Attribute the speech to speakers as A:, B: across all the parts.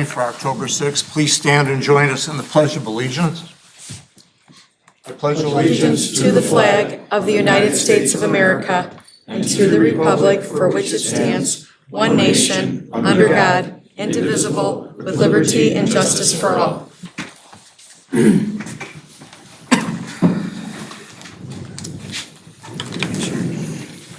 A: meeting for October 6th. Please stand and join us in the Pledge of Allegiance. I pledge
B: Allegiance to the flag of the United States of America and to the republic for which it stands, one nation, under God, indivisible, with liberty and justice for all.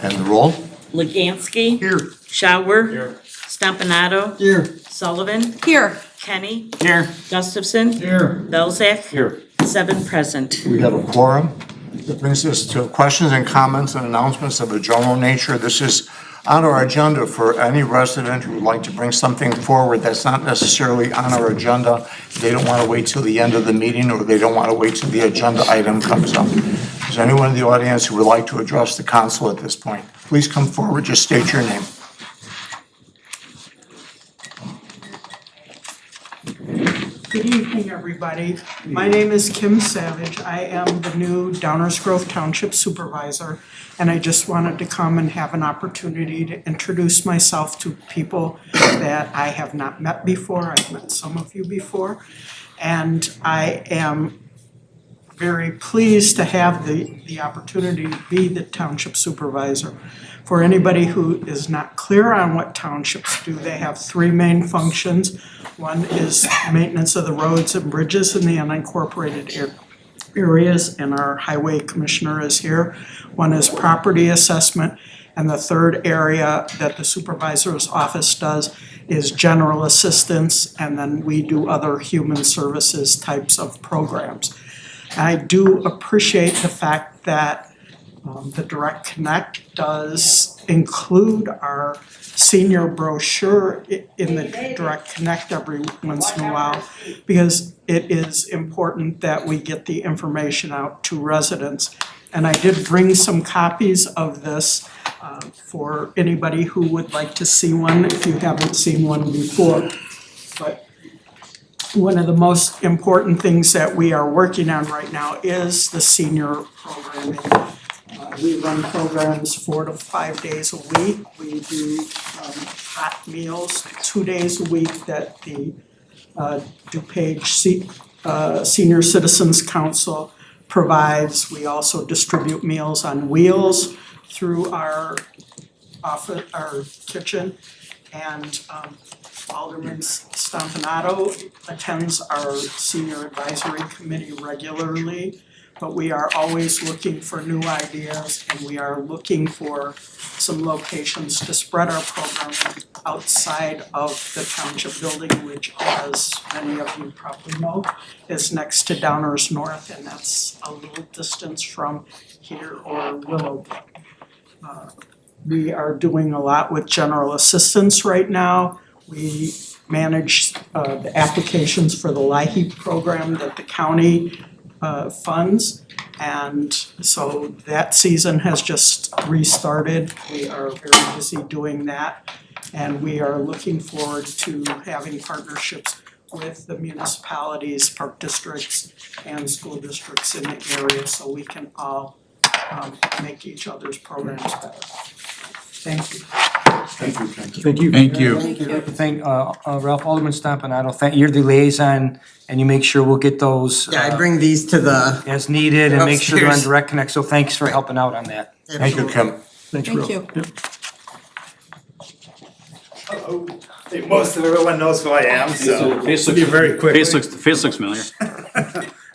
A: And the roll.
C: Legansky.
A: Here.
C: Schauer. Here. Stompanato.
A: Here.
C: Sullivan.
B: Here.
C: Kenny.
A: Here.
C: Gustafson.
A: Here.
C: Belzak.
A: Here.
C: 7 present.
A: We have a quorum. That brings us to questions and comments and announcements of a general nature. This is on our agenda for any resident who would like to bring something forward that's not necessarily on our agenda. They don't want to wait till the end of the meeting, or they don't want to wait till the agenda item comes up. Is there anyone in the audience who would like to address the council at this point? Please come forward, just state your name.
D: Good evening, everybody. My name is Kim Savage. I am the new Downers Grove Township Supervisor, and I just wanted to come and have an opportunity to introduce myself to people that I have not met before. I've met some of you before, and I am very pleased to have the opportunity to be the Township Supervisor. For anybody who is not clear on what townships do, they have 3 main functions. One is maintenance of the roads and bridges in the unincorporated areas, and our highway commissioner is here. One is property assessment, and the third area that the supervisor's office does is general assistance, and then we do other human services types of programs. I do appreciate the fact that the Direct Connect does include our senior brochure in the Direct Connect every once in a while, because it is important that we get the information out to residents. And I did bring some copies of this for anybody who would like to see one if you haven't seen one before. But one of the most important things that we are working on right now is the senior programming. We run programs 4 to 5 days a week. We do hot meals 2 days a week that the DuPage Senior Citizens Council provides. We also distribute Meals on Wheels through our office, our kitchen, and Alderman Stompanato attends our senior advisory committee regularly. But we are always looking for new ideas, and we are looking for some locations to spread our program outside of the township building, which, as many of you probably know, is next to Downers North, and that's a little distance from here or Willowbrook. We are doing a lot with general assistance right now. We manage the applications for the LIHEAP program that the county funds, and so that season has just restarted. We are very busy doing that, and we are looking forward to having partnerships with the municipalities, park districts, and school districts in the area, so we can all make each other's programs better. Thank you.
A: Thank you, Ken.
E: Thank you.
B: Thank you.
E: Thank Ralph, Alderman Stompanato, you're the liaison, and you make sure we'll get those
F: Yeah, I bring these to the,
E: as needed and make sure they're on
F: Upstairs.
E: Direct Connect, so thanks for helping out on that.
A: Thank you, Kim.
E: Thanks,
B: Thank you.
G: Hello. I think most of everyone knows who I am, so
H: Face
G: it'll be
H: looks,
G: very quick.
H: face looks familiar.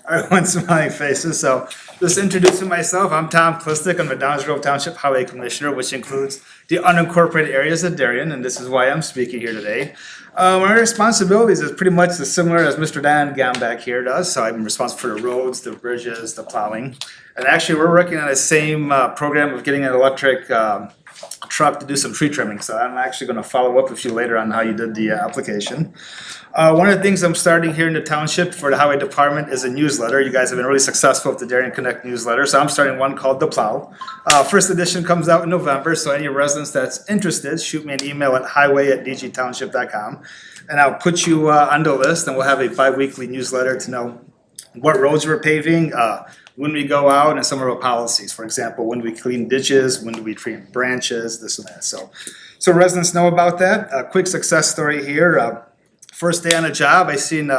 G: Everyone's smiling faces, so just introducing myself, I'm Tom Klistic, I'm the Downers Grove Township Highway Commissioner, which includes the unincorporated areas of Darien, and this is why I'm speaking here today. My responsibilities is pretty much as similar as Mr. Dan Gambach here does, so I'm responsible for the roads, the bridges, the plowing. And actually, we're working on the same program of getting an electric truck to do some tree trimming, so I'm actually gonna follow up with you later on how you did the application. One of the things I'm starting here in the township for the highway department is a newsletter. You guys have been really successful with the Darien Connect newsletter, so I'm starting one called The Plow. First edition comes out in November, so any residents that's interested, shoot me an email at highway@dgtownship.com, and I'll put you on the list, and we'll have a bi-weekly newsletter to know what roads we're paving, when we go out, and some of our policies. For example, when we clean ditches, when do we treat branches, this and that. So residents know about that. A quick success story here. first day on the job, I seen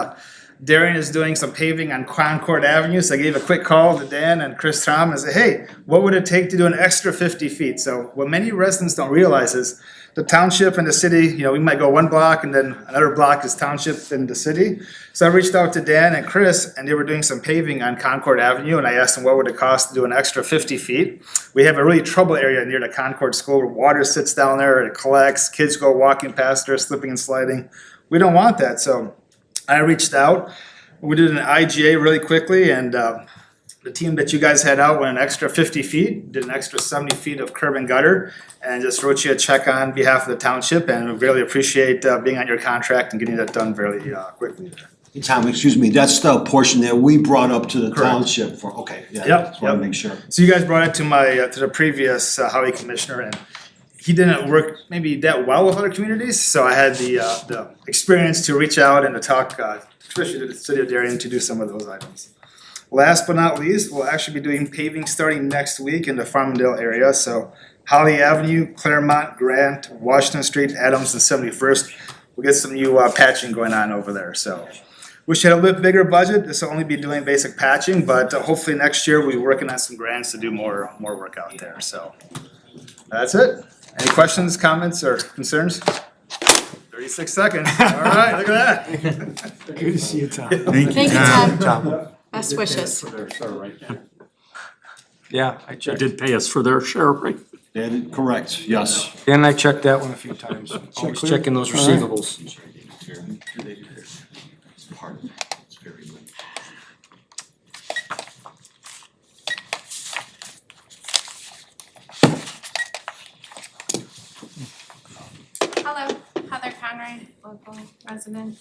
G: Darien is doing some paving on Concord Avenue, so I gave a quick call to Dan and Chris Tom and said, hey, what would it take to do an extra 50 feet? So what many residents don't realize is the township and the city, we might go one block and then another block is township and the city. So I reached out to Dan and Chris, and they were doing some paving on Concord Avenue, and I asked them what would it cost to do an extra 50 feet. We have a really trouble area near the Concord School where water sits down there, it collects, kids go walking past there, slipping and sliding. We don't want that, so I reached out. We did an IGA really quickly, and the team that you guys had out went an extra 50 feet, did an extra 70 feet of curb and gutter, and just wrote you a check on behalf of the township, and we really appreciate being on your contract and getting that done very quickly.
F: Tom, excuse me, that's the portion that we brought up to the
G: Correct.
F: township for, okay, yeah,
G: Yep,
F: just wanna
G: yep.
F: make sure.
G: So you guys brought it to to the previous highway commissioner, and he didn't work maybe that well with other communities, so I had the experience to reach out and to talk, especially to the city of Darien, to do some of those items. Last but not least, we'll actually be doing paving starting next week in the Farmingdale area, so Holly Avenue, Claremont, Grant, Washington Street, Adams, and 71st. We'll get some new patching going on over there, so. Wish you had a little bit bigger budget. This will only be doing basic patching, but hopefully next year we'll be working on some grants to do more work out there, so. That's it. Any questions, comments, or concerns? 36 seconds. All right, look at that.
E: Good to see you, Tom.
B: Thank you, Tom. Best wishes.
E: Yeah, I
H: They
E: checked.
H: did pay us for their share, right?
F: That is correct, yes.
E: Dan and I checked that one a few times. Always checking those receivables.
I: Hello, Heather Conrad, local resident,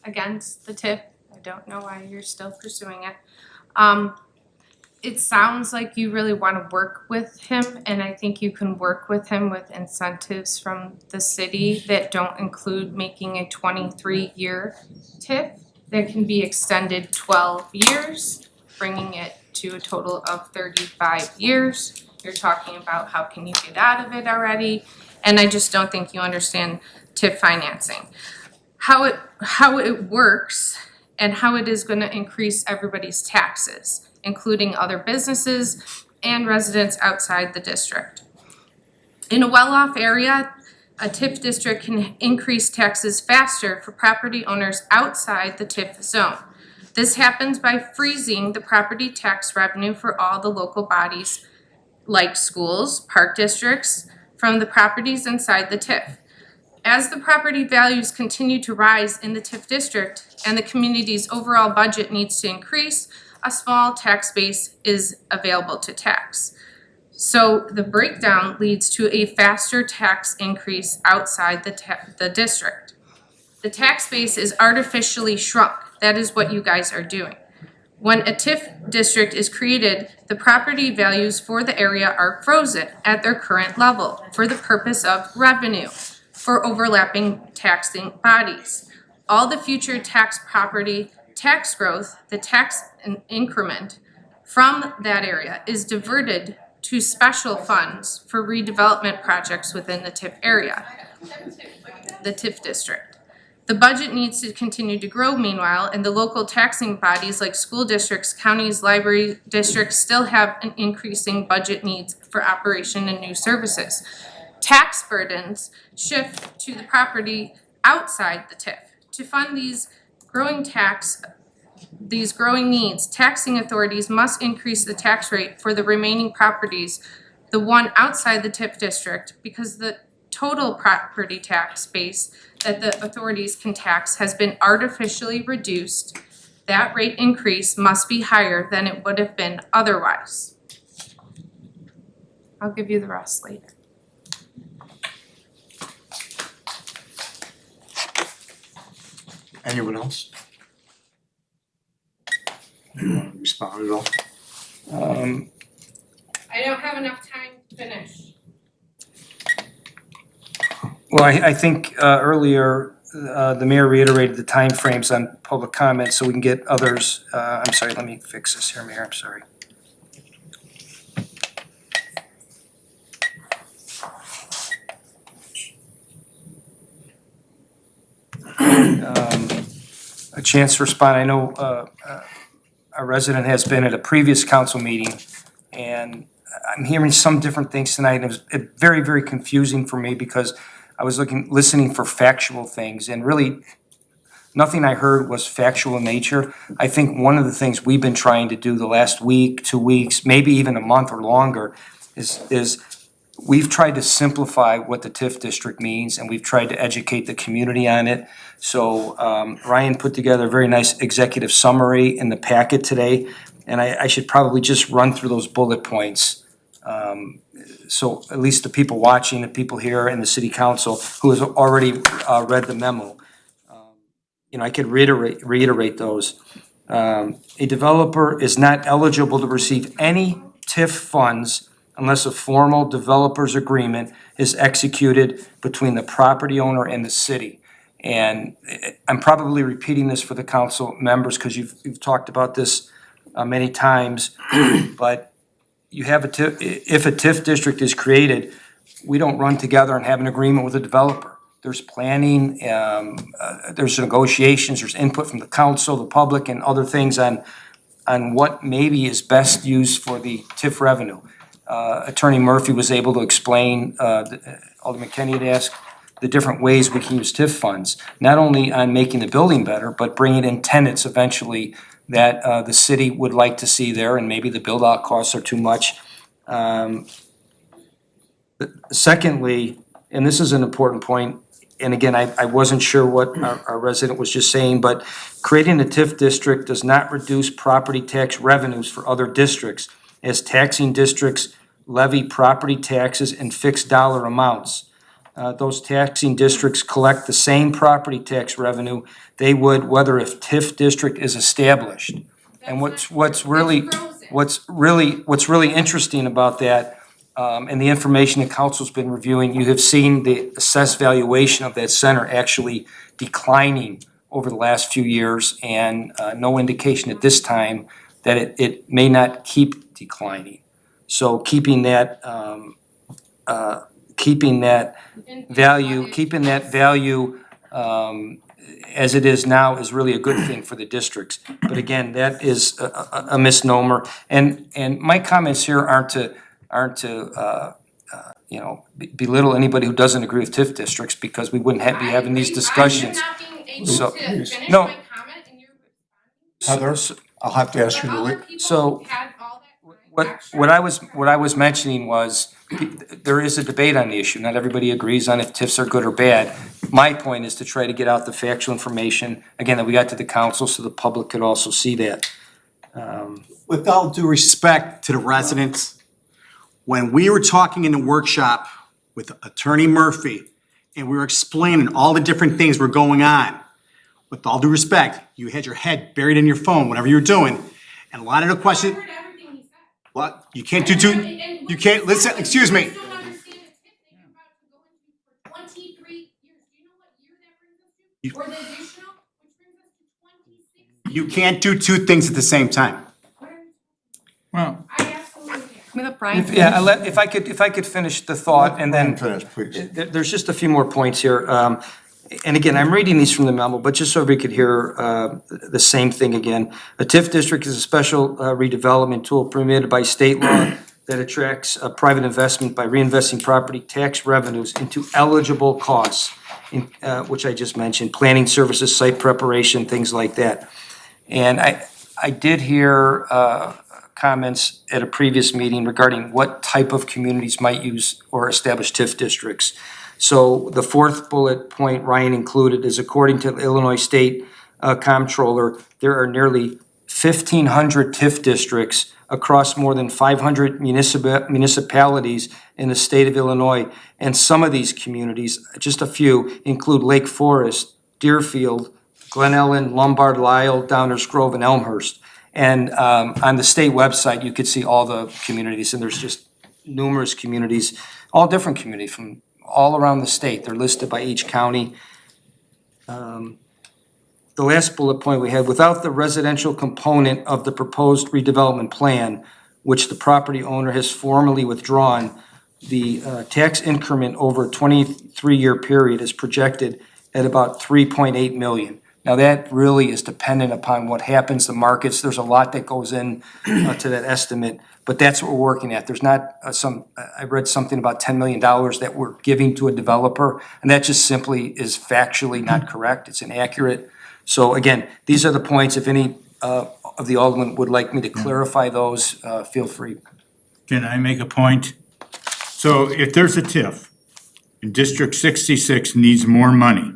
I: against the TIF. I don't know why you're still pursuing it. It sounds like you really wanna work with him, and I think you can work with him with incentives from the city that don't include making a 23-year TIF that can be extended 12 years, bringing it to a total of 35 years. You're talking about how can you get out of it already, and I just don't think you understand TIF financing. How it works and how it is gonna increase everybody's taxes, including other businesses and residents outside the district. In a well-off area, a TIF district can increase taxes faster for property owners outside the TIF zone. This happens by freezing the property tax revenue for all the local bodies like schools, park districts, from the properties inside the TIF. As the property values continue to rise in the TIF district and the community's overall budget needs to increase, a small tax base is available to tax. So the breakdown leads to a faster tax increase outside the district. The tax base is artificially shrunk. That is what you guys are doing. When a TIF district is created, the property values for the area are frozen at their current level for the purpose of revenue for overlapping taxing bodies. All the future property tax growth, the tax increment from that area is diverted to special funds for redevelopment projects within the TIF area, the TIF district. The budget needs to continue to grow meanwhile, and the local taxing bodies like school districts, counties, library districts still have an increasing budget needs for operation and new services. Tax burdens shift to the property outside the TIF. To fund these growing needs, taxing authorities must increase the tax rate for the remaining properties, the one outside the TIF district, because the total property tax base that the authorities can tax has been artificially reduced. That rate increase must be higher than it would have been otherwise. I'll give you the rest later.
A: Anyone else? Anyone respond at all?
I: I don't have enough time to finish.
E: Well, I think earlier, the mayor reiterated the timeframes on public comment, so we can get others, I'm sorry, let me fix this here, Mayor, I'm sorry. a chance to respond. I know a resident has been at a previous council meeting, and I'm hearing some different things tonight. It was very, very confusing for me because I was listening for factual things, and really nothing I heard was factual in nature. I think one of the things we've been trying to do the last week, 2 weeks, maybe even a month or longer, is we've tried to simplify what the TIF district means, and we've tried to educate the community on it. So Ryan put together a very nice executive summary in the packet today, and I should probably just run through those bullet points. So at least the people watching, the people here, and the city council who has already read the memo, I could reiterate those. A developer is not eligible to receive any TIF funds unless a formal developer's agreement is executed between the property owner and the city. And I'm probably repeating this for the council members because you've talked about this many times, but you have if a TIF district is created, we don't run together and have an agreement with a developer. There's planning, there's negotiations, there's input from the council, the public, and other things on what maybe is best used for the TIF revenue. Attorney Murphy was able to explain, Alderman Kenny had asked, the different ways we can use TIF funds, not only on making the building better, but bringing in tenants eventually that the city would like to see there, and maybe the build-out costs are too much. Secondly, and this is an important point, and again, I wasn't sure what our resident was just saying, but creating a TIF district does not reduce property tax revenues for other districts, as taxing districts levy property taxes in fixed dollar amounts. Those taxing districts collect the same property tax revenue they would whether if TIF district is established. And what's really interesting about that, and the information the council's been reviewing, you have seen the assessed valuation of that center actually declining over the last few years, and no indication at this time that it may not keep declining. So keeping that value as it is now is really a good thing for the districts. But again, that is a misnomer. And my comments here aren't to belittle anybody who doesn't agree with TIF districts, because we wouldn't be having these discussions.
I: I'm not being able
E: So-
I: to finish
E: no.
I: my comment and you're
A: Heather, I'll have to ask you to
I: But other
A: leave.
I: people
E: So,
I: had all that
E: What I was mentioning was, there is a debate on the issue. Not everybody agrees on if TIFs are good or bad. My point is to try to get out the factual information, again, that we got to the council so the public could also see that.
H: With all due respect to the residents, when we were talking in the workshop with Attorney Murphy and we were explaining all the different things were going on, with all due respect, you had your head buried in your phone, whatever you were doing, and a lot of the questions,
I: I heard everything he said.
H: what, you can't do two, you can't, listen, excuse me.
I: You don't understand a tip that you're about to go into for 23 years. Do you know what year that brings us to? Or the additional, which brings us to 26.
H: You can't do two things at the same time.
G: Well,
I: I absolutely can.
B: Can we let Brian finish?
E: Yeah, if I could finish the thought, and then
A: Finish, please.
E: there's just a few more points here. And again, I'm reading these from the memo, but just so we could hear the same thing again. A TIF district is a special redevelopment tool permitted by state law that attracts private investment by reinvesting property tax revenues into eligible costs, which I just mentioned, planning services, site preparation, things like that. And I did hear comments at a previous meeting regarding what type of communities might use or establish TIF districts. So the fourth bullet point Ryan included is, according to the Illinois State Comptroller, there are nearly 1,500 TIF districts across more than 500 municipalities in the state of Illinois. And some of these communities, just a few, include Lake Forest, Deerfield, Glen Ellen, Lombard, Lisle, Downers Grove, and Elmhurst. And on the state website, you could see all the communities, and there's just numerous communities, all different communities from all around the state. They're listed by each county. The last bullet point we had, without the residential component of the proposed redevelopment plan, which the property owner has formally withdrawn, the tax increment over a 23-year period is projected at about 3.8 million. Now, that really is dependent upon what happens, the markets, there's a lot that goes in to that estimate, but that's what we're working at. There's not I read something about $10 million that we're giving to a developer, and that just simply is factually not correct, it's inaccurate. So again, these are the points, if any of the aldermen would like me to clarify those, feel free.
J: Can I make a point? So if there's a TIF and District 66 needs more money,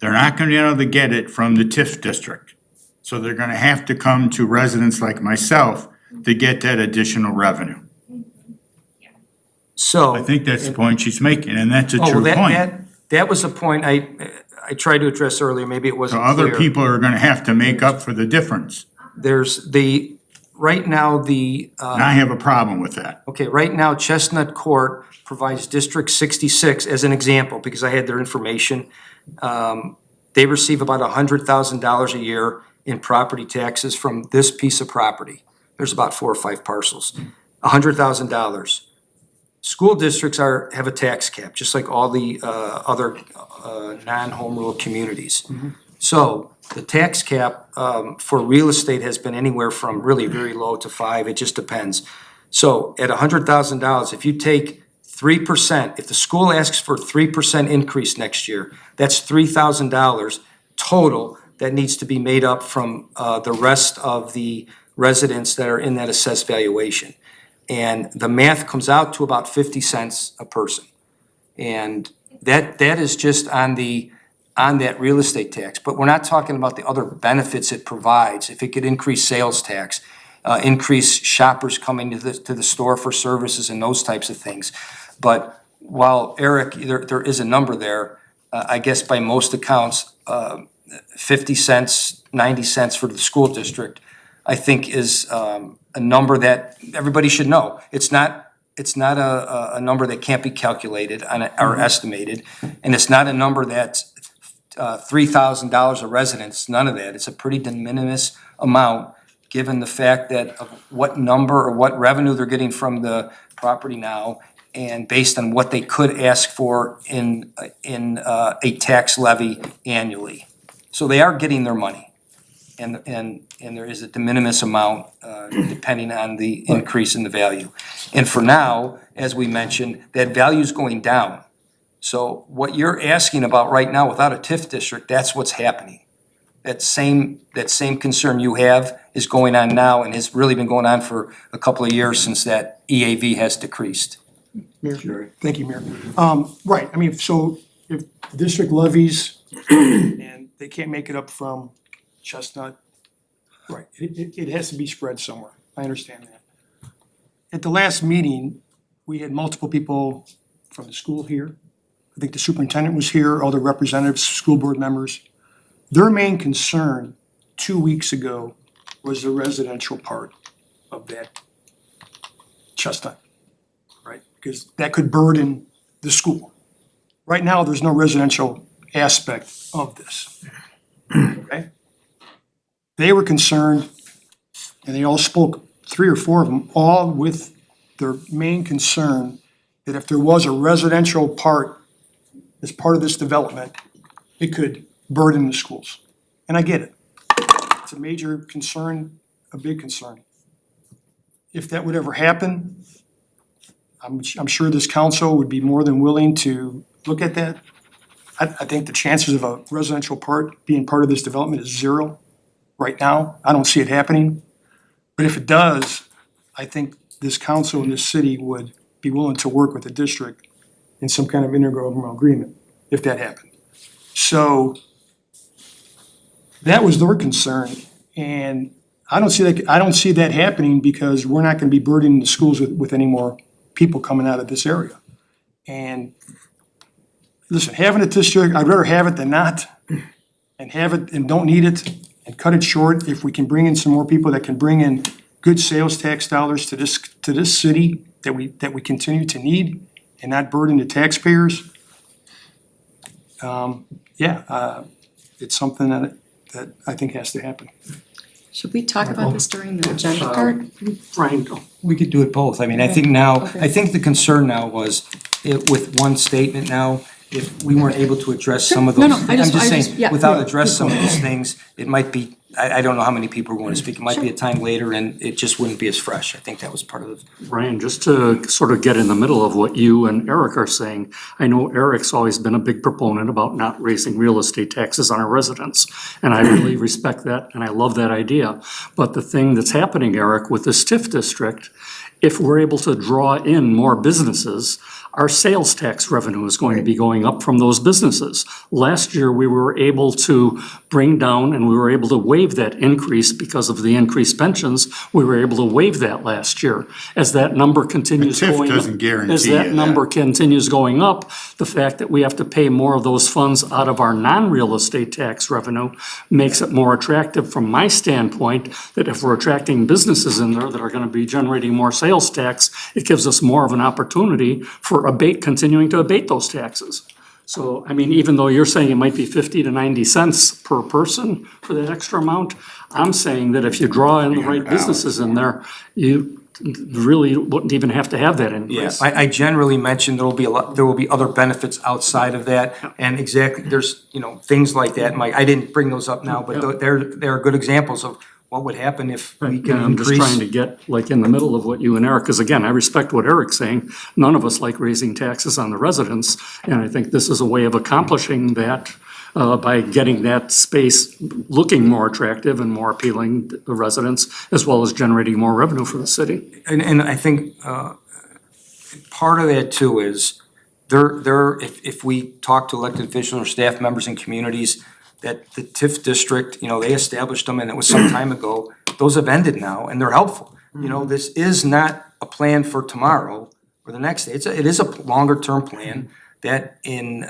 J: they're not gonna be able to get it from the TIF district. So they're gonna have to come to residents like myself to get that additional revenue.
E: So.
J: I think that's the point she's making, and that's a
E: Oh,
J: true
E: well,
J: point.
E: that was a point I tried to address earlier, maybe it
J: So
E: wasn't clear.
J: other people are gonna have to make up for the difference.
E: There's right now,
J: And I have a problem with that.
E: okay, right now Chestnut Court provides District 66 as an example, because I had their information. They receive about $100,000 a year in property taxes from this piece of property. There's about 4 or 5 parcels, $100,000. School districts have a tax cap, just like all the other non-home rule communities. So the tax cap for real estate has been anywhere from really very low to 5, it just depends. So at $100,000, if you take 3%, if the school asks for 3% increase next year, that's $3,000 total that needs to be made up from the rest of the residents that are in that assessed valuation. And the math comes out to about 50 cents a person. And that is just on that real estate tax, but we're not talking about the other benefits it provides. If it could increase sales tax, increase shoppers coming to the store for services and those types of things. But while Eric, there is a number there, I guess by most accounts, 50 cents, 90 cents for the school district, I think is a number that everybody should know. It's not a number that can't be calculated or estimated, and it's not a number that's $3,000 a resident. It's none of that. It's a pretty de minimis amount, given the fact that of what number or what revenue they're getting from the property now, and based on what they could ask for in a tax levy annually. So they are getting their money. And there is a de minimis amount depending on the increase in the value. And for now, as we mentioned, that value is going down. So what you're asking about right now without a TIF district, that's what's happening. That same concern you have is going on now and has really been going on for a couple of years since that EAV has decreased.
K: Mayor, thank you, Mayor. Right, I mean, so if the district levies and they can't make it up from Chestnut, right, it has to be spread somewhere. I understand that. At the last meeting, we had multiple people from the school here. I think the superintendent was here, other representatives, school board members. Their main concern 2 weeks ago was the residential part of that Chestnut, right? Because that could burden the school. Right now, there's no residential aspect of this, okay? They were concerned, and they all spoke, 3 or 4 of them, all with their main concern that if there was a residential part as part of this development, it could burden the schools. And I get it. It's a major concern, a big concern. If that would ever happen, I'm sure this council would be more than willing to look at that. I think the chances of a residential part being part of this development is 0 right now. I don't see it happening. But if it does, I think this council and this city would be willing to work with the district in some kind of intergovernmental agreement if that happened. So that was their concern, and I don't see that happening because we're not gonna be burdening the schools with any more people coming out of this area. And listen, having a district, I'd rather have it than not, and have it and don't need it, and cut it short if we can bring in some more people that can bring in good sales tax dollars to this city that we continue to need and not burden the taxpayers. It's something that I think has to happen.
B: Should we talk about this during the agenda part?
K: Brian, go.
E: We could do it both. I mean, I think now, I think the concern now was, with one statement now, if we weren't able to address some of
B: No,
E: those.
B: no, I just- yeah.
E: Without address some of those things, it might be, I don't know how many people are going to speak. It might be a time later and it just wouldn't be as fresh. I think that was part of the.
L: Brian, just to sort of get in the middle of what you and Eric are saying, I know Eric's always been a big proponent about not raising real estate taxes on our residents. And I really respect that and I love that idea. But the thing that's happening, Eric, with this TIF district, if we're able to draw in more businesses, our sales tax revenue is going to be going up from those businesses. Last year, we were able to bring down and we were able to waive that increase because of the increased pensions. We were able to waive that last year. As that number continues
J: TIF
L: going up.
J: doesn't guarantee
L: As
J: you
L: that
J: that.
L: number continues going up, the fact that we have to pay more of those funds out of our non-real estate tax revenue makes it more attractive from my standpoint, that if we're attracting businesses in there that are gonna be generating more sales tax, it gives us more of an opportunity for continuing to abate those taxes. So, I mean, even though you're saying it might be 50 to 90 cents per person for that extra amount, I'm saying that if you draw in the right businesses in there, you really wouldn't even have to have that
E: Yeah,
L: increase.
E: I generally mentioned there will be other benefits outside of that. And exactly, there's, things like that. Mike, I didn't bring those up now, but they're good examples of what would happen if we
L: Right,
E: can
L: and I'm just
E: increase.
L: trying to get like in the middle of what you and Eric, because again, I respect what Eric's saying. None of us like raising taxes on the residents, and I think this is a way of accomplishing that by getting that space looking more attractive and more appealing to the residents, as well as generating more revenue for the city.
E: And I think part of that too is if we talk to elected officials or staff members in communities, that the TIF district, they established them and it was some time ago, those have ended now and they're helpful. This is not a plan for tomorrow or the next day. It is a longer term plan that and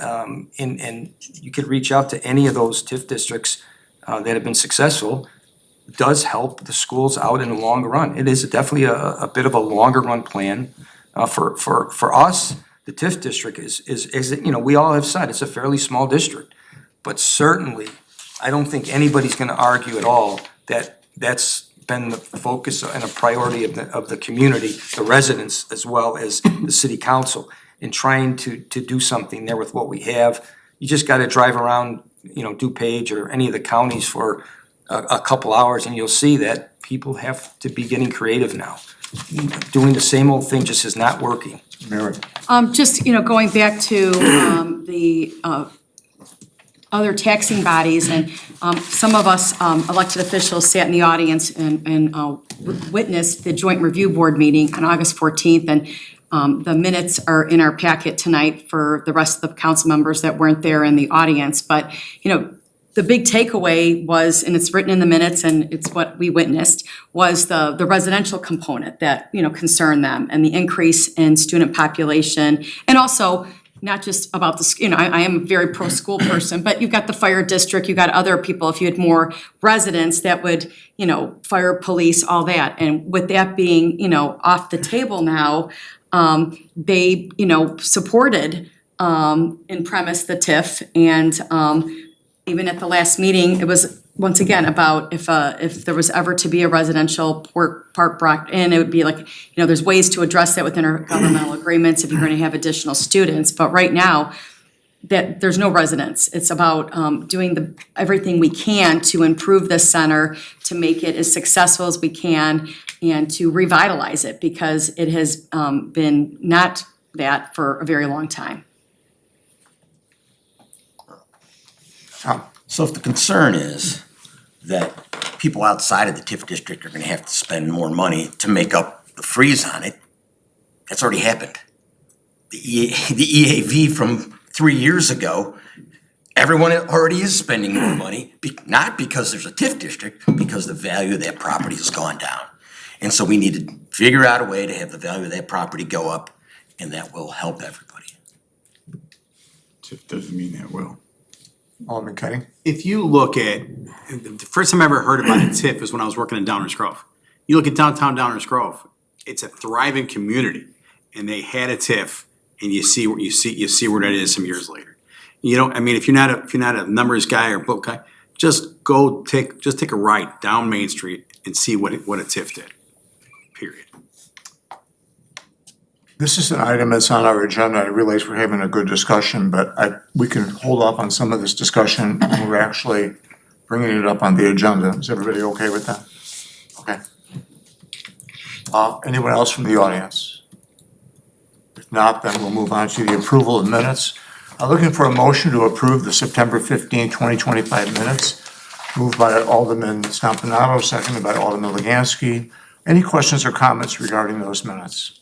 E: you could reach out to any of those TIF districts that have been successful, does help the schools out in the longer run. It is definitely a bit of a longer run plan. For us, the TIF district is we all have said, it's a fairly small district. But certainly, I don't think anybody's gonna argue at all that that's been the focus and a priority of the community, the residents, as well as the city council, in trying to do something there with what we have. You just gotta drive around, DuPage or any of the counties for a couple hours and you'll see that people have to be getting creative now. Doing the same old thing just is not working.
A: Mary?
B: Just, going back to, the, other taxing bodies, and some of us elected officials sat in the audience and witnessed the joint review board meeting on August 14th, and the minutes are in our packet tonight for the rest of the council members that weren't there in the audience. But the big takeaway was, and it's written in the minutes and it's what we witnessed, was the residential component that concerned them, and the increase in student population, and also not just about the, I am a very pro-school person, but you've got the fire district, you've got other people, if you had more residents that would, fire, police, all that. And with that being, off the table now, they, supported in premise the TIF, and even at the last meeting, it was once again about if there was ever to be a residential park brought in, it would be like, there's ways to address that within our governmental agreements if you're gonna have additional students. But right now, that there's no residents. It's about doing everything we can to improve this center, to make it as successful as we can, and to revitalize it, because it has been not that for a very long time.
M: So if the concern is that people outside of the TIF district are gonna have to spend more money to make up the freeze on it, that's already happened. The EAV from 3 years ago, everyone already is spending more money, not because there's a TIF district, because the value of that property has gone down. And so we need to figure out a way to have the value of that property go up, and that will help everybody.
J: TIF doesn't mean that will.
A: Alderman Kenny?
H: If you look at, the first time I ever heard about a TIF is when I was working in Downers Grove. You look at downtown Downers Grove, it's a thriving community, and they had a TIF, and you see where that is some years later. If you're not a numbers guy or book guy, just take a ride down Main Street and see what a TIF did. Period.
A: This is an item that's on our agenda. I realize we're having a good discussion, but we can hold off on some of this discussion when we're actually bringing it up on the agenda. Is everybody okay with that? Okay. Anyone else from the audience? If not, then we'll move on to the approval of minutes. I'm looking for a motion to approve the September 15, 2025 minutes. Moved by Alderman Stompanato, seconded by Alderman Legansky. Any questions or comments regarding those minutes?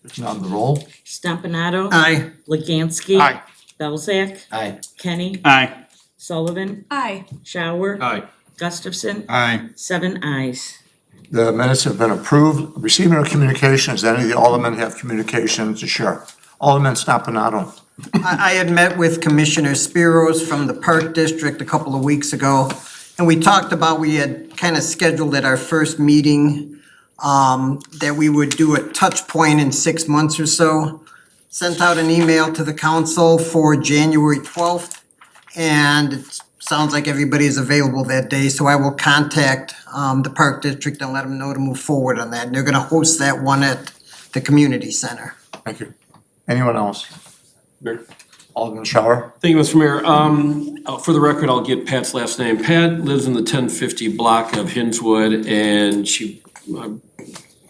A: If not, the roll.
C: Stompanato.
H: Aye.
C: Legansky.
K: Aye.
C: Belzak.
M: Aye.
C: Kenny.
J: Aye.
C: Sullivan.
B: Aye.
C: Shower.
J: Aye.
C: Gustafson.
J: Aye.
C: 7 ayes.
A: The minutes have been approved. Receiving of communications, any of the aldermen have communication to share? Alderman Stompanato.
N: I had met with Commissioner Spiros from the Park District a couple of weeks ago, and we talked about, we had kind of scheduled at our first meeting that we would do a touch point in 6 months or so. Sent out an email to the council for January 12th, and it sounds like everybody is available that day, so I will contact the Park District and let them know to move forward on that. And they're gonna host that one at the community center.
A: Thank you. Anyone else? Alderman Shower.
O: Thank you, Mr. Mayor. For the record, I'll get Pat's last name. Pat lives in the 1050 block of Hinswood, and she,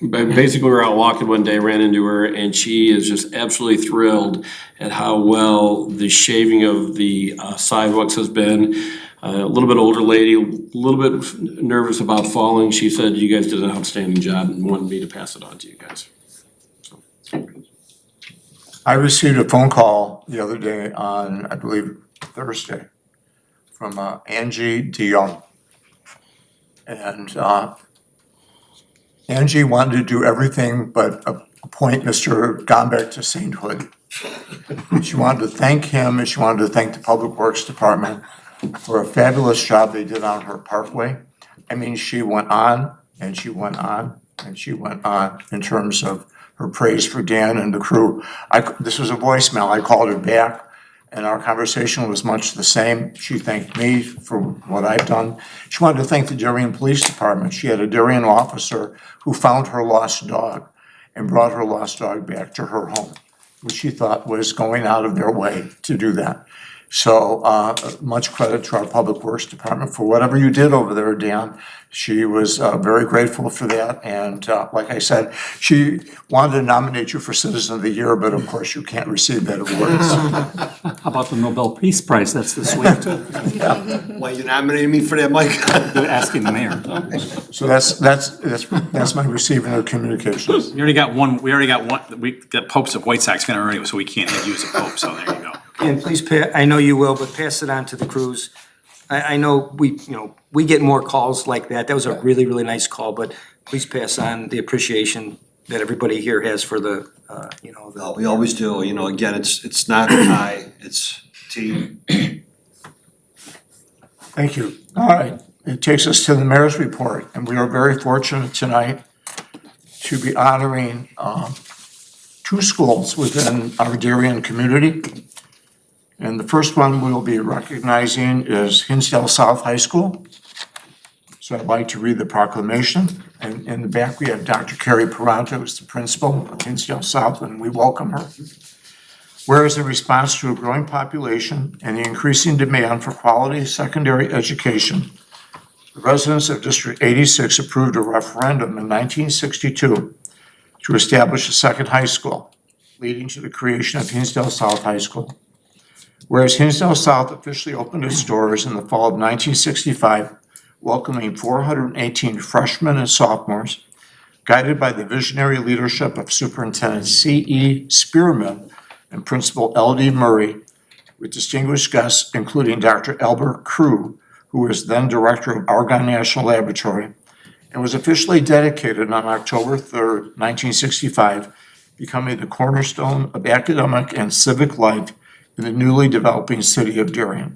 O: basically we were out walking one day, ran into her, and she is just absolutely thrilled at how well the shaving of the sidewalks has been. A little bit older lady, a little bit nervous about falling. She said you guys did an outstanding job and wanted me to pass it on to you guys.
A: I received a phone call the other day on, I believe, Thursday, from Angie DeYoung. And Angie wanted to do everything but appoint Mr. Gombeck to sainthood. She wanted to thank him, and she wanted to thank the Public Works Department for a fabulous job they did on her parkway. I mean, she went on, and she went on, and she went on in terms of her praise for Dan and the crew. This was a voicemail. I called her back, and our conversation was much the same. She thanked me for what I've done. She wanted to thank the Darien Police Department. She had a Darien officer who found her lost dog and brought her lost dog back to her home, which she thought was going out of their way to do that. So much credit to our Public Works Department for whatever you did over there, Dan. She was very grateful for that. And like I said, she wanted to nominate you for Citizen of the Year, but of course you can't receive that award.
L: How about the Nobel Peace Prize? That's the sweet.
F: Why you nominating me for that, Mike?
L: They're asking the mayor.
A: So that's my receiving of communications.
P: We already got one, we got Pope's of White Sox fan already, so we can't have you as a Pope, so there you go.
E: And please, I know you will, but pass it on to the crews. I know we get more calls like that. That was a really, really nice call, but please pass on the appreciation that everybody here has for the.
F: No, we always do. Again, it's not I, it's team.
A: Thank you. All right. It takes us to the mayor's report, and we are very fortunate tonight to be honoring 2 schools within our Darien community. And the first one we will be recognizing is Hinsdale South High School. So I'd like to read the proclamation. And in the back, we have Dr. Carrie Paranto, who's the principal of Hinsdale South, and we welcome her. Whereas in response to a growing population and the increasing demand for quality secondary education, the residents of District 86 approved a referendum in 1962 to establish a second high school, leading to the creation of Hinsdale South High School. Whereas Hinsdale South officially opened its doors in the fall of 1965, welcoming 418 freshmen and sophomores, guided by the visionary leadership of Superintendent C.E. Spearman and Principal L.D. Murray, with distinguished guests including Dr. Albert Crew, who was then director of Argonne National Laboratory, and was officially dedicated on October 3rd, 1965, becoming the cornerstone of academic and civic life in the newly developing city of Darien.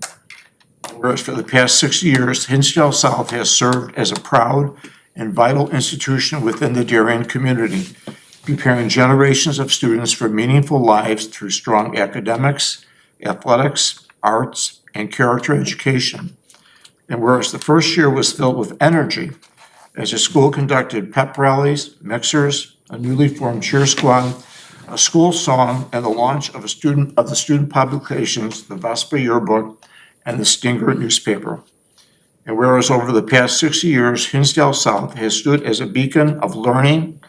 A: Whereas for the past 60 years, Hinsdale South has served as a proud and vital institution within the Darien community, preparing generations of students for meaningful lives through strong academics, athletics, arts, and character education. And whereas the first year was filled with energy, as the school conducted pep rallies, mixers, a newly formed cheer squad, a school song, and the launch of the student publications, the Vespa Yearbook, and the Stinger newspaper. And whereas over the past 60 years, Hinsdale South has stood as a beacon of learning,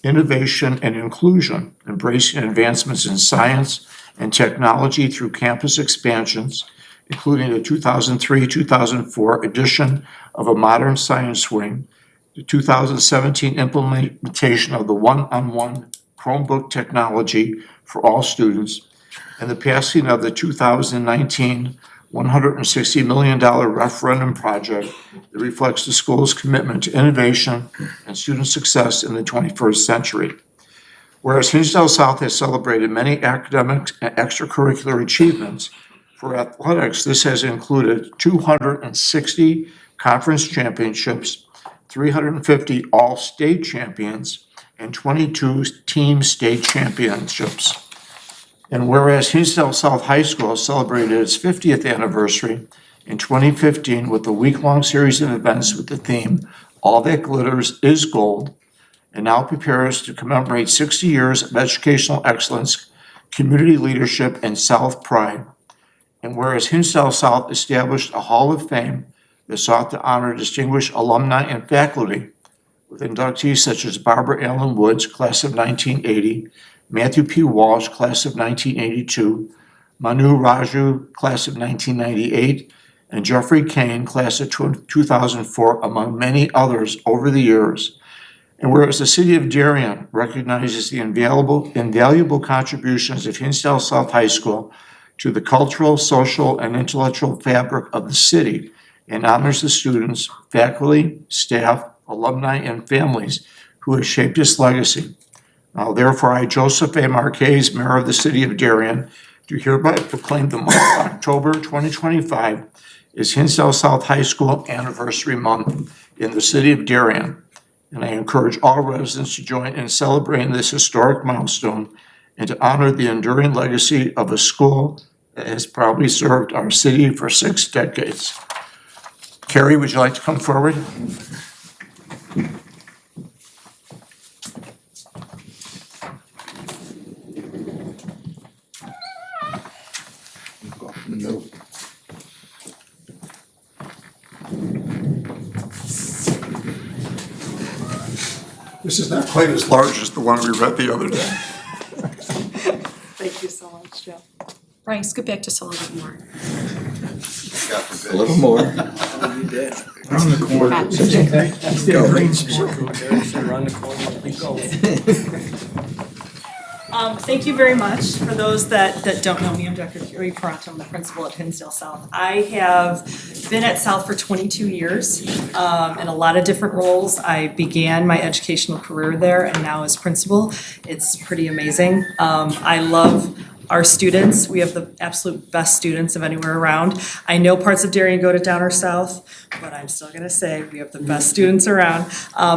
A: innovation, and inclusion, embracing advancements in science and technology through campus expansions, including the 2003-2004 addition of a modern science wing, the 2017 implementation of the one-on-one Chromebook technology for all students, and the passing of the 2019 $160 million referendum project that reflects the school's commitment to innovation and student success in the 21st century. Whereas Hinsdale South has celebrated many academic and extracurricular achievements, for athletics, this has included 260 conference championships, 350 all-state champions, and 22 team state championships. And whereas Hinsdale South High School celebrated its 50th anniversary in 2015 with a week-long series of events with the theme, All That Glitters is Gold, and now prepares to commemorate 60 years of educational excellence, community leadership, and South pride. And whereas Hinsdale South established a Hall of Fame that sought to honor distinguished alumni and faculty, with inductees such as Barbara Allen Woods, class of 1980, Matthew P. Walsh, class of 1982, Manu Raju, class of 1998, and Jeffrey Kane, class of 2004, among many others over the years. And whereas the city of Darien recognizes the invaluable contributions of Hinsdale South High School to the cultural, social, and intellectual fabric of the city and honors the students, faculty, staff, alumni, and families who have shaped its legacy. Now, therefore, I, Joseph A. Marquez, Mayor of the City of Darien, do hereby proclaim the month of October 2025 as Hinsdale South High School Anniversary Month in the City of Darien. And I encourage all residents to join in celebrating this historic milestone and to honor the enduring legacy of a school that has proudly served our city for 6 decades. Carrie, would you like to come forward? This is not quite as large as the one we read the other day.
B: Thank you so much, Joe. Brian, scoot back just a little bit more.
F: A little more.
G: Around the corner.
B: Go.
G: Around the corner.
Q: Thank you very much. For those that don't know me, I'm Dr. Carrie Pronto. I'm the principal at Hinsdale South. I have been at South for 22 years in a lot of different roles. I began my educational career there and now as principal. It's pretty amazing. I love our students. We have the absolute best students of anywhere around. I know parts of Darien go to Downer South, but I'm still gonna say we have the best students around,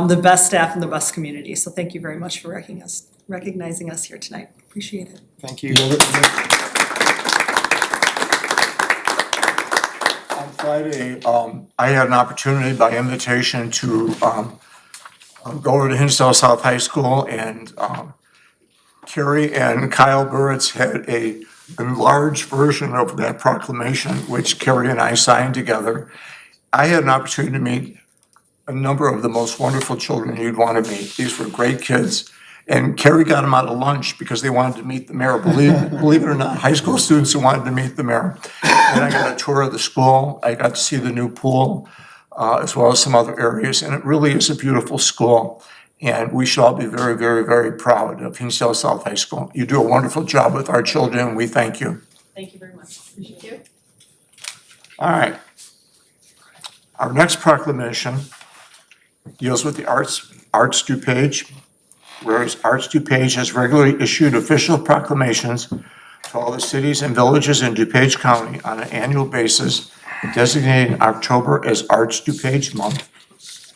Q: the best staff and the best community. So thank you very much for recognizing us here tonight. Appreciate it.
K: Thank you.
A: On Friday, I had an opportunity by invitation to go over to Hinsdale South High School, and Carrie and Kyle Buritz had a enlarged version of that proclamation, which Carrie and I signed together. I had an opportunity to meet a number of the most wonderful children you'd want to meet. These were great kids. And Carrie got them out of lunch because they wanted to meet the mayor. Believe it or not, high school students who wanted to meet the mayor. And I got a tour of the school. I got to see the new pool, as well as some other areas. And it really is a beautiful school. And we should all be very, very, very proud of Hinsdale South High School. You do a wonderful job with our children, and we thank you.
Q: Thank you very much. Appreciate it.
A: All right. Our next proclamation deals with the Arts DuPage. Whereas Arts DuPage has regularly issued official proclamations to all the cities and villages in DuPage County on an annual basis, designating October as Arts DuPage Month.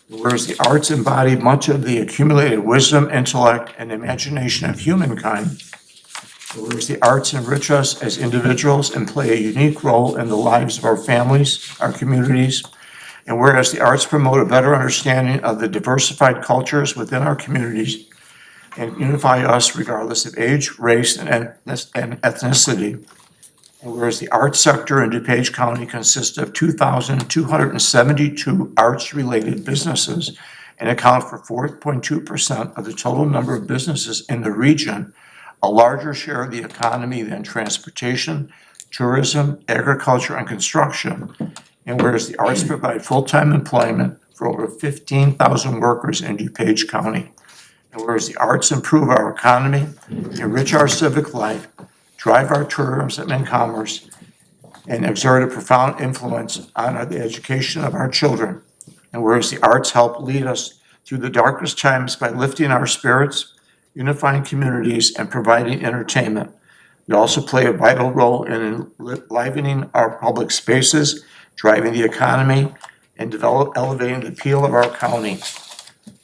A: Whereas the arts embody much of the accumulated wisdom, intellect, and imagination of humankind. Whereas the arts enrich us as individuals and play a unique role in the lives of our families, our communities. And whereas the arts promote a better understanding of the diversified cultures within our communities, and unify us regardless of age, race, and ethnicity. And whereas the arts sector in DuPage County consists of 2,272 arts-related businesses and account for 4.2% of the total number of businesses in the region, a larger share of the economy than transportation, tourism, agriculture, and construction. And whereas the arts provide full-time employment for over 15,000 workers in DuPage County. And whereas the arts improve our economy, enrich our civic life, drive our tourism and commerce, and exert a profound influence on the education of our children. And whereas the arts help lead us through the darkest times by lifting our spirits, unifying communities, and providing entertainment. They also play a vital role in enlivening our public spaces, driving the economy, and elevating the appeal of our county.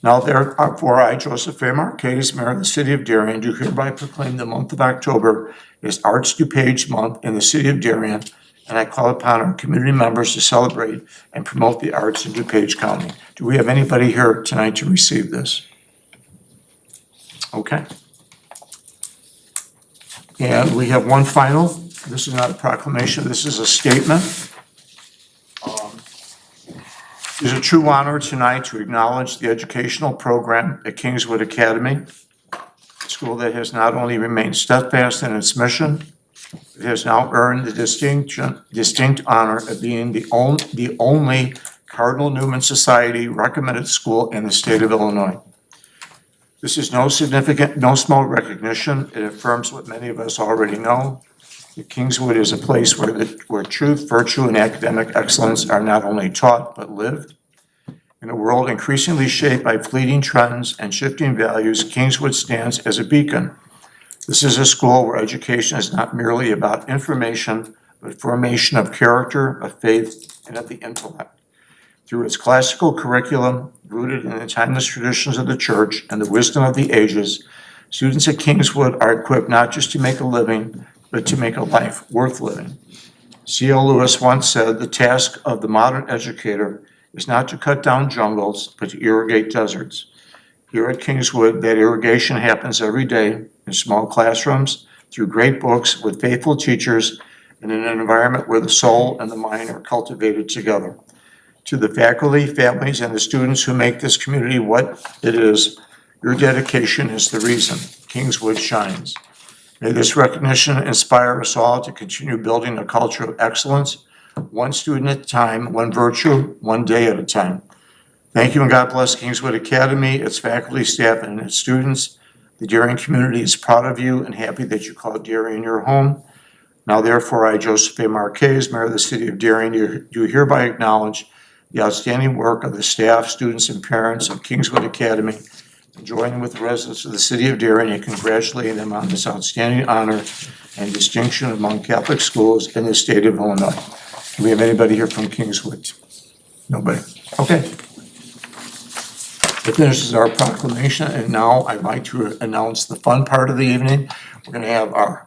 A: Now therefore, I, Joseph A. Marquez, Mayor of the City of Darien, do hereby proclaim the month of October as Arts DuPage Month in the City of Darien, and I call upon our community members to celebrate and promote the arts in DuPage County. Do we have anybody here tonight to receive this? Okay. And we have one final. This is not a proclamation, this is a statement. It is a true honor tonight to acknowledge the educational program at Kingswood Academy, a school that has not only remained steadfast in its mission, it has now earned the distinct honor of being the only Cardinal Newman Society recommended school in the state of Illinois. This is no small recognition. It affirms what many of us already know. That Kingswood is a place where truth, virtue, and academic excellence are not only taught but lived. In a world increasingly shaped by fleeting trends and shifting values, Kingswood stands as a beacon. This is a school where education is not merely about information, but formation of character, of faith, and of the intellect. Through its classical curriculum, rooted in the timeless traditions of the church and the wisdom of the ages, students at Kingswood are equipped not just to make a living, but to make a life worth living. C.L. Lewis once said, "The task of the modern educator is not to cut down jungles, but to irrigate deserts." Here at Kingswood, that irrigation happens every day in small classrooms, through great books, with faithful teachers, and in an environment where the soul and the mind are cultivated together. To the faculty, families, and the students who make this community what it is, your dedication is the reason Kingswood shines. May this recognition inspire us all to continue building a culture of excellence, one student at a time, one virtue, one day at a time. Thank you, and God bless Kingswood Academy, its faculty, staff, and its students. The Darien community is proud of you and happy that you call Darien your home. Now therefore, I, Joseph A. Marquez, Mayor of the City of Darien, do hereby acknowledge the outstanding work of the staff, students, and parents of Kingswood Academy, and joining with the residents of the City of Darien in congratulating them on this outstanding honor and distinction among Catholic schools in the state of Illinois. Do we have anybody here from Kingswood? Nobody? Okay. That finishes our proclamation, and now I'd like to announce the fun part of the evening. We're going to have our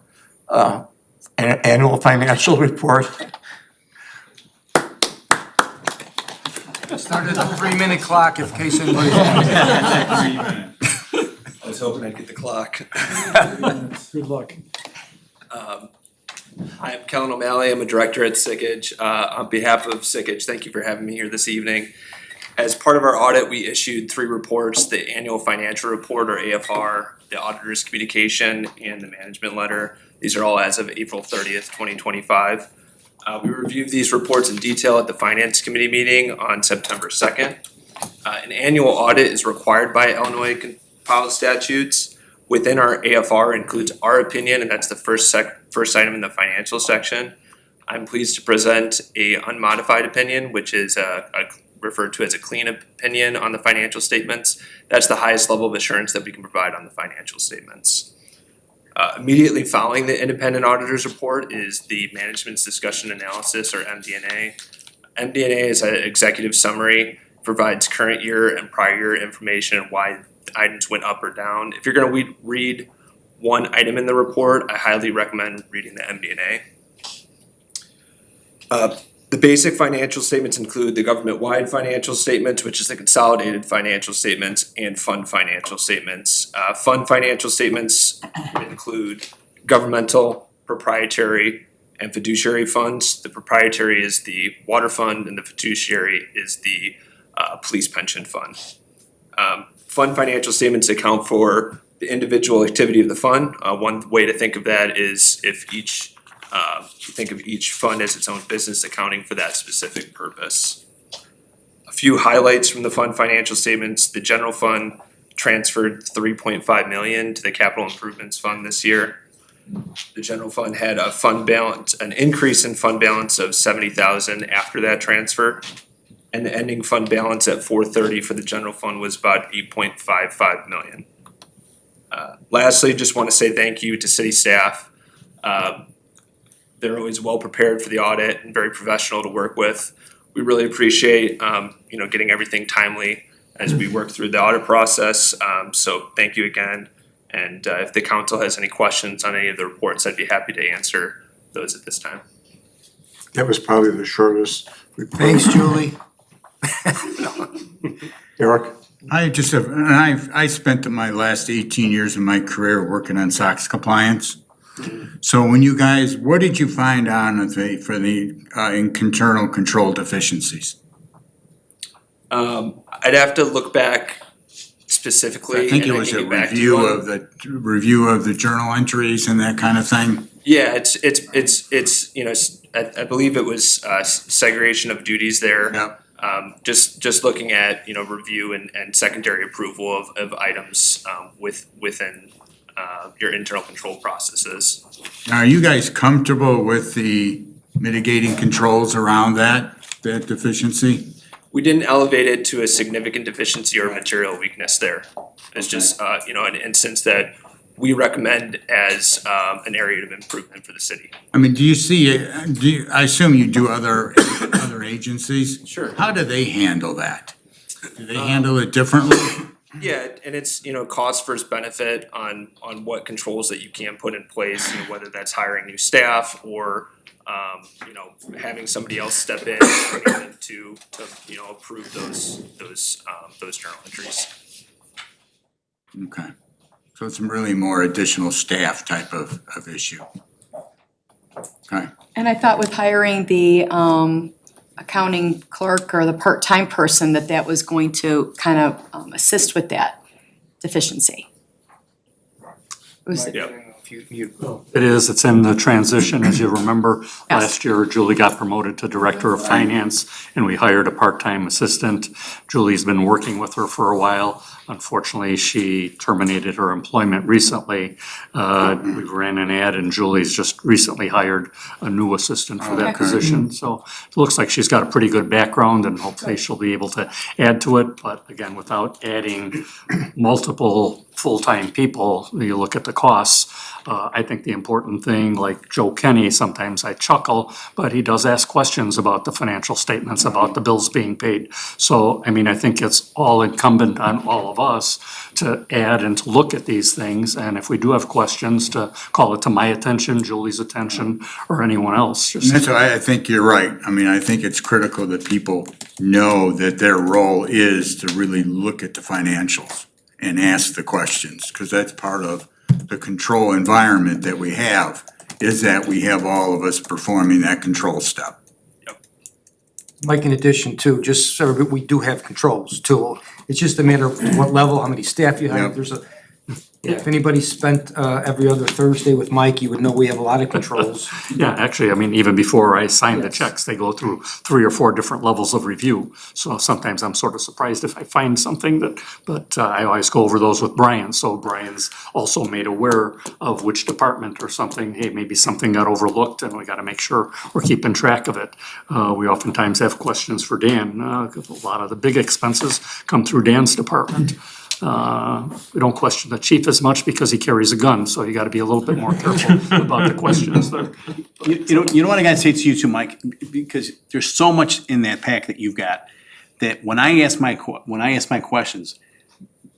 A: annual financial report.
E: Started a 3-minute clock in case anybody's.
R: I was hoping I'd get the clock.
K: Good luck.
R: Hi, I'm Kellen O'Malley. I'm a director at Sickage. On behalf of Sickage, thank you for having me here this evening. As part of our audit, we issued 3 reports: the annual financial report, or AFR, the auditor's communication, and the management letter. These are all as of April 30th, 2025. We reviewed these reports in detail at the Finance Committee meeting on September 2nd. An annual audit is required by Illinois compiled statutes. Within our AFR includes our opinion, and that's the first item in the financial section. I'm pleased to present a unmodified opinion, which is referred to as a clean opinion on the financial statements. That's the highest level of assurance that we can provide on the financial statements. Immediately following the independent auditor's report is the management's discussion analysis, or MD&A. MD&A is an executive summary, provides current year and prior year information and why items went up or down. If you're going to read one item in the report, I highly recommend reading the MD&A. The basic financial statements include the government-wide financial statements, which is the consolidated financial statements, and fund financial statements. Fund financial statements include governmental, proprietary, and fiduciary funds. The proprietary is the water fund, and the fiduciary is the police pension fund. Fund financial statements account for the individual activity of the fund. One way to think of that is if you think of each fund as its own business accounting for that specific purpose. A few highlights from the fund financial statements: the general fund transferred $3.5 million to the capital improvements fund this year. The general fund had a fund balance, an increase in fund balance of $70,000 after that transfer. And the ending fund balance at 4/30 for the general fund was about $8.55 million. Lastly, just want to say thank you to city staff. They're always well prepared for the audit and very professional to work with. We really appreciate getting everything timely as we work through the audit process. So thank you again. And if the council has any questions on any of the reports, I'd be happy to answer those at this time.
A: That was probably the shortest report.
H: Thanks, Julie.
A: Eric?
J: I spent my last 18 years of my career working on SOX compliance. So when you guys, what did you find for the internal control deficiencies?
R: I'd have to look back specifically.
J: I think it was a review of the journal entries and that kind of thing.
R: Yeah, it's I believe it was segregation of duties there.
J: Yep.
R: Just looking at review and secondary approval of items within your internal control processes.
J: Now, are you guys comfortable with the mitigating controls around that deficiency?
R: We didn't elevate it to a significant deficiency or material weakness there. It's just an instance that we recommend as an area of improvement for the city.
J: I mean, I assume you do other agencies?
R: Sure.
J: How do they handle that? Do they handle it differently?
R: Yeah, and it's cost versus benefit on what controls that you can put in place, whether that's hiring new staff or having somebody else step in to approve those journal entries.
J: Okay, so it's really more additional staff type of issue. Okay.
B: And I thought with hiring the accounting clerk or the part-time person that was going to kind of assist with that deficiency.
L: It is, it's in the transition, as you remember. Last year, Julie got promoted to Director of Finance, and we hired a part-time assistant. Julie's been working with her for a while. Unfortunately, she terminated her employment recently. We ran an ad, and Julie's just recently hired a new assistant for that position. So it looks like she's got a pretty good background, and hopefully she'll be able to add to it. But again, without adding multiple full-time people, you look at the costs. I think the important thing, like Joe Kenny, sometimes I chuckle, but he does ask questions about the financial statements, about the bills being paid. So, I mean, I think it's all incumbent on all of us to add and to look at these things. And if we do have questions, to call it to my attention, Julie's attention, or anyone else.
J: And that's why I think you're right. I mean, I think it's critical that people know that their role is to really look at the financials and ask the questions, because that's part of the control environment that we have, is that we have all of us performing that control step.
E: Mike, in addition to, just so we do have controls too. It's just a matter of what level, how many staff you have.
J: Yep.
E: If anybody spent every other Thursday with Mike, you would know we have a lot of controls.
L: Yeah, actually, I mean, even before I sign the checks, they go through 3 or 4 different levels of review. So sometimes I'm sort of surprised if I find something but I always go over those with Brian. So Brian's also made aware of which department or something, hey, maybe something got overlooked and we gotta make sure we're keeping track of it. We oftentimes have questions for Dan, 'cause a lot of the big expenses come through Dan's department. We don't question the chief as much because he carries a gun, so you gotta be a little bit more careful about the questions there.
H: You know what I gotta say to you too, Mike, because there's so much in that pack that you've got, that when I ask my questions,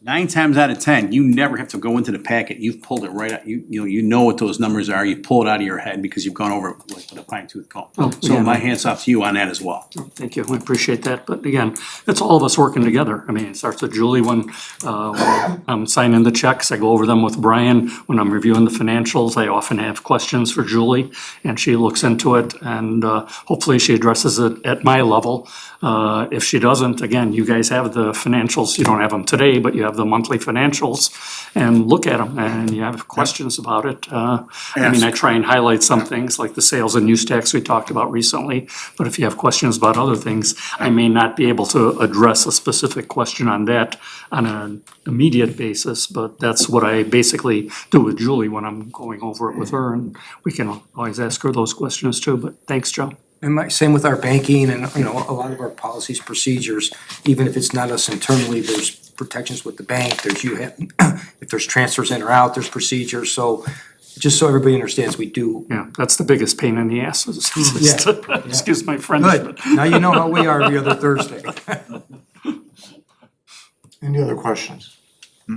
P: 9 times out of 10, you never have to go into the packet. You've pulled it right out. You know what those numbers are. You pull it out of your head because you've gone over it like with a fine tooth comb.
L: Oh,
P: So
L: yeah.
P: my hand's off to you on that as well.
L: Thank you, we appreciate that, but again, it's all of us working together. I mean, it starts with Julie when I'm signing the checks, I go over them with Brian. When I'm reviewing the financials, I often have questions for Julie, and she looks into it, and hopefully she addresses it at my level. If she doesn't, again, you guys have the financials, you don't have them today, but you have the monthly financials, and look at them, and you have questions about it. I mean, I try and highlight some things, like the sales and use tax we talked about recently, but if you have questions about other things, I may not be able to address a specific question on that on an immediate basis, but that's what I basically do with Julie when I'm going over it with her, and we can always ask her those questions too, but thanks, Joe.
E: And same with our banking and, a lot of our policies, procedures, even if it's not us internally, there's protections with the bank, if there's transfers in or out, there's procedures, so just so everybody understands, we do.
L: Yeah, that's the biggest pain in the ass, excuse my French.
E: Good, now you know how we are every other Thursday.
A: Any other questions?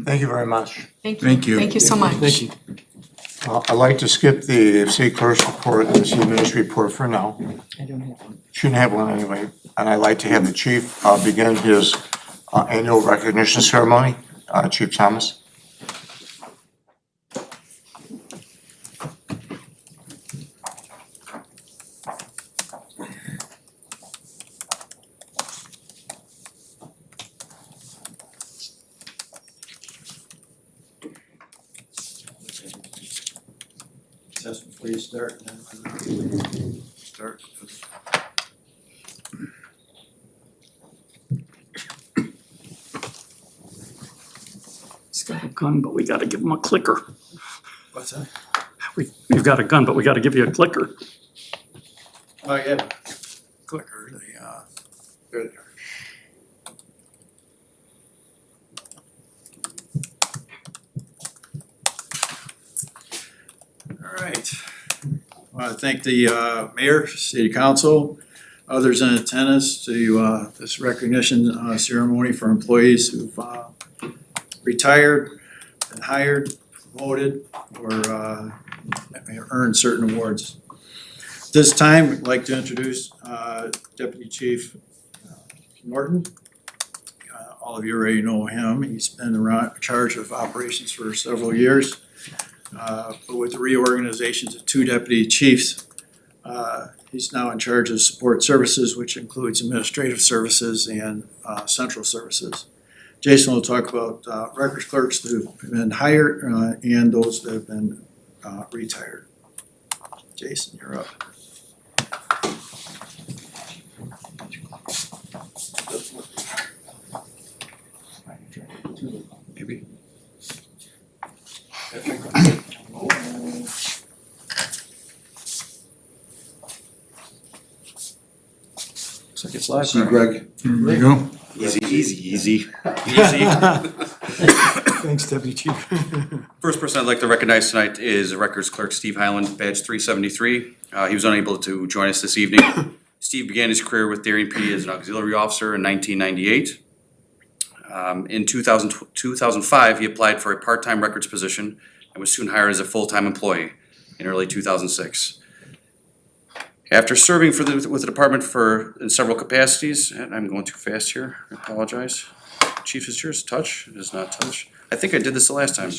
A: Thank you very much.
B: Thank you. Thank you so much.
E: Thank you.
A: I'd like to skip the city clerk's report and the city administrator report for now.
C: I don't have one.
A: Shouldn't have one anyway. And I'd like to have the chief begin his annual recognition ceremony. Chief Thomas.
F: Just before you start, start.
L: He's got a gun, but we gotta give him a clicker.
F: What's that?
L: We've got a gun, but we gotta give you a clicker.
F: Oh, yeah. Clicker, there they are. All right. I want to thank the mayor, city council, others in attendance to this recognition ceremony for employees who've retired, been hired, promoted, or earned certain awards. This time, I'd like to introduce Deputy Chief Norton. All of you already know him. He's been in charge of operations for several years. But with the reorganization to 2 deputy chiefs, he's now in charge of support services, which includes administrative services and central services. Jason will talk about records clerks that have been hired and those that have been retired. Jason, you're up. Maybe.
E: Looks like it's live.
F: See you, Greg.
E: There you go.
S: Easy.
K: Thanks, Deputy Chief.
S: First person I'd like to recognize tonight is Records Clerk Steve Highland, badge 373. He was unable to join us this evening. Steve began his career with Darien PD as an auxiliary officer in 1998. In 2005, he applied for a part-time records position and was soon hired as a full-time employee in early 2006. After serving with the department in several capacities, and I'm going too fast here, I apologize. Chief, is yours touch? It is not touch. I think I did this the last time.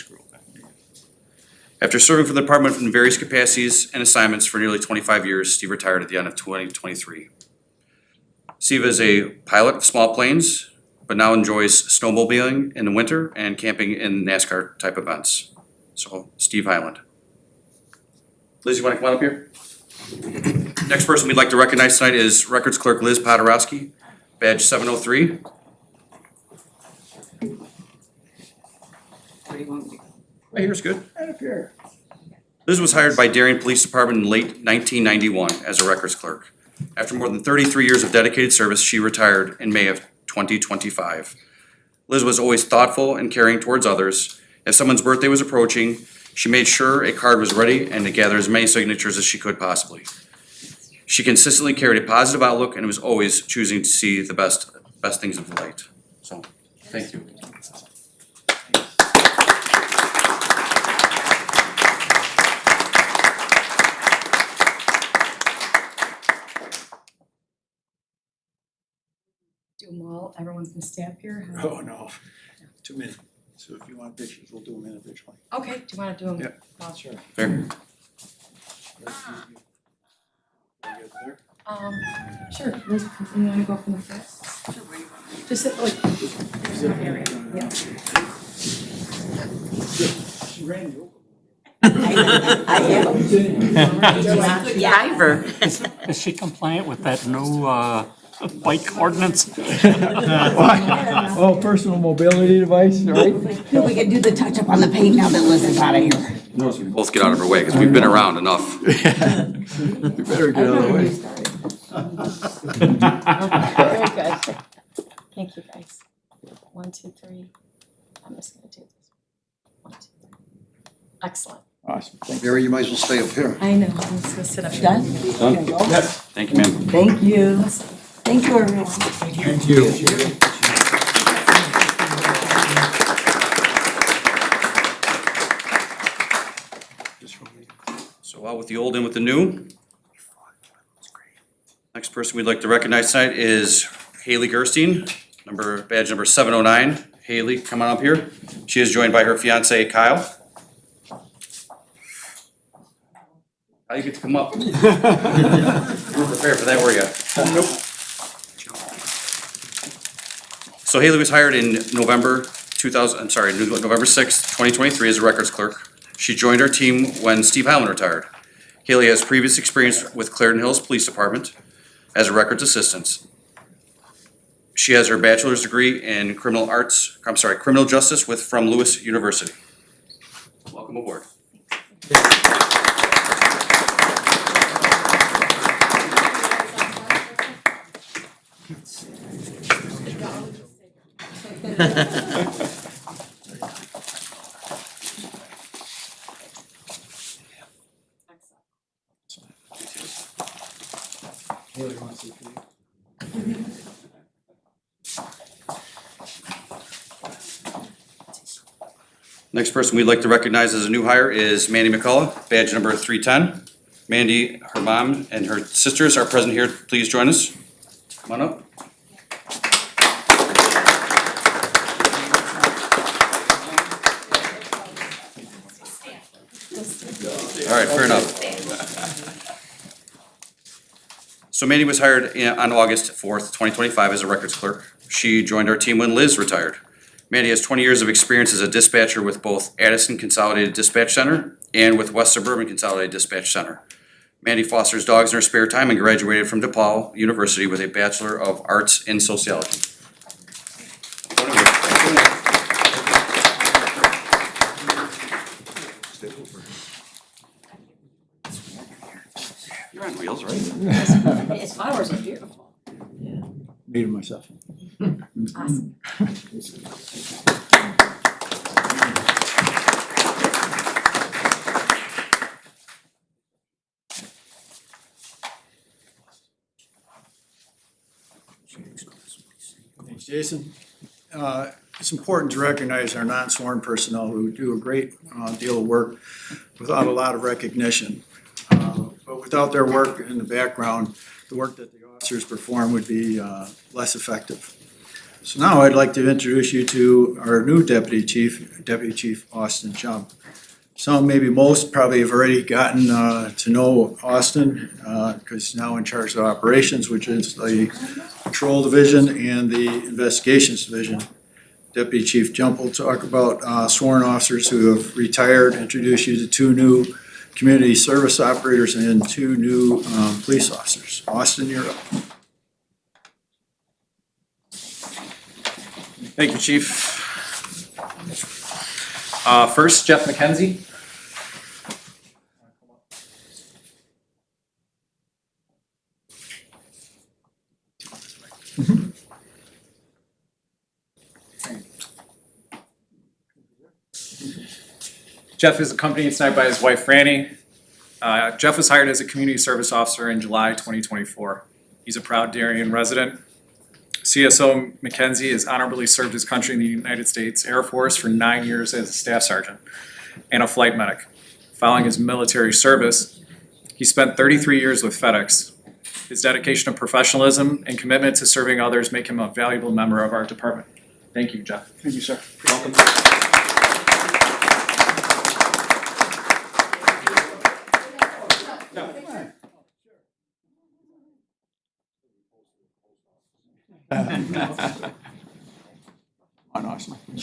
S: After serving for the department in various capacities and assignments for nearly 25 years, Steve retired at the end of 2023. Steve is a pilot of small planes, but now enjoys snowmobiling in the winter and camping in NASCAR type events. So, Steve Highland. Liz, you want to come on up here? Next person we'd like to recognize tonight is Records Clerk Liz Podorowski, badge 703. Right here's good. Right up here. Liz was hired by Darien Police Department in late 1991 as a records clerk. After more than 33 years of dedicated service, she retired in May of 2025. Liz was always thoughtful and caring towards others. If someone's birthday was approaching, she made sure a card was ready and to gather as many signatures as she could possibly. She consistently carried a positive outlook and was always choosing to see the best things of light. So, thank you.
B: gonna stay up here?
F: Oh, no, too many. So if you want pictures, we'll do them individually.
B: Okay, do you wanna do them?
F: Yeah.
B: Sure.
S: Fair.
B: Sure, Liz, you wanna go from the front? Just sit like. Yeah.
L: Is she compliant with that no, bike ordinance?
F: Oh, personal mobility device, right?
C: We can do the touch-up on the paint now that Liz is out of here.
S: Both get out of her way, because we've been around enough.
F: You better get out of the way.
B: Very good. Thank you, guys. 1, 2, 3. I'm just gonna do this. 1, 2, 3. Excellent.
F: Awesome. Mary, you might as well stay up here.
B: I know, I'm just gonna sit up here.
C: Done?
S: Done? Yes. Thank you, ma'am.
C: Thank you. Thank you, everyone.
F: Thank you.
S: So out with the old, in with the new. Next person we'd like to recognize tonight is Haley Gerstein, badge number 709. Haley, come on up here. She is joined by her fiance Kyle. How you get to come up? You weren't prepared for that, were you? Nope. So Haley was hired in November 6th, 2023 as a records clerk. She joined our team when Steve Highland retired. Haley has previous experience with Clarendon Hills Police Department as a records assistant. She has her bachelor's degree in criminal justice from Lewis University. Welcome aboard. Next person we'd like to recognize as a new hire is Mandy McCullough, badge number 310. Mandy, her mom, and her sisters are present here. Please join us. Come on up. All right, fair enough. So Mandy was hired on August 4th, 2025 as a records clerk. She joined our team when Liz retired. Mandy has 20 years of experience as a dispatcher with both Addison Consolidated Dispatch Center and with West Suburban Consolidated Dispatch Center. Mandy fosters dogs in her spare time and graduated from DePaul University with a Bachelor of Arts in Sociology. You're on wheels, right?
C: His flowers are beautiful.
F: Made it myself.
B: Awesome.
F: Thanks, Jason. It's important to recognize our non-sworn personnel who do a great deal of work without a lot of recognition. But without their work in the background, the work that the officers perform would be less effective. So now I'd like to introduce you to our new Deputy Chief Austin Chum. Some, maybe most, probably have already gotten to know Austin because he's now in charge of operations, which is the Patrol Division and the Investigations Division. Deputy Chief Jump will talk about sworn officers who have retired, introduce you to 2 new community service operators and 2 new police officers. Austin, you're up.
T: Thank you, Chief. First, Jeff McKenzie. Jeff is accompanied tonight by his wife, Franny. Jeff was hired as a community service officer in July 2024. He's a proud Darien resident. CSO McKenzie has honorably served his country in the United States Air Force for 9 years as a staff sergeant and a flight medic. Following his military service, he spent 33 years with FedEx. His dedication of professionalism and commitment to serving others make him a valuable member of our department. Thank you, Jeff.
K: Thank you, sir.
T: Welcome.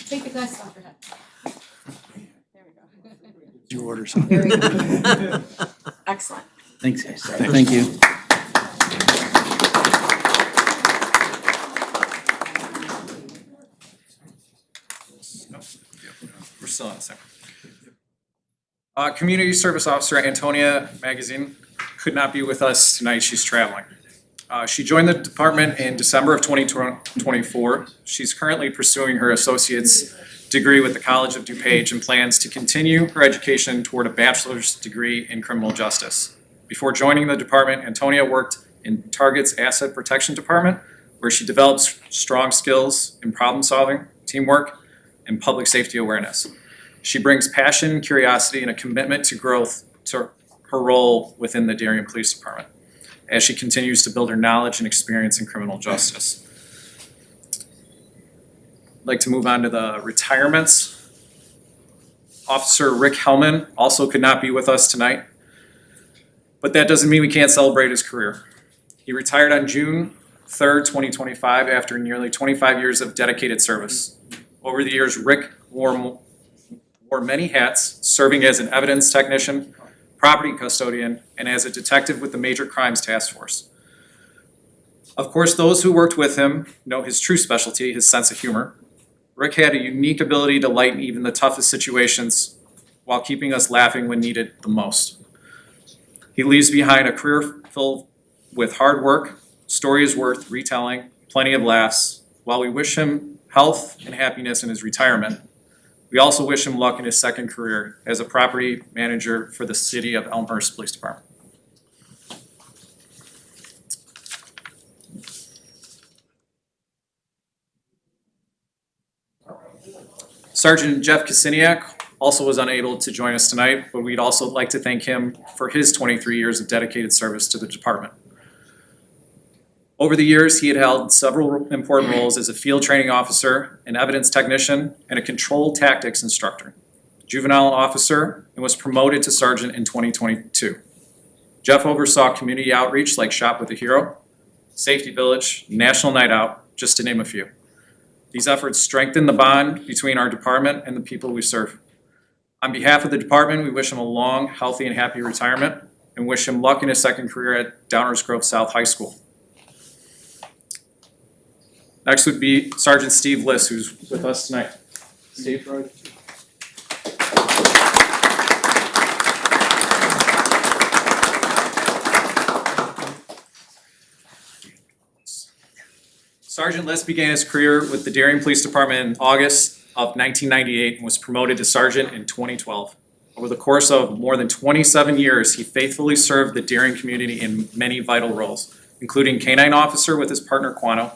B: Take the glasses off your head.
K: Your orders.
B: Very good. Excellent.
P: Thanks, guys. Thank you.
T: We're still on the same. Community Service Officer Antonia Magazine could not be with us tonight. She's traveling. She joined the department in December of 2024. She's currently pursuing her associate's degree with the College of DuPage and plans to continue her education toward a bachelor's degree in criminal justice. Before joining the department, Antonia worked in Target's Asset Protection Department, where she developed strong skills in problem solving, teamwork, and public safety awareness. She brings passion, curiosity, and a commitment to growth to her role within the Darien Police Department as she continues to build her knowledge and experience in criminal justice. I'd like to move on to the retirements. Officer Rick Hellman also could not be with us tonight, but that doesn't mean we can't celebrate his career. He retired on June 3rd, 2025 after nearly 25 years of dedicated service. Over the years, Rick wore many hats, serving as an evidence technician, property custodian, and as a detective with the Major Crimes Task Force. Of course, those who worked with him know his true specialty, his sense of humor. Rick had a unique ability to lighten even the toughest situations while keeping us laughing when needed the most. He leaves behind a career filled with hard work, stories worth retelling, plenty of laughs. While we wish him health and happiness in his retirement, we also wish him luck in his second career as a property manager for the City of Elmhurst Police Department. Sergeant Jeff Kasiniak also was unable to join us tonight, but we'd also like to thank him for his 23 years of dedicated service to the department. Over the years, he had held several important roles as a field training officer, an evidence technician, and a controlled tactics instructor, juvenile officer, and was promoted to sergeant in 2022. Jeff oversaw community outreach like Shop with a Hero, Safety Village, National Night Out, just to name a few. These efforts strengthen the bond between our department and the people we serve. On behalf of the department, we wish him a long, healthy, and happy retirement, and wish him luck in his second career at Downers Grove South High School. Next would be Sergeant Steve Liss, who's with us tonight. Steve? Sergeant Liss began his career with the Darien Police Department in August of 1998 and was promoted to sergeant in 2012. Over the course of more than 27 years, he faithfully served the Darien community in many vital roles, including canine officer with his partner Quano,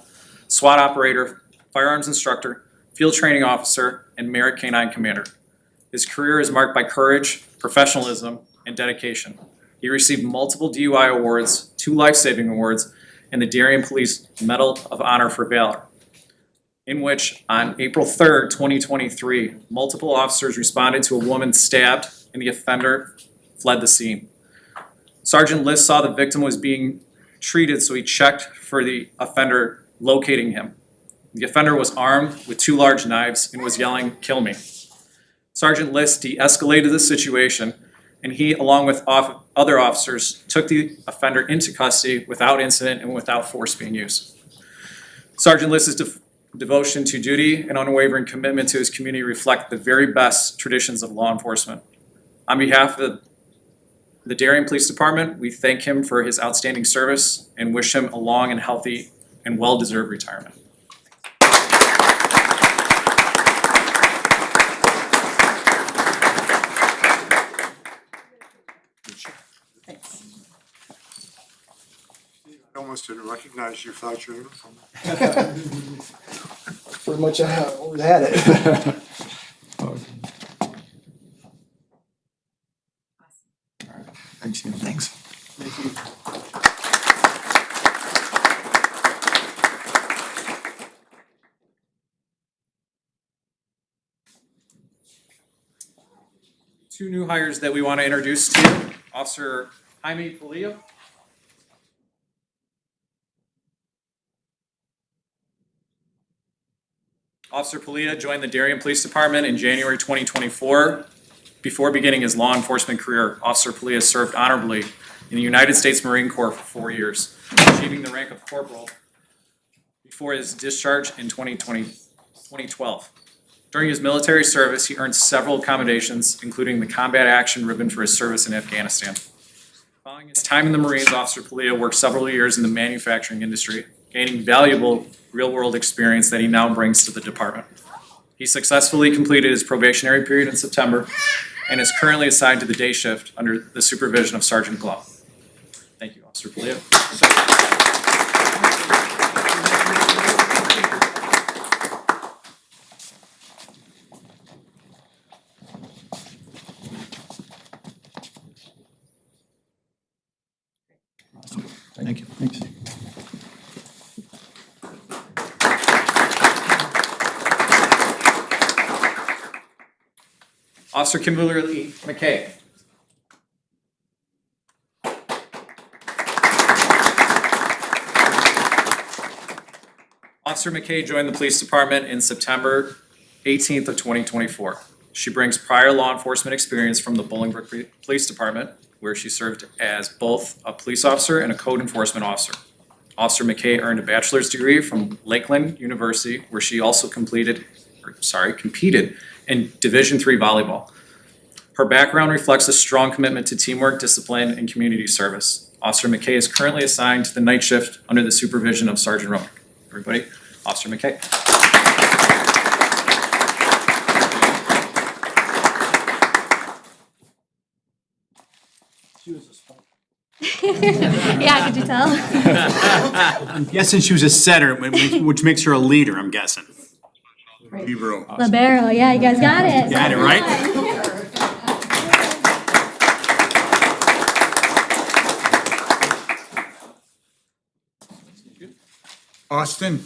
T: SWAT operator, firearms instructor, field training officer, and merit canine commander. His career is marked by courage, professionalism, and dedication. He received multiple DUI awards, 2 life-saving awards, and the Darien Police Medal of Honor for Valor, in which on April 3rd, 2023, multiple officers responded to a woman stabbed and the offender fled the scene. Sergeant Liss saw the victim was being treated, so he checked for the offender, locating him. The offender was armed with 2 large knives and was yelling, "Kill me." Sergeant Liss de-escalated the situation, and he, along with other officers, took the offender into custody without incident and without force being used. Sergeant Liss's devotion to duty and unwavering commitment to his community reflect the very best traditions of law enforcement. On behalf of the Darien Police Department, we thank him for his outstanding service and wish him a long and healthy and well-deserved retirement.
A: I almost didn't recognize you without your uniform.
K: Pretty much always had it.
A: Thanks.
K: Thank you.
T: two new hires that we want to introduce to you. Officer Jaime Polillo. Officer Polillo joined the Darien Police Department in January 2024. Before beginning his law enforcement career, Officer Polillo served honorably in the United States Marine Corps for 4 years, achieving the rank of corporal before his discharge in 2012. During his military service, he earned several commendations, including the Combat Action Ribbon for his service in Afghanistan. Following his time in the Marines, Officer Polillo worked several years in the manufacturing industry, gaining valuable real-world experience that he now brings to the department. He successfully completed his probationary period in September and is currently assigned to the day shift under the supervision of Sergeant Glow. Thank you, Officer Polillo.
F: Thank you. Thanks.
T: Officer Kimberly McKay. Officer McKay joined the police department in September 18th of 2024. She brings prior law enforcement experience from the Bolingbrook Police Department, where she served as both a police officer and a code enforcement officer. Officer McKay earned a bachelor's degree from Lakeland University, where she also competed in Division III volleyball. Her background reflects a strong commitment to teamwork, discipline, and community service. Officer McKay is currently assigned to the night shift under the supervision of Sergeant Romick. Everybody, Officer McKay.
U: Yeah, could you tell?
P: I'm guessing she was a setter, which makes her a leader, I'm guessing.
J: Libero.
U: Libero, yeah, you guys got it.
P: Got it, right?
J: Austin,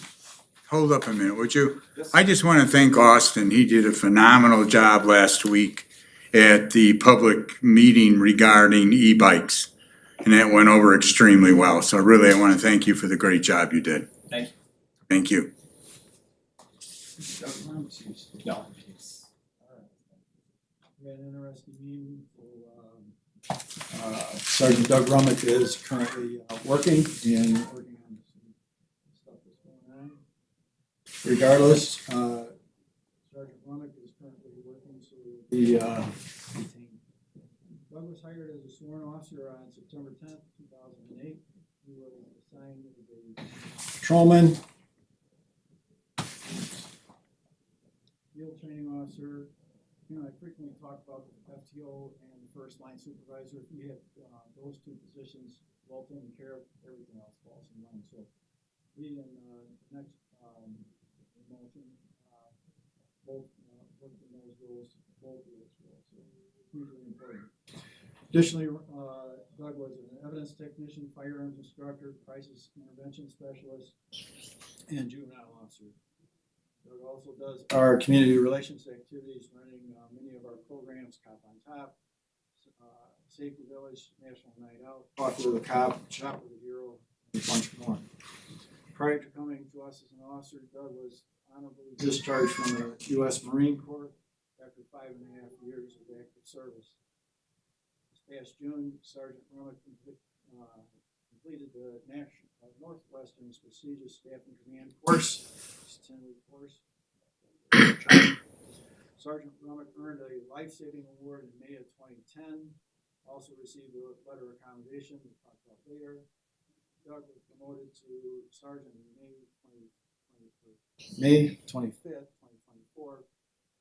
J: hold up a minute, would you? I just want to thank Austin. He did a phenomenal job last week at the public meeting regarding e-bikes. And that went over extremely well. So really, I want to thank you for the great job you did.
T: Thank you.
J: Thank you.
T: No.
F: We had an interesting meeting. Sergeant Doug Rummett is currently working on some stuff that's going on. Regardless, Sergeant Rummett is currently working, so we'll be retained. Doug was hired as a sworn officer on September 10th, 2008. He was assigned as a patrolman, field training officer. You know, I frequently talk about the FTO and the first line supervisor. If we have those two positions well taken care of, everything else falls in line. So we in the next motion both work in those roles, both of those roles. So hugely important. Additionally, Doug was an evidence technician, firearms instructor, crisis intervention specialist, and juvenile officer. Doug also does our community relations activities, running many of our programs, Cop on Top, Safety Village, National Night Out, Coffee with a Cop, Shop with a Hero, and a bunch more. Prior to coming to us as an officer, Doug was honorably discharged from the U.S. Marine Corps after 5.5 years of active service. This past June, Sergeant Romick completed the Northwestern's prestigious Staff and Command course. It's a 10-week course. Sergeant Romick earned a life-saving award in May of 2010. Also received a letter of commendation we'll talk about later. Doug was promoted to sergeant in May 25th, 2024,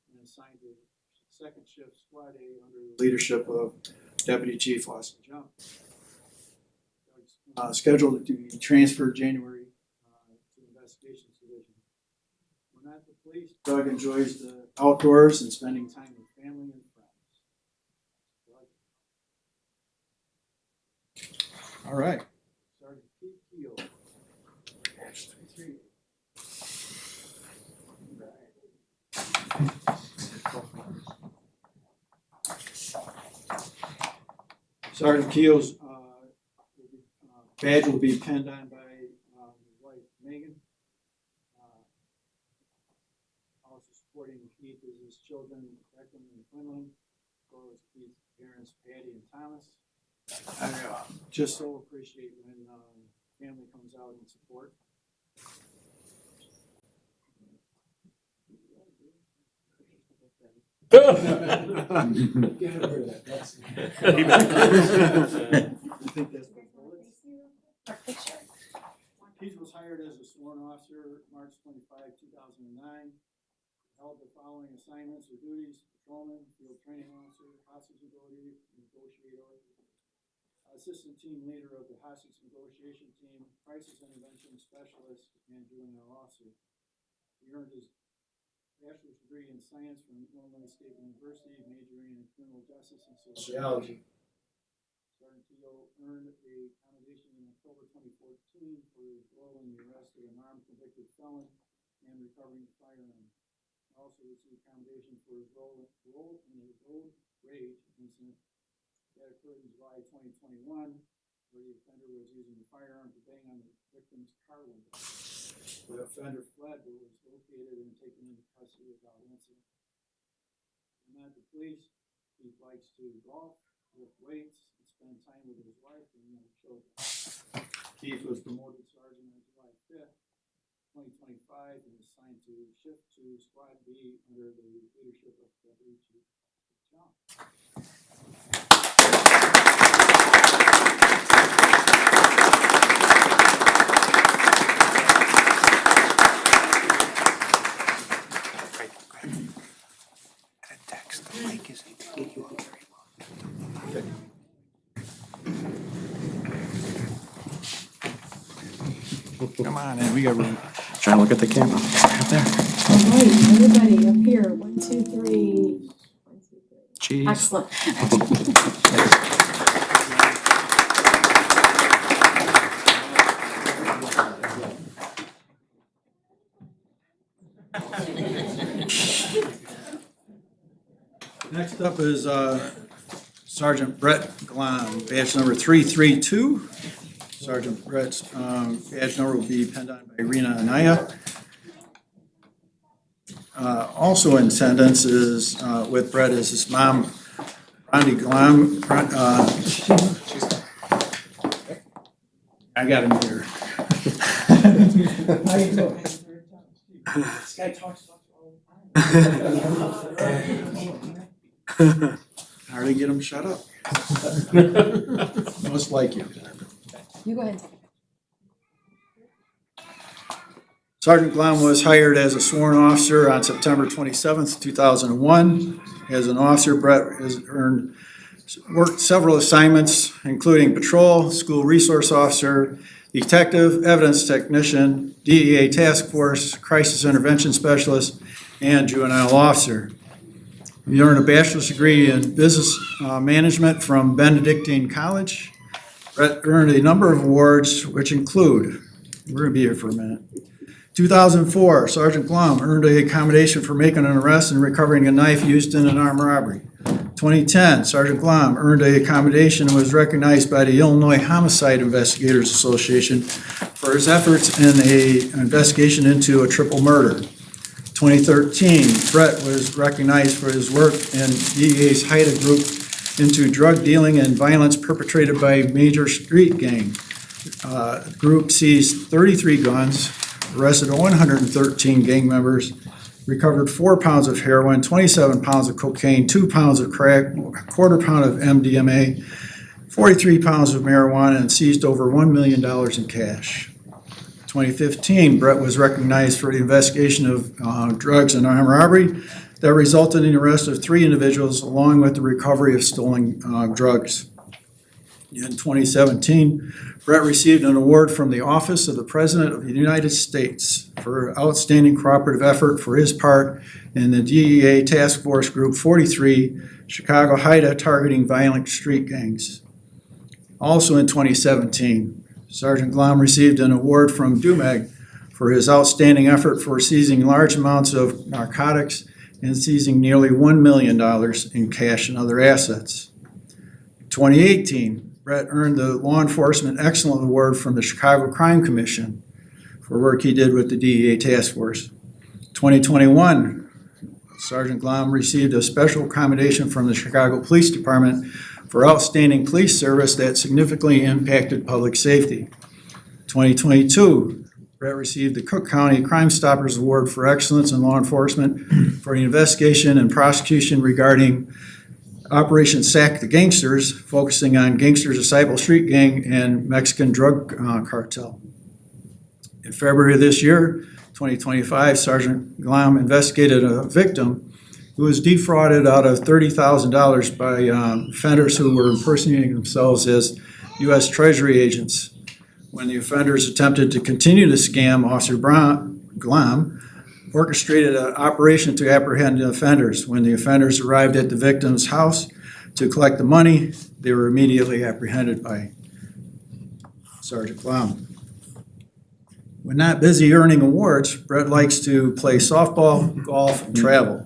F: and assigned to second shift squad A under the leadership of Deputy Chief Austin Jump. Scheduled to be transferred January to Investigations Division. When at the police, Doug enjoys the outdoors and spending time with family and friends. All right. Sergeant Pete Keel. Sergeant Keel's badge will be pinned on by his wife Megan. Also supporting Keith is his children, Declan and Quinlan, as well as Keith's parents, Patty and Thomas. I just so appreciate when family comes out and support. Keith was hired as a sworn officer March 25, 2009. Held the following assignments or duties: patrolman, field training officer, hostage negotiator, assistant team leader of the hostage negotiation team, crisis intervention specialist, and juvenile officer. He earned his bachelor's degree in science from Illinois State University, majoring in criminal justice and sociology. Sergeant Keogh earned a commendation in October 2014 for his role in the arrest of an armed convicted felon and recovering a firearm. Also received commendation for his role in a road rage incident that occurred in July 2021, where the offender was using the firearm to bang on the victim's car window. The offender fled but was located and taken into custody without incident. And at the police, he likes to golf, lift weights, and spend time with his wife and their children. Keith was promoted sergeant on July 5th, 2025, and assigned to shift to Squad B under the leadership of Deputy Chief John. Come on in, we got room.
D: Trying to look at the camera. Right there.
B: All right, everybody up here, 1, 2, 3.
D: Cheese.
B: Excellent.
F: Next up is Sergeant Brett Glom, badge number 332. Sergeant Brett's badge number will be pinned on by Rena Anaya. Also in attendance is with Brett is his mom, Rondi Glom. I got him here.
C: How you doing? This guy talks about you all the time.
F: Hardly get him shut up. Most like you.
B: You go ahead.
F: Sergeant Glom was hired as a sworn officer on September 27th, 2001. As an officer, Brett has worked several assignments, including patrol, school resource officer, detective, evidence technician, DEA task force, crisis intervention specialist, and juvenile officer. He earned a bachelor's degree in business management from Benedictine College. Brett earned a number of awards, which include, we're gonna be here for a minute. 2004, Sergeant Glom earned a commendation for making an arrest and recovering a knife used in an armed robbery. 2010, Sergeant Glom earned a commendation and was recognized by the Illinois Homicide Investigators Association for his efforts in an investigation into a triple murder. 2013, Brett was recognized for his work in DEA's HIDA group into drug dealing and violence perpetrated by major street gang. Group seized 33 guns, arrested 113 gang members, recovered 4 pounds of heroin, 27 pounds of cocaine, 2 pounds of crack, a quarter pound of MDMA, 43 pounds of marijuana, and seized over $1 million in cash. 2015, Brett was recognized for the investigation of drugs and armed robbery that resulted in the arrest of 3 individuals along with the recovery of stolen drugs. In 2017, Brett received an award from the Office of the President of the United States for outstanding cooperative effort for his part in the DEA Task Force Group 43, Chicago HIDA targeting violent street gangs. Also in 2017, Sergeant Glom received an award from DUMEG for his outstanding effort for seizing large amounts of narcotics and seizing nearly $1 million in cash and other assets. In 2018, Brett earned the Law Enforcement Excellence Award from the Chicago Crime Commission for work he did with the DEA Task Force. 2021, Sergeant Glom received a special commendation from the Chicago Police Department for outstanding police service that significantly impacted public safety. 2022, Brett received the Cook County Crime Stoppers Award for excellence in law enforcement for the investigation and prosecution regarding Operation Sack the Gangsters, focusing on Gangsters Disciple Street Gang and Mexican drug cartel. In February of this year, 2025, Sergeant Glom investigated a victim who was defrauded out of $30,000 by offenders who were impersonating themselves as U.S. Treasury agents. When the offenders attempted to continue the scam, Officer Glom orchestrated an operation to apprehend the offenders. When the offenders arrived at the victim's house to collect the money, they were immediately apprehended by Sergeant Glom. When not busy earning awards, Brett likes to play softball, golf, and travel.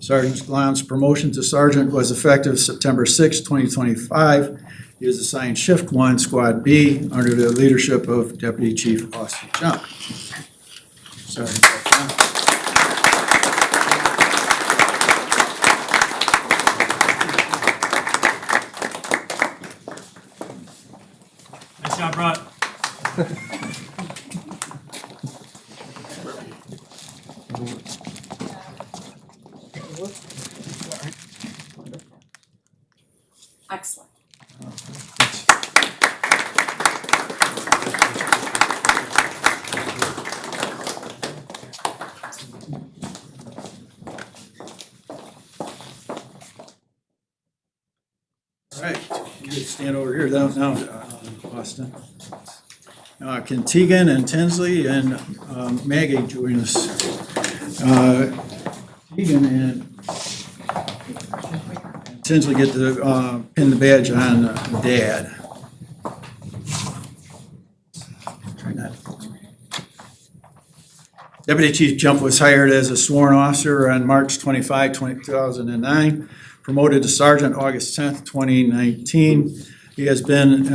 F: Sergeant Glom's promotion to sergeant was effective September 6, 2025. He was assigned Shift 1, Squad B, under the leadership of Deputy Chief Austin Jump. Sergeant Glom.
E: Nice job, Brett.
B: Excellent.
F: All right, you can stand over here now, Austin. Can Tegan and Tinsley and Maggie join us? Tegan and Tinsley get to pin the badge on Dad. Try not. Deputy Chief Jump was hired as a sworn officer on March 25, 2009, promoted to sergeant August 10th, 2019. He has been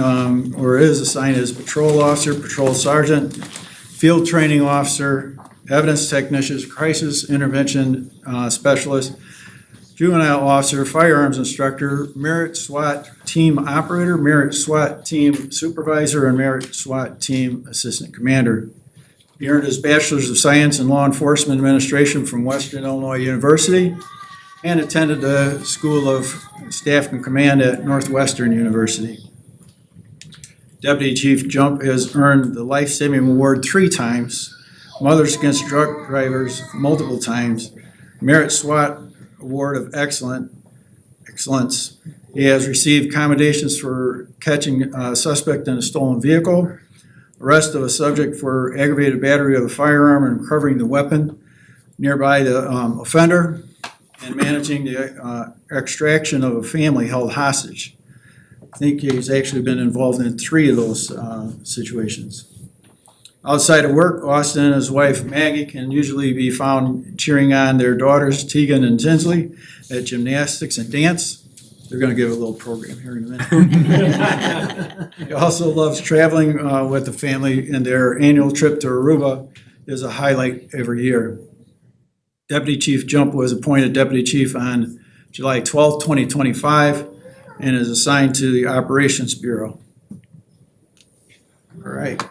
F: or is assigned as patrol officer, patrol sergeant, field training officer, evidence technician, crisis intervention specialist, juvenile officer, firearms instructor, merit SWAT team operator, merit SWAT team supervisor, and merit SWAT team assistant commander. He earned his Bachelor's of Science in Law Enforcement Administration from Western Illinois University and attended the School of Staff and Command at Northwestern University. Deputy Chief Jump has earned the Life Saving Award 3 times, Mothers Against Drug Drivers multiple times, Merit SWAT Award of Excellence. He has received commendations for catching a suspect in a stolen vehicle, arrest of a subject for aggravated battery of a firearm and recovering the weapon nearby the offender, and managing the extraction of a family held hostage. I think he's actually been involved in 3 of those situations. Outside of work, Austin and his wife Maggie can usually be found cheering on their daughters Tegan and Tinsley at gymnastics and dance. They're going to give a little program here in a minute. He also loves traveling with the family, and their annual trip to Aruba is a highlight every year. Deputy Chief Jump was appointed Deputy Chief on July 12, 2025, and is assigned to the Operations Bureau. All right.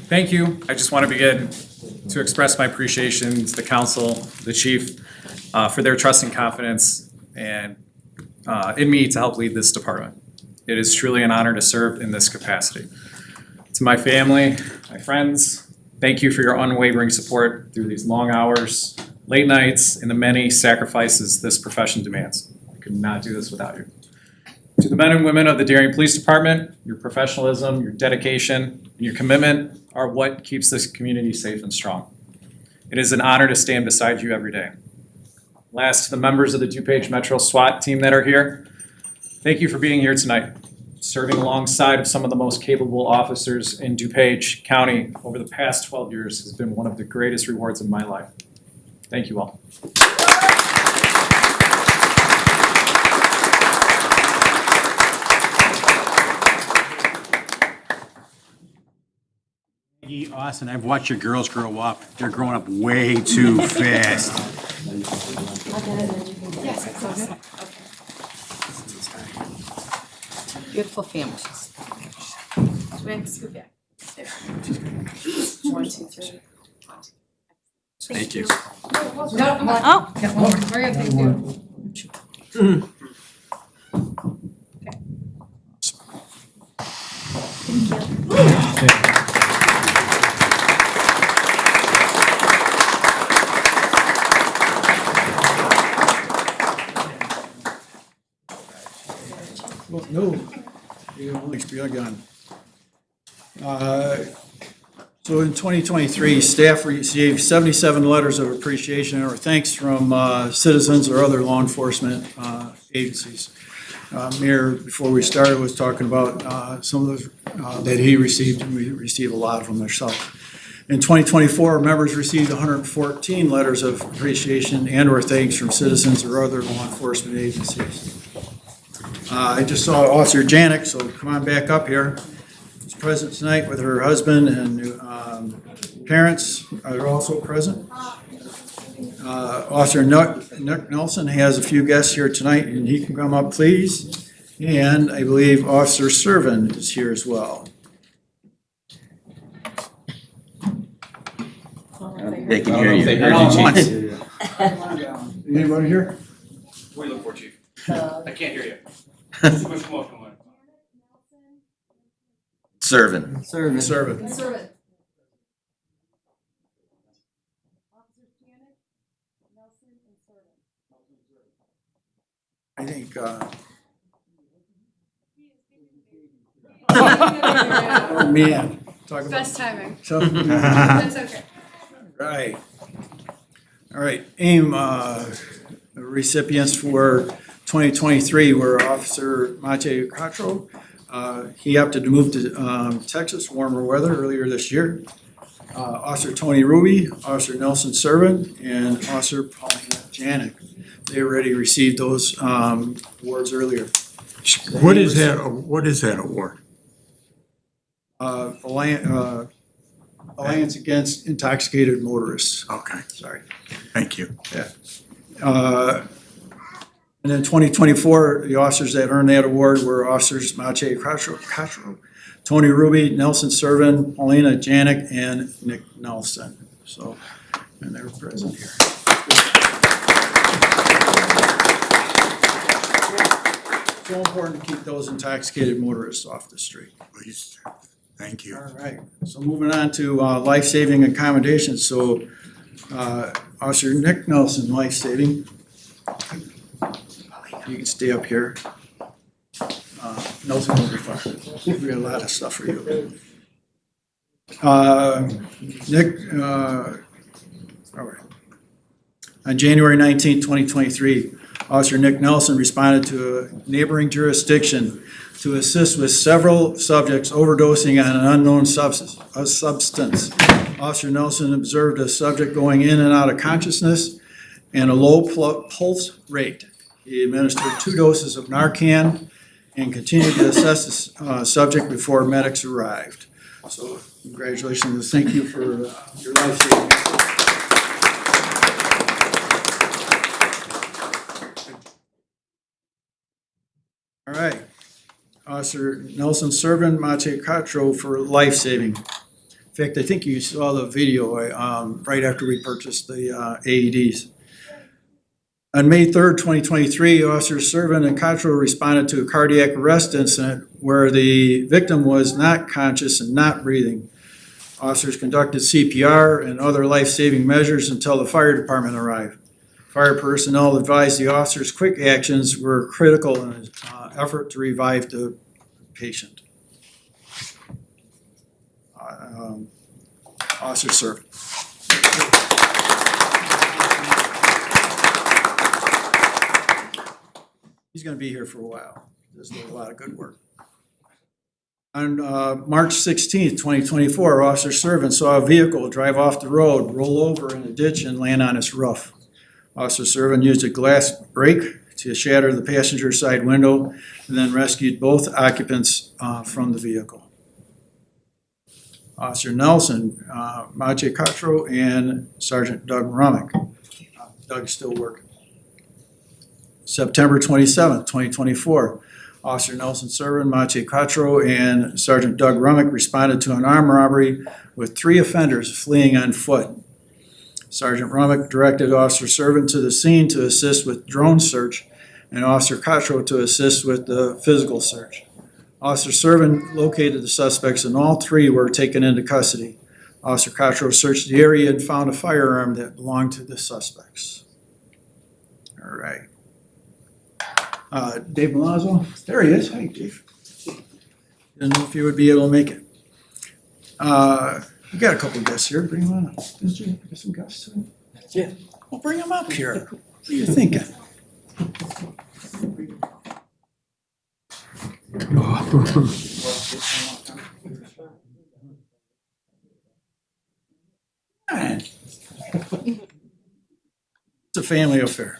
T: Thank you. I just want to begin to express my appreciation to the council, the chief, for their trust and confidence and in me to help lead this department. It is truly an honor to serve in this capacity. To my family, my friends, thank you for your unwavering support through these long hours, late nights, and the many sacrifices this profession demands. I could not do this without you. To the men and women of the Darien Police Department, your professionalism, your dedication, and your commitment are what keeps this community safe and strong. It is an honor to stand beside you every day. Last, to the members of the DuPage Metro SWAT team that are here, thank you for being here tonight. Serving alongside of some of the most capable officers in DuPage County over the past 12 years has been one of the greatest rewards of my life. Thank you all.
P: Maggie, Austin, I've watched your girls grow up. They're growing up way too fast.
B: Yes, it's all good. Beautiful family. Wait, scoot back. There. 1, 2, 3.
D: Thank you.
B: No, oh, got one more. We're gonna take two.
F: Well, no, you don't like spiel gun. So in 2023, staff received 77 letters of appreciation or thanks from citizens or other law enforcement agencies. Mayor, before we started, was talking about some of those that he received, and we received a lot of them ourselves. In 2024, members received 114 letters of appreciation and or thanks from citizens or other law enforcement agencies. I just saw Officer Janik, so come on back up here. She's present tonight with her husband and parents are also present. Officer Nick Nelson has a few guests here tonight, and he can come up, please. And I believe Officer Servin is here as well.
M: They can hear you.
F: All at once. Anybody here?
S: What are you looking for, Chief? I can't hear you. Too much smoke.
M: Servin.
F: Servin. I think, oh man, talk about.
U: Best timing.
F: Tough.
U: That's okay.
F: Right. All right, AIM recipients for 2023 were Officer Mate Castro. He opted to move to Texas, warmer weather earlier this year. Officer Tony Ruby, Officer Nelson Servin, and Officer Paulina Janik. They already received those awards earlier.
A: What is that award?
F: Alliance Against Intoxicated Motorists.
A: Okay.
F: Sorry.
A: Thank you.
F: Yeah. And in 2024, the officers that earned that award were Officers Mache Castro, Tony Ruby, Nelson Servin, Paulina Janik, and Nick Nelson. So, and they're present here. So important to keep those intoxicated motorists off the street.
A: Please. Thank you.
F: All right, so moving on to life-saving accommodations. So Officer Nick Nelson, life-saving. You can stay up here. Nelson will be fine. We got a lot of stuff for you. Nick, all right. On January 19, 2023, Officer Nick Nelson responded to a neighboring jurisdiction to assist with several subjects overdosing on an unknown substance. Officer Nelson observed a subject going in and out of consciousness and a low pulse rate. He administered 2 doses of Narcan and continued to assess the subject before medics arrived. So congratulations and thank you for your life-saving efforts. All right. Officer Nelson Servin, Mache Castro for life-saving. In fact, I think you saw the video right after we purchased the AEDs. On May 3rd, 2023, Officers Servin and Castro responded to a cardiac arrest incident where the victim was not conscious and not breathing. Officers conducted CPR and other life-saving measures until the fire department arrived. Fire personnel advised the officers quick actions were critical in an effort to revive the patient. Officer Servin. He's gonna be here for a while. Does a lot of good work. On March 16th, 2024, Officer Servant saw a vehicle drive off the road, roll over in a ditch, and land on its roof. Officer Servant used a glass break to shatter the passenger side window and then rescued both occupants from the vehicle. Officer Nelson, Mache Cotro, and Sergeant Doug Rumick. Doug's still working. September 27th, 2024. Officer Nelson Servant, Mache Cotro, and Sergeant Doug Rumick responded to an armed robbery with 3 offenders fleeing on foot. Sergeant Rumick directed Officer Servant to the scene to assist with drone search and Officer Cotro to assist with the physical search. Officer Servant located the suspects and all 3 were taken into custody. Officer Cotro searched the area and found a firearm that belonged to the suspects. All right. Dave Malazzo, there he is. Hey, Dave. Didn't know if you would be able to make it. We got a couple of guests here. Bring them on up. Didn't you get some guests too? Yeah. Well, bring them up here. What are you thinking? It's a family affair.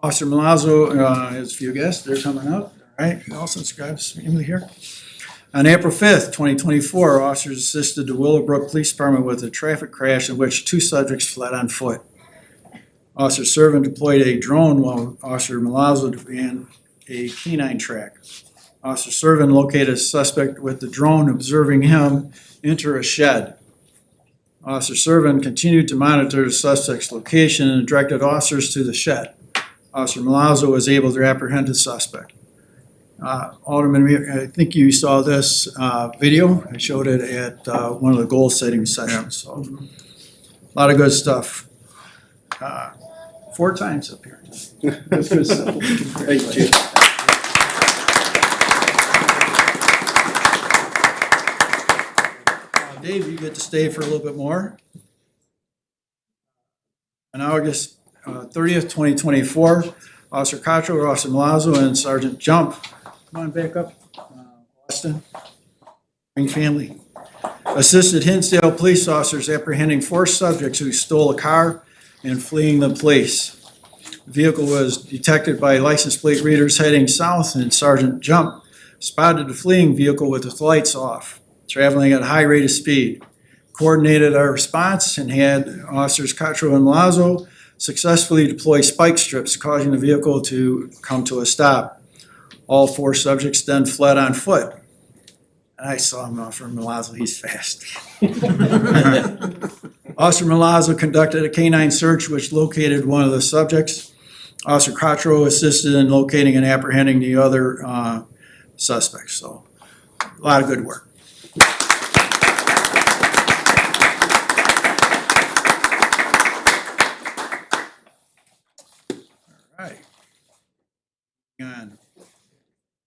F: Officer Malazzo has a few guests. They're coming up. All right. Nelson's got his family here. On April 5th, 2024, officers assisted the Willowbrook Police Department with a traffic crash in which 2 subjects fled on foot. Officer Servant deployed a drone while Officer Malazzo ran a canine track. Officer Servant located a suspect with the drone, observing him enter a shed. Officer Servant continued to monitor the suspect's location and directed officers to the shed. Officer Malazzo was able to apprehend the suspect. Alderman, I think you saw this video. I showed it at one of the goal setting sessions. So a lot of good stuff. 4 times up here. That's good stuff. Thank you. Dave, you get to stay for a little bit more. On August 30th, 2024, Officer Cotro, Officer Malazzo, and Sergeant Jump, come on back up, Austin, bring family, assisted Hinsdale police officers apprehending 4 subjects who stole a car and fleeing the police. The vehicle was detected by license plate readers heading south, and Sergeant Jump spotted the fleeing vehicle with its lights off, traveling at a high rate of speed. Coordinated our response and had Officers Cotro and Malazzo successfully deploy spike strips, causing the vehicle to come to a stop. All 4 subjects then fled on foot. And I saw him from Malazzo, he's fast. Officer Malazzo conducted a canine search which located one of the subjects. Officer Cotro assisted in locating and apprehending the other suspects. So a lot of good work. All right. On.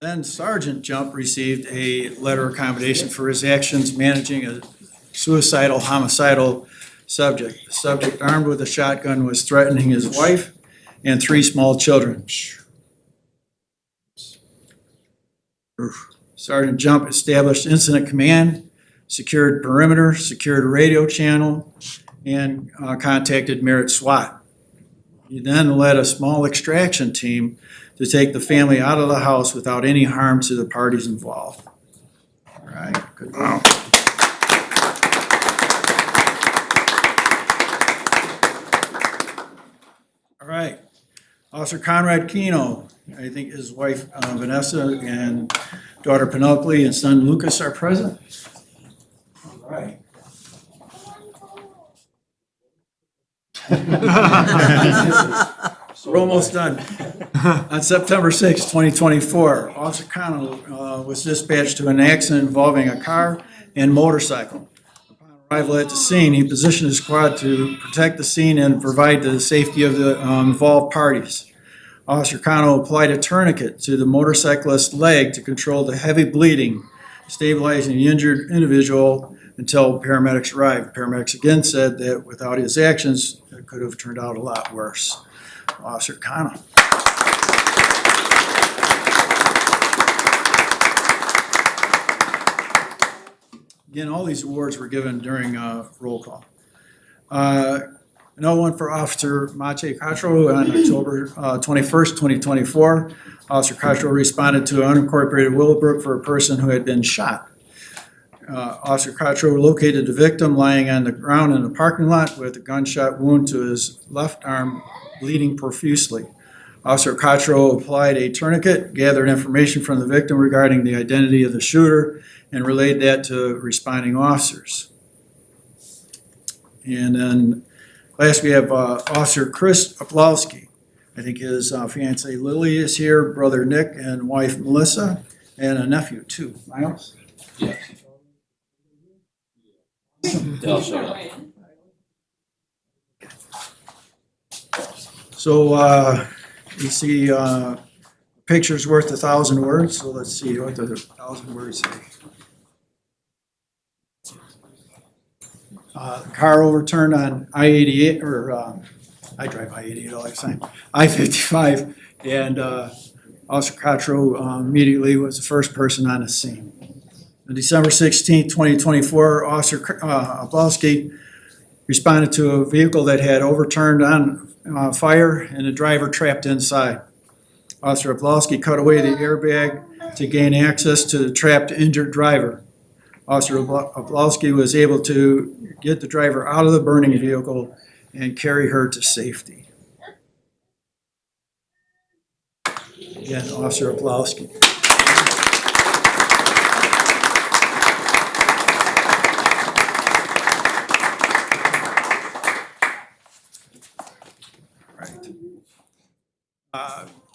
F: Then Sergeant Jump received a letter of accommodation for his actions managing a suicidal, homicidal subject. The subject, armed with a shotgun, was threatening his wife and 3 small children. Sergeant Jump established incident command, secured perimeter, secured a radio channel, and contacted Merritt SWAT. He then led a small extraction team to take the family out of the house without any harm to the parties involved. All right, good work. All right, Officer Conrad Keno, I think his wife Vanessa and daughter Penelope and son Lucas are present. All right. We're almost done. On September 6, 2024, Officer Connell was dispatched to an accident involving a car and motorcycle. Upon arrival at the scene, he positioned his squad to protect the scene and provide the safety of the involved parties. Officer Connell applied a tourniquet to the motorcyclist's leg to control the heavy bleeding, stabilizing the injured individual until paramedics arrived. Paramedics again said that without his actions, it could have turned out a lot worse. Officer Connell. Again, all these awards were given during roll call. Another one for Officer Mate Cottrell on October 21st, 2024. Officer Cottrell responded to unincorporated Willowbrook for a person who had been shot. Officer Cottrell located the victim lying on the ground in the parking lot with a gunshot wound to his left arm, bleeding profusely. Officer Cottrell applied a tourniquet, gathered information from the victim regarding the identity of the shooter, and relayed that to responding officers. And then last we have Officer Chris Oplowski. I think his fiancee Lily is here, brother Nick and wife Melissa, and a nephew too. Miles?
O: Yes. They'll show up.
F: So you see picture's worth 1,000 words, so let's see what the 1,000 words say. Car overturned on I-88, or I drive I-88 all the time, I-55, and Officer Cottrell immediately was the first person on the scene. On December 16, 2024, Officer Oplowski responded to a vehicle that had overturned on fire and the driver trapped inside. Officer Oplowski cut away the airbag to gain access to the trapped injured driver. Officer Oplowski was able to get the driver out of the burning vehicle and carry her to safety. Again, Officer Oplowski.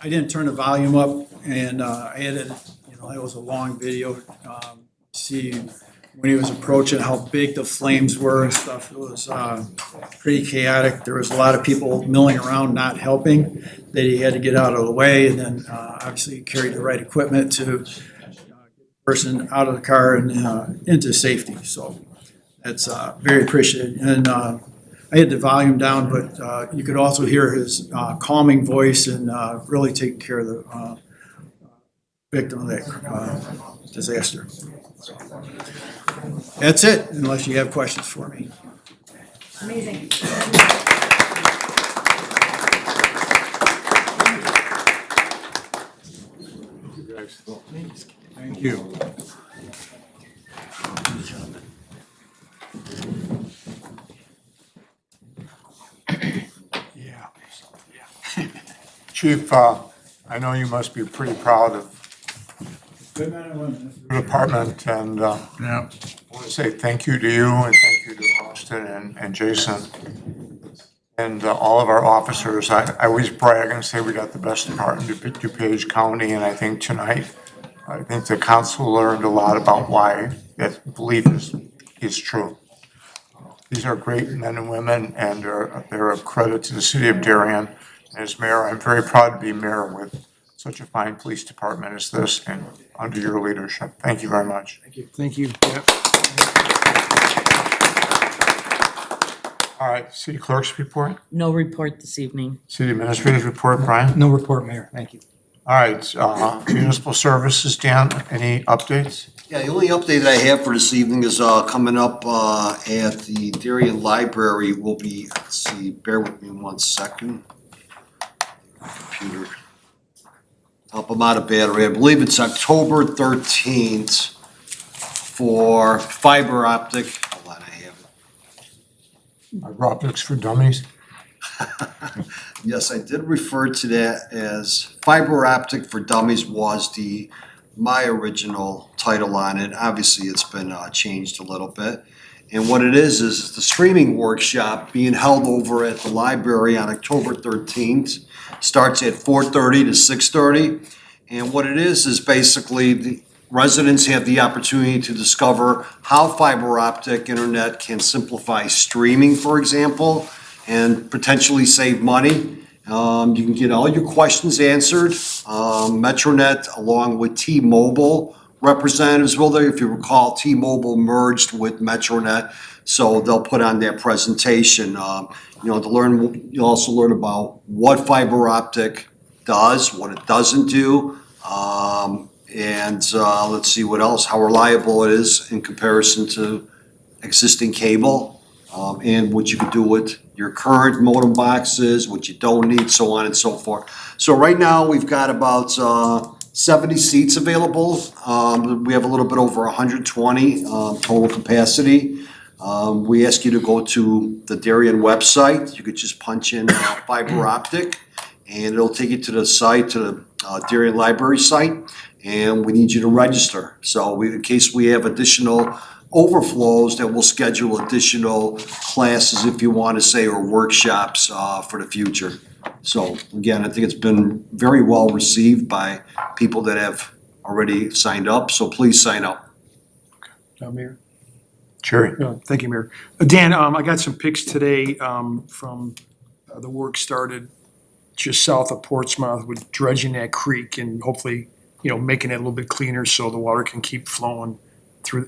F: I didn't turn the volume up, and I edited, it was a long video. See when he was approaching how big the flames were and stuff. It was pretty chaotic. There was a lot of people milling around not helping, that he had to get out of the way, and then obviously he carried the right equipment to get the person out of the car and into safety. So that's very appreciated. And I had the volume down, but you could also hear his calming voice and really taking care of the victim of that disaster. So, that's it, unless you have questions for me.
Q: Amazing.
A: Thank you. Chief, I know you must be pretty proud of
F: Good man and women.
A: your department, and I want to say thank you to you, and thank you to Austin and Jason, and all of our officers. I always brag and say we got the best department in DuPage County, and I think tonight, I think the council learned a lot about why that belief is true. These are great men and women, and they're a credit to the city of Darien. As mayor, I'm very proud to be mayor with such a fine police department as this and under your leadership. Thank you very much.
K: Thank you. Thank you. Yep.
A: All right, city clerk's report,
I: No report this evening.
A: city administrator's report, Brian.
K: No report, Mayor. Thank you.
A: All right, municipal services, Dan, any updates?
V: Yeah, the only update that I have for this evening is coming up at the Darien Library will be, let's see, bear with me 1 second. Computer. Up, I'm out of battery. I believe it's October 13th for fiber optic. Hold on, I have it.
A: Fiber optics for dummies?
V: Yes, I did refer to that as fiber optic for dummies was my original title on it. Obviously, it's been changed a little bit. And what it is the streaming workshop being held over at the library on October 13th. Starts at 4:30 to 6:30. And what it is basically the residents have the opportunity to discover how fiber optic internet can simplify streaming, for example, and potentially save money. You can get all your questions answered. Metronet, along with T-Mobile representatives will there. If you recall, T-Mobile merged with Metronet, so they'll put on their presentation. You'll also learn about what fiber optic does, what it doesn't do, And let's see what else, how reliable it is in comparison to existing cable, and what you could do with your current modem boxes, what you don't need, so on and so forth. So right now, we've got about 70 seats available. We have a little bit over 120 total capacity. We ask you to go to the Darien website. You could just punch in fiber optic, and it'll take you to the site, to the Darien Library site, and we need you to register. So in case we have additional overflows, that we'll schedule additional classes, if you want to say, or workshops for the future. So again, I think it's been very well received by people that have already signed up, so please sign up.
K: Mayor?
A: Jerry?
K: Thank you, Mayor. Dan, I got some pics today from the work started just south of Portsmouth with dredging that creek and hopefully, making it a little bit cleaner so the water can keep flowing through,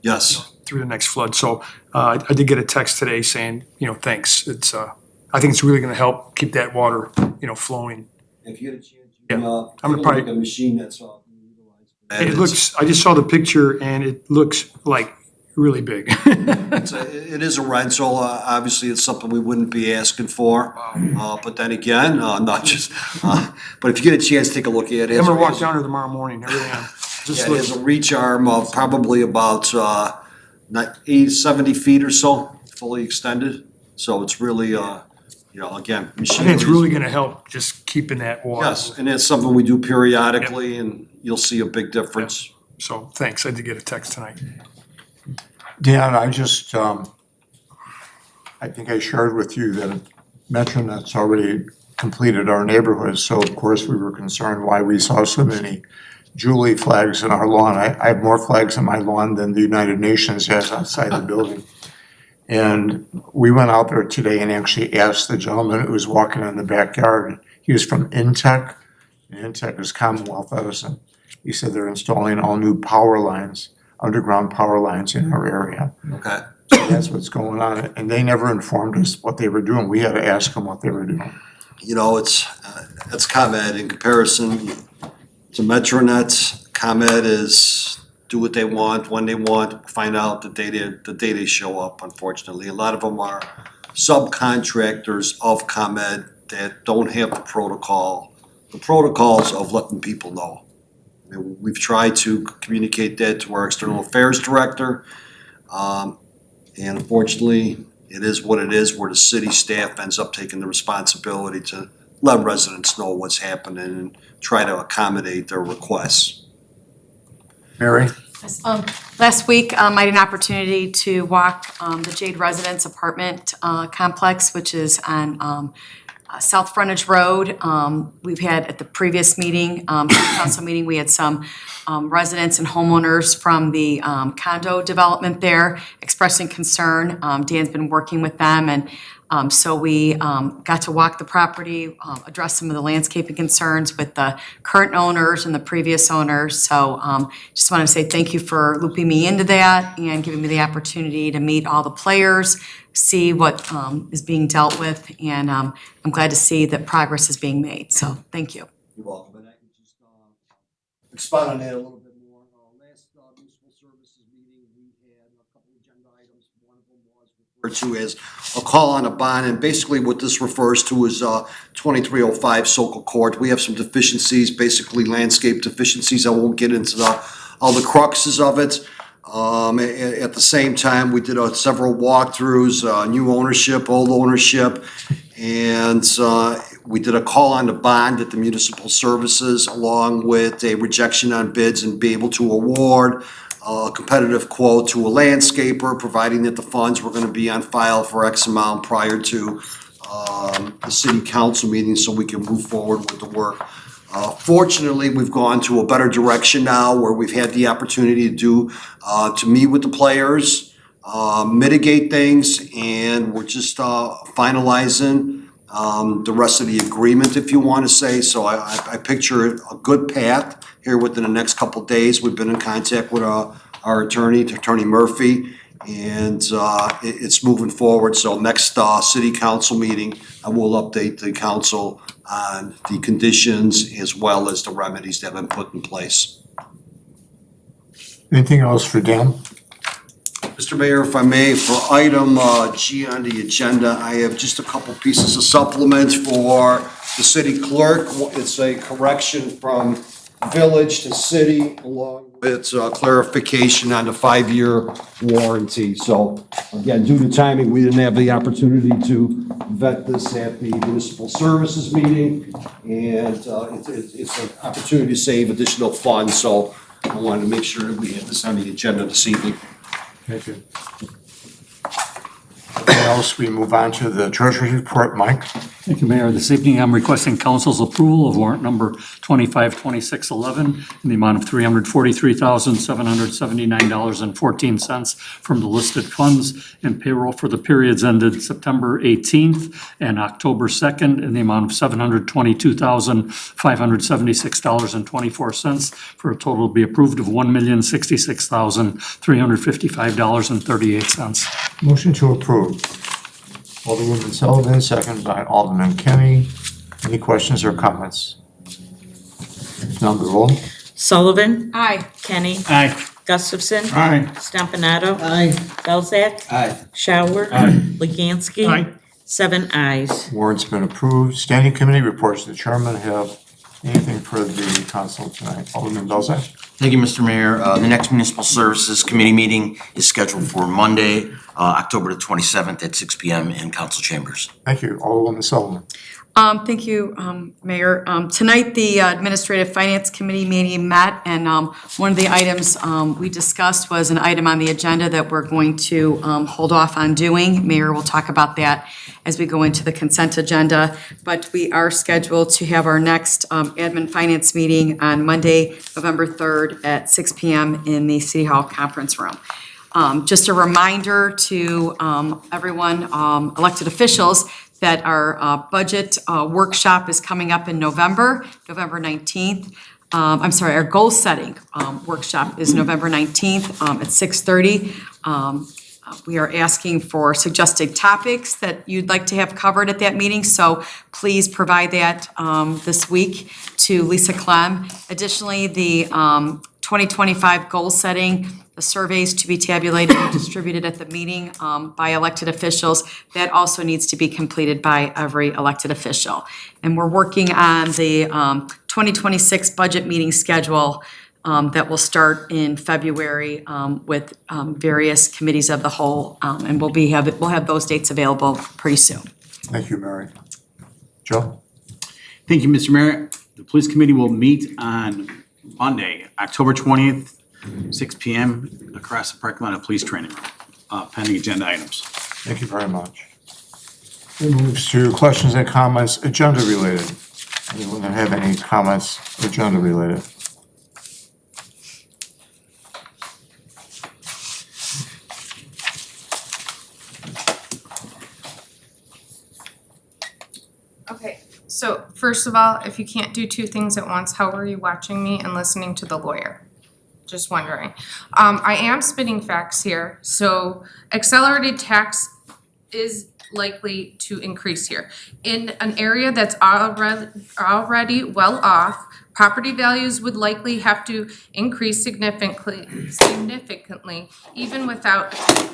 V: Yes.
K: through the next flood. So I did get a text today saying, thanks. It's I think it's really going to help keep that water, flowing.
V: If you get a chance,
K: Yeah.
V: take
K: I'm gonna
V: a
K: probably-
V: look at a machine that's
K: It looks. I just saw the picture and it looks like really big.
V: It is a rental, obviously it's something we wouldn't be asking for, but then again, not just, but if you get a chance, take a look at it.
K: I'm gonna walk down there tomorrow morning. I really am. Just
V: Yeah, it
K: looks.
V: has a reach arm of probably about, 70 feet or so, fully extended, so it's really, again,
K: I
V: machinery.
K: think it's really going to help just keeping that water.
V: Yes, and it's something we do periodically, and you'll see a big difference.
K: So thanks. I did get a text tonight.
A: Dan, I just, I think I shared with you that MetroNet's already completed our neighborhood, so of course we were concerned why we saw so many Julie flags in our lawn. I have more flags in my lawn than the United Nations has outside the building. And we went out there today and actually asked the gentleman who was walking in the backyard. He was from Intech, and Intech is Commonwealth Edison. He said they're installing all new power lines, underground power lines in our area.
V: Okay.
A: So that's what's going on, and they never informed us what they were doing. We had to ask them what they were doing.
V: It's ComEd in comparison to MetroNet. ComEd is do what they want, when they want, find out the day they show up, unfortunately. A lot of them are subcontractors of ComEd that don't have the protocols of letting people know. I mean, we've tried to communicate that to our external affairs director. And unfortunately, it is what it is, where the city staff ends up taking the responsibility to let residents know what's happening and try to accommodate their requests.
A: Mary?
B: Last week, I had an opportunity to walk the Jade Residence Apartment Complex, which is on South Frontage Road. We've had at the previous meeting, council meeting, we had some residents and homeowners from the condo development there expressing concern. Dan's been working with them, and so we got to walk the property, address some of the landscaping concerns with the current owners and the previous owners. So just want to say thank you for looping me into that and giving me the opportunity to meet all the players, see what is being dealt with, and I'm glad to see that progress is being made. So thank you.
V: You're welcome. And I can just expand on that a little bit more. Last municipal services meeting, we had a couple agenda items. One of them was referred to as a call on a bond, and basically what this refers to is 2305 Sokol Court. We have some deficiencies, basically landscape deficiencies. I won't get into all the cruxes of it. At the same time, we did several walkthroughs, new ownership, old ownership, and we did a call on the bond at the municipal services, along with a rejection on bids, and be able to award a competitive quote to a landscaper, providing that the funds were going to be on file for X amount prior to the city council meeting, so we can move forward with the work. Fortunately, we've gone to a better direction now, where we've had the opportunity to meet with the players, mitigate things, and we're just finalizing the rest of the agreement, if you want to say. So I picture a good path here within the next couple of days. We've been in contact with our attorney Murphy, and it's moving forward. So next city council meeting, I will update the council on the conditions as well as the remedies that have been put in place.
A: Anything else for Dan?
V: Mr. Mayor, if I may, for item G on the agenda, I have just a couple pieces of supplements for the city clerk. It's a correction from village to city along with its clarification on the 5-year warranty. So again, due to timing, we didn't have the opportunity to vet this at the municipal services meeting. And it's an opportunity to save additional funds. So I wanted to make sure that we had this on the agenda this evening.
A: Thank you. Anything else? We move on to the treasurer's report. Mike?
L: Thank you, Mayor. This evening, I'm requesting council's approval of warrant number 252611 in the amount of $343,779.14 from the listed funds and payroll for the periods ended September 18th and October 2nd in the amount of $722,576.24 for a total to be approved of $1,066,355.38.
A: Motion to approve. Alderwoman Sullivan, second by Alderman Kenny. Any questions or comments? If none, the roll.
I: Sullivan.
B: Aye.
I: Kenny.
L: Aye.
I: Gustafson.
J: Aye.
I: Stompanato.
C: Aye.
I: Belzak.
C: Aye.
I: Shower.
J: Aye.
I: Legansky.
J: Aye.
I: 7 ayes.
A: Warrant's been approved. Standing committee reports. The chairman have anything for the council tonight? Alderman Belzak?
M: Thank you, Mr. Mayor. The next Municipal Services Committee meeting is scheduled for Monday, October the 27th at 6 p.m. in council chambers.
A: Thank you. Alderwoman Sullivan?
B: Thank you, Mayor. Tonight, the Administrative Finance Committee meeting met, and one of the items we discussed was an item on the agenda that we're going to hold off on doing. Mayor will talk about that as we go into the consent agenda, but we are scheduled to have our next Admin Finance meeting on Monday, November 3rd at 6 p.m. in the City Hall Conference Room. Just a reminder to everyone, elected officials, that our budget workshop is coming up in November 19th. Our goal setting workshop is November 19th at 6:30. We are asking for suggested topics that you'd like to have covered at that meeting, so please provide that this week to Lisa Clem. Additionally, the 2025 goal setting, the surveys to be tabulated and distributed at the meeting by elected officials, that also needs to be completed by every elected official. And we're working on the 2026 budget meeting schedule that will start in February with various committees of the whole, and we'll have those dates available pretty soon.
A: Thank you, Mary. Joe?
P: Thank you, Mr. Mayor. The police committee will meet on Monday, October 20th, 6 p.m. across the parking lot of police training room, pending agenda items.
A: Thank you very much. We move to questions and comments, agenda related. Anyone that have any comments, agenda related?
N: Okay, so first of all, if you can't do two things at once, how are you watching me and listening to the lawyer? Just wondering. I am spitting facts here. So accelerated tax is likely to increase here. In an area that's already well off, property values would likely have to increase significantly, even without a TIF.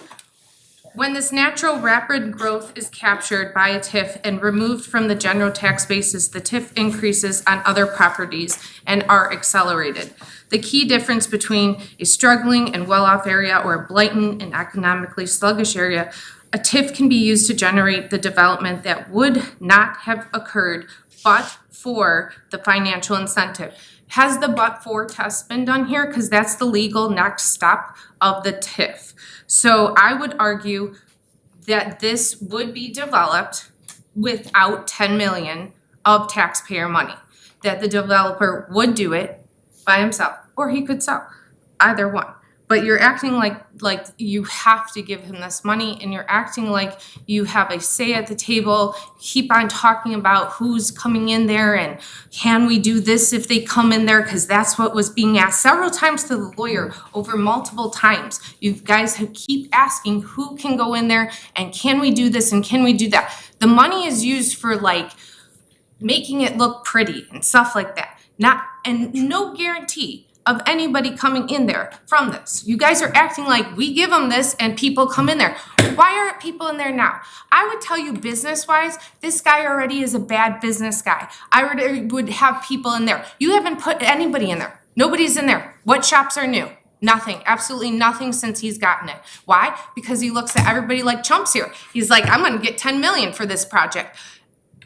N: When this natural rapid growth is captured by a TIF and removed from the general tax basis, the TIF increases on other properties and are accelerated. The key difference between a struggling and well-off area or a blighted and economically sluggish area, a TIF can be used to generate the development that would not have occurred but for the financial incentive. Has the but-for test been done here? Because that's the legal next step of the TIF. So I would argue that this would be developed without 10 million of taxpayer money. That the developer would do it by himself, or he could sell, either one. But you're acting like you have to give him this money, and you're acting like you have a say at the table. Keep on talking about who's coming in there and can we do this if they come in there, because that's what was being asked several times to the lawyer over multiple times. You guys keep asking who can go in there and can we do this and can we do that. The money is used for like making it look pretty and stuff like that. And no guarantee of anybody coming in there from this. You guys are acting like we give them this and people come in there. Why aren't people in there now? I would tell you business-wise, this guy already is a bad business guy. I would have people in there. You haven't put anybody in there. Nobody's in there. What shops are new? Nothing, absolutely nothing since he's gotten it. Why? Because he looks at everybody like chumps here. He's like, I'm gonna get 10 million for this project.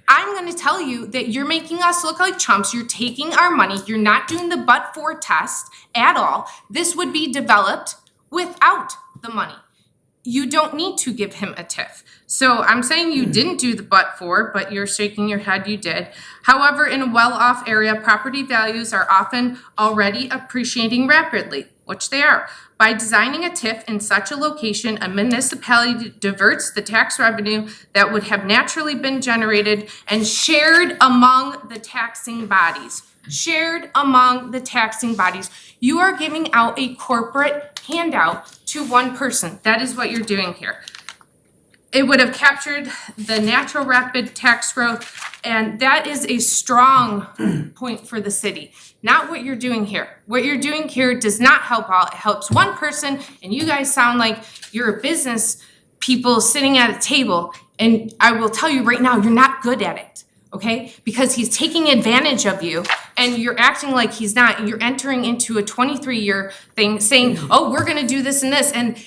N: I'm gonna tell you that you're making us look like chumps. You're taking our money. You're not doing the but-for test at all. This would be developed without the money. You don't need to give him a TIF. So I'm saying you didn't do the but-for, but you're shaking your head you did. However, in a well-off area, property values are often already appreciating rapidly, which they are. By designing a TIF in such a location, a municipality diverts the tax revenue that would have naturally been generated and shared among the taxing bodies. Shared among the taxing bodies. You are giving out a corporate handout to one person. That is what you're doing here. It would have captured the natural rapid tax growth, and that is a strong point for the city. Not what you're doing here. What you're doing here does not help all. It helps one person, and you guys sound like you're a business people sitting at a table, and I will tell you right now, you're not good at it, okay? Because he's taking advantage of you, and you're acting like he's not, and you're entering into a 23-year thing saying, oh, we're gonna do this and this, and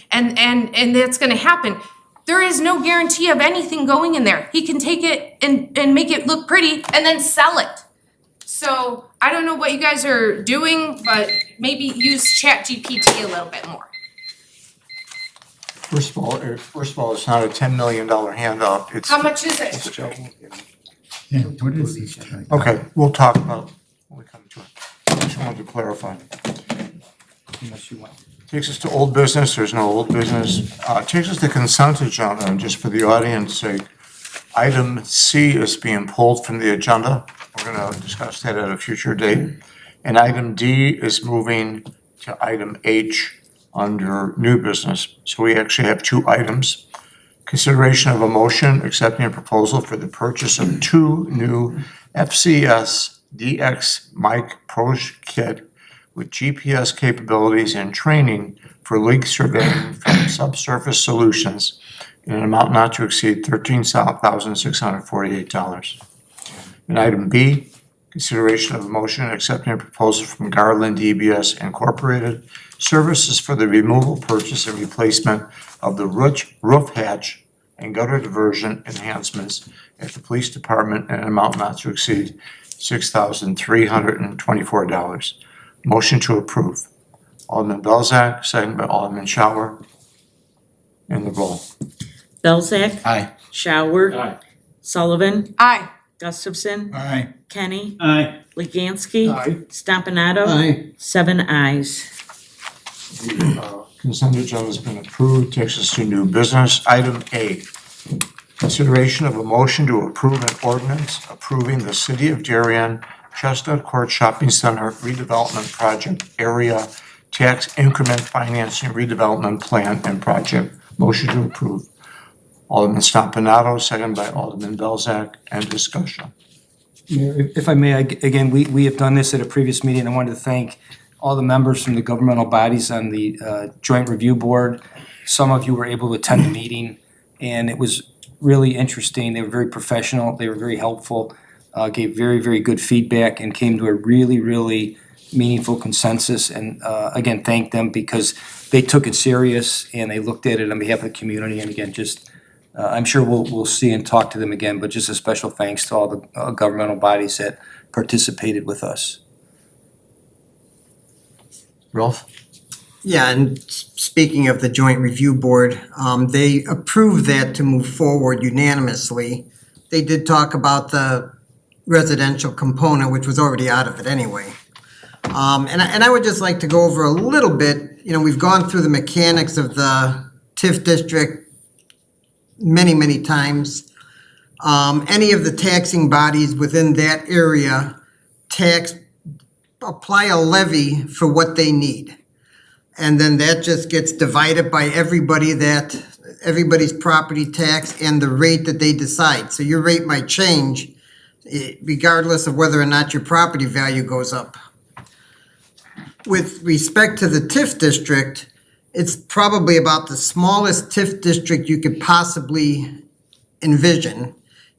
N: that's gonna happen. There is no guarantee of anything going in there. He can take it and make it look pretty and then sell it. So I don't know what you guys are doing, but maybe use ChatGPT a little bit more.
A: First of all, it's not a $10 million handout. It's
N: How much is it?
J: Yeah, what is these?
A: Okay, we'll talk about when we come to it. I just wanted to clarify.
E: Unless you want.
A: Takes us to old business, there's no old business. Takes us to consent agenda, and just for the audience's sake, item C is being pulled from the agenda. We're gonna discuss that at a future date. And item D is moving to item H under new business. So we actually have two items. Consideration of a motion accepting a proposal for the purchase of two new FCS DX mic Pro kit with GPS capabilities and training for leak surveying from Subsurface Solutions in an amount not to exceed $13,648. And item B, consideration of a motion accepting a proposal from Garland DBS Incorporated, services for the removal, purchase, and replacement of the roof hatch and gutter diversion enhancements at the police department in an amount not to exceed $6,324. Motion to approve. Alderman Belzak, second by Alderman Shower. And the roll.
I: Belzak.
P: Aye.
I: Shower.
J: Aye.
I: Sullivan.
N: Aye.
I: Gustafson.
J: Aye.
I: Kenny.
J: Aye.
I: Leganski.
K: Aye.
I: Stompanato.
V: Aye.
I: 7 ayes.
A: Consent agenda has been approved. Takes us to new business. Item A, consideration of a motion to approve an ordinance approving the City of Darien Chestnut Court Shopping Center redevelopment project area tax increment financing redevelopment plan and project. Motion to approve. Alderman Stompanato, second by Alderman Belzak, and discussion.
E: Mayor, if I may, again, we have done this at a previous meeting. I wanted to thank all the members from the governmental bodies on the Joint Review Board. Some of you were able to attend the meeting, and it was really interesting. They were very professional. They were very helpful, gave very, very good feedback, and came to a really, really meaningful consensus. And again, thank them because they took it serious and they looked at it on behalf of the community. And again, just I'm sure we'll see and talk to them again, but just a special thanks to all the governmental bodies that participated with us.
A: Rolf?
G: Yeah, and speaking of the Joint Review Board, they approved that to move forward unanimously. They did talk about the residential component, which was already out of it anyway. And I would just like to go over a little bit, we've gone through the mechanics of the TIF district many, many times. Any of the taxing bodies within that area apply a levy for what they need. And then that just gets divided by everybody's property tax and the rate that they decide. So your rate might change regardless of whether or not your property value goes up. with respect to the TIF district, it's probably about the smallest TIF district you could possibly envision.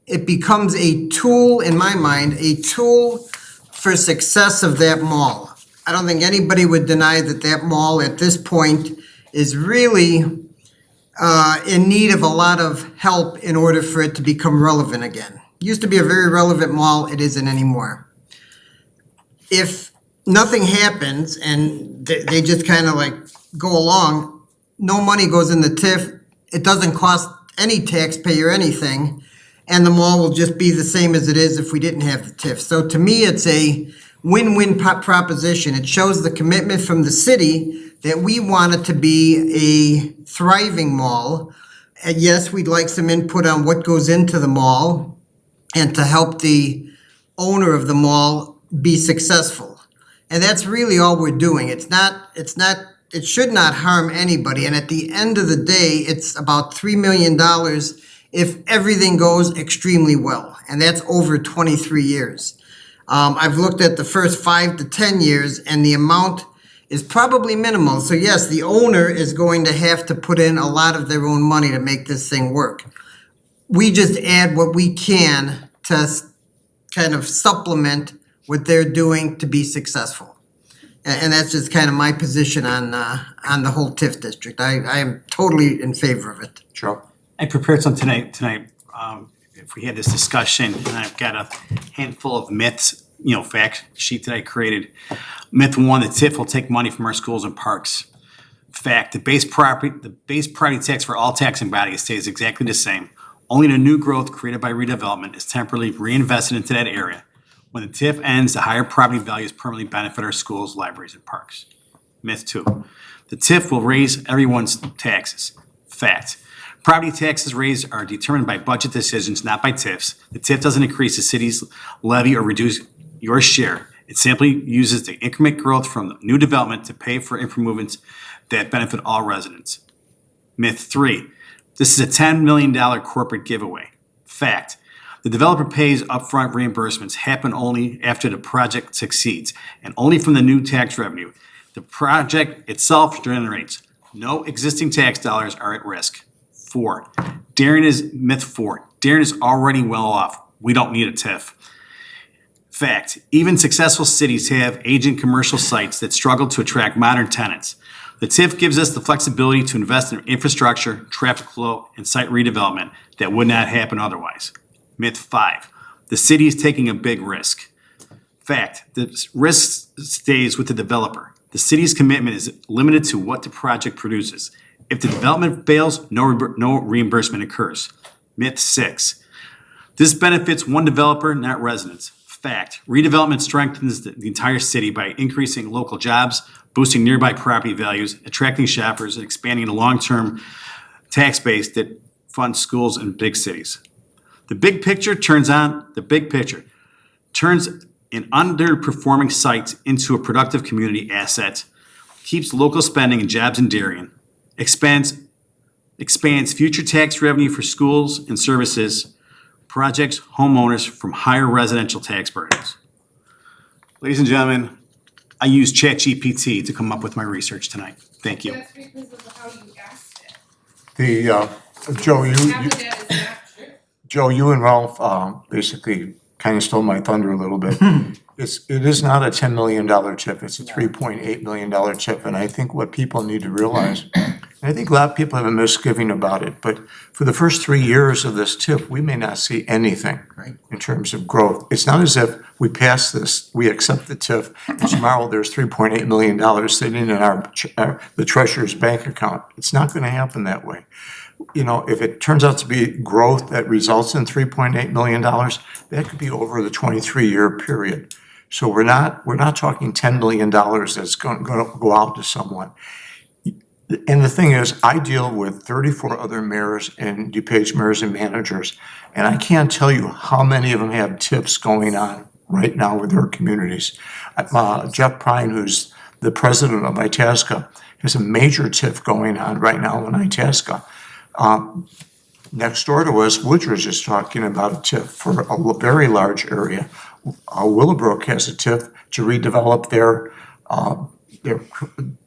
G: It becomes a tool, in my mind, a tool for success of that mall. I don't think anybody would deny that that mall at this point is really in need of a lot of help in order for it to become relevant again. Used to be a very relevant mall, it isn't anymore. If nothing happens and they just kind of like go along, no money goes in the TIF, it doesn't cost any taxpayer anything, and the mall will just be the same as it is if we didn't have the TIF. So to me, it's a win-win proposition. It shows the commitment from the city that we want it to be a thriving mall. And yes, we'd like some input on what goes into the mall and to help the owner of the mall be successful. And that's really all we're doing. It should not harm anybody. And at the end of the day, it's about $3 million if everything goes extremely well. And that's over 23 years. I've looked at the first 5 to 10 years and the amount is probably minimal. So yes, the owner is going to have to put in a lot of their own money to make this thing work. We just add what we can to kind of supplement what they're doing to be successful. And that's just kind of my position on the whole TIF district. I am totally in favor of it.
A: Joe?
P: I prepared some tonight, if we had this discussion, and I've got a handful of myths, fact sheet that I created. Myth 1, the TIF will take money from our schools and parks. Fact, the base property tax for all taxing bodies stays exactly the same. Only the new growth created by redevelopment is temporarily reinvested into that area. When the TIF ends, the higher property values permanently benefit our schools, libraries, and parks. Myth 2, the TIF will raise everyone's taxes. Fact, property taxes raised are determined by budget decisions, not by TIFs. The TIF doesn't increase the city's levy or reduce your share. It simply uses the increment growth from the new development to pay for improvements that benefit all residents. Myth 3, this is a $10 million corporate giveaway. Fact, the developer pays upfront reimbursements happen only after the project succeeds and only from the new tax revenue. The project itself generates no existing tax dollars are at risk. 4, myth 4, Darien is already well off. We don't need a TIF. Fact, even successful cities have aging commercial sites that struggle to attract modern tenants. The TIF gives us the flexibility to invest in infrastructure, traffic flow, and site redevelopment that would not happen otherwise. Myth 5, the city is taking a big risk. Fact, the risk stays with the developer. The city's commitment is limited to what the project produces. If the development fails, no reimbursement occurs. Myth 6, this benefits one developer, not residents. Fact, redevelopment strengthens the entire city by increasing local jobs, boosting nearby property values, attracting shoppers, and expanding the long-term tax base that funds schools in big cities. The big picture turns in underperforming sites into a productive community asset, keeps local spending and jobs in Darien, expands future tax revenue for schools and services, projects homeowners from higher residential tax burdens. Ladies and gentlemen, I used ChatGPT to come up with my research tonight. Thank you.
N: That's because of how you asked it.
A: Joe,
N: Half of that is not true.
A: Joe, you and Ralph basically kind of stole my thunder a little bit. It is not a $10 million chip, it's a $3.8 million chip, and I think what people need to realize, and I think a lot of people have a misgiving about it, but for the first 3 years of this TIF, we may not see anything in terms of growth. It's not as if we pass this, we accept the TIF, and tomorrow there's $3.8 million sitting in the treasurer's bank account. It's not gonna happen that way. If it turns out to be growth that results in $3.8 million, that could be over the 23-year period. So we're not talking $10 million that's going to go out to someone. And the thing is, I deal with 34 other mayors and DuPage mayors and managers, and I can't tell you how many of them have TIFs going on right now with their communities. Jeff Prine, who's the president of Itasca, has a major TIF going on right now in Itasca. Next door to us, Woodridge is talking about a TIF for a very large area. Willowbrook has a TIF to redevelop their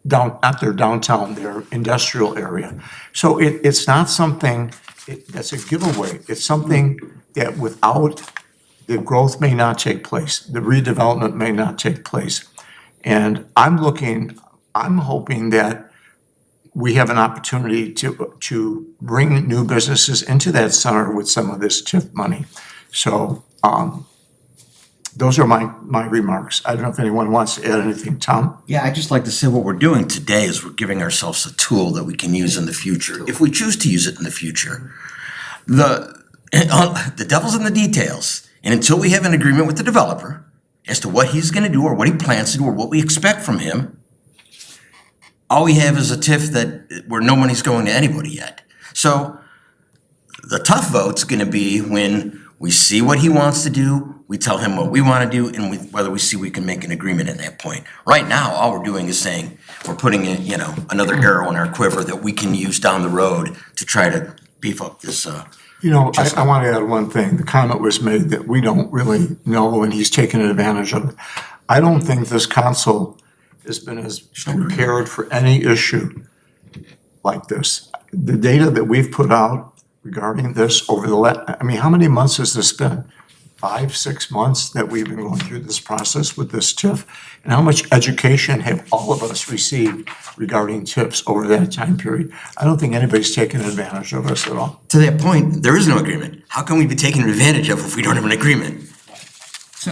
A: not their downtown, their industrial area. So it's not something that's a giveaway. It's something that without the growth may not take place, the redevelopment may not take place. And I'm hoping that we have an opportunity to bring new businesses into that center with some of this TIF money. So those are my remarks. I don't know if anyone wants to add anything. Tom?
M: Yeah, I'd just like to say what we're doing today is we're giving ourselves a tool that we can use in the future, if we choose to use it in the future. The devil's in the details, and until we have an agreement with the developer as to what he's gonna do or what he plans to do or what we expect from him, all we have is a TIF where no money's going to anybody yet. So the tough vote's gonna be when we see what he wants to do, we tell him what we wanna do, and whether we see we can make an agreement at that point. Right now, all we're doing is saying, we're putting in, another arrow in our quiver that we can use down the road to try to beef up this,
A: I want to add one thing. The comment was made that we don't really know and he's taken advantage of it. I don't think this council has been as prepared for any issue like this. The data that we've put out regarding this over how many months has this been? 5, 6 months that we've been going through this process with this TIF? And how much education have all of us received regarding TIFs over that time period? I don't think anybody's taken advantage of us at all.
M: To that point, there is no agreement. How can we be taken advantage of if we don't have an agreement?
J: So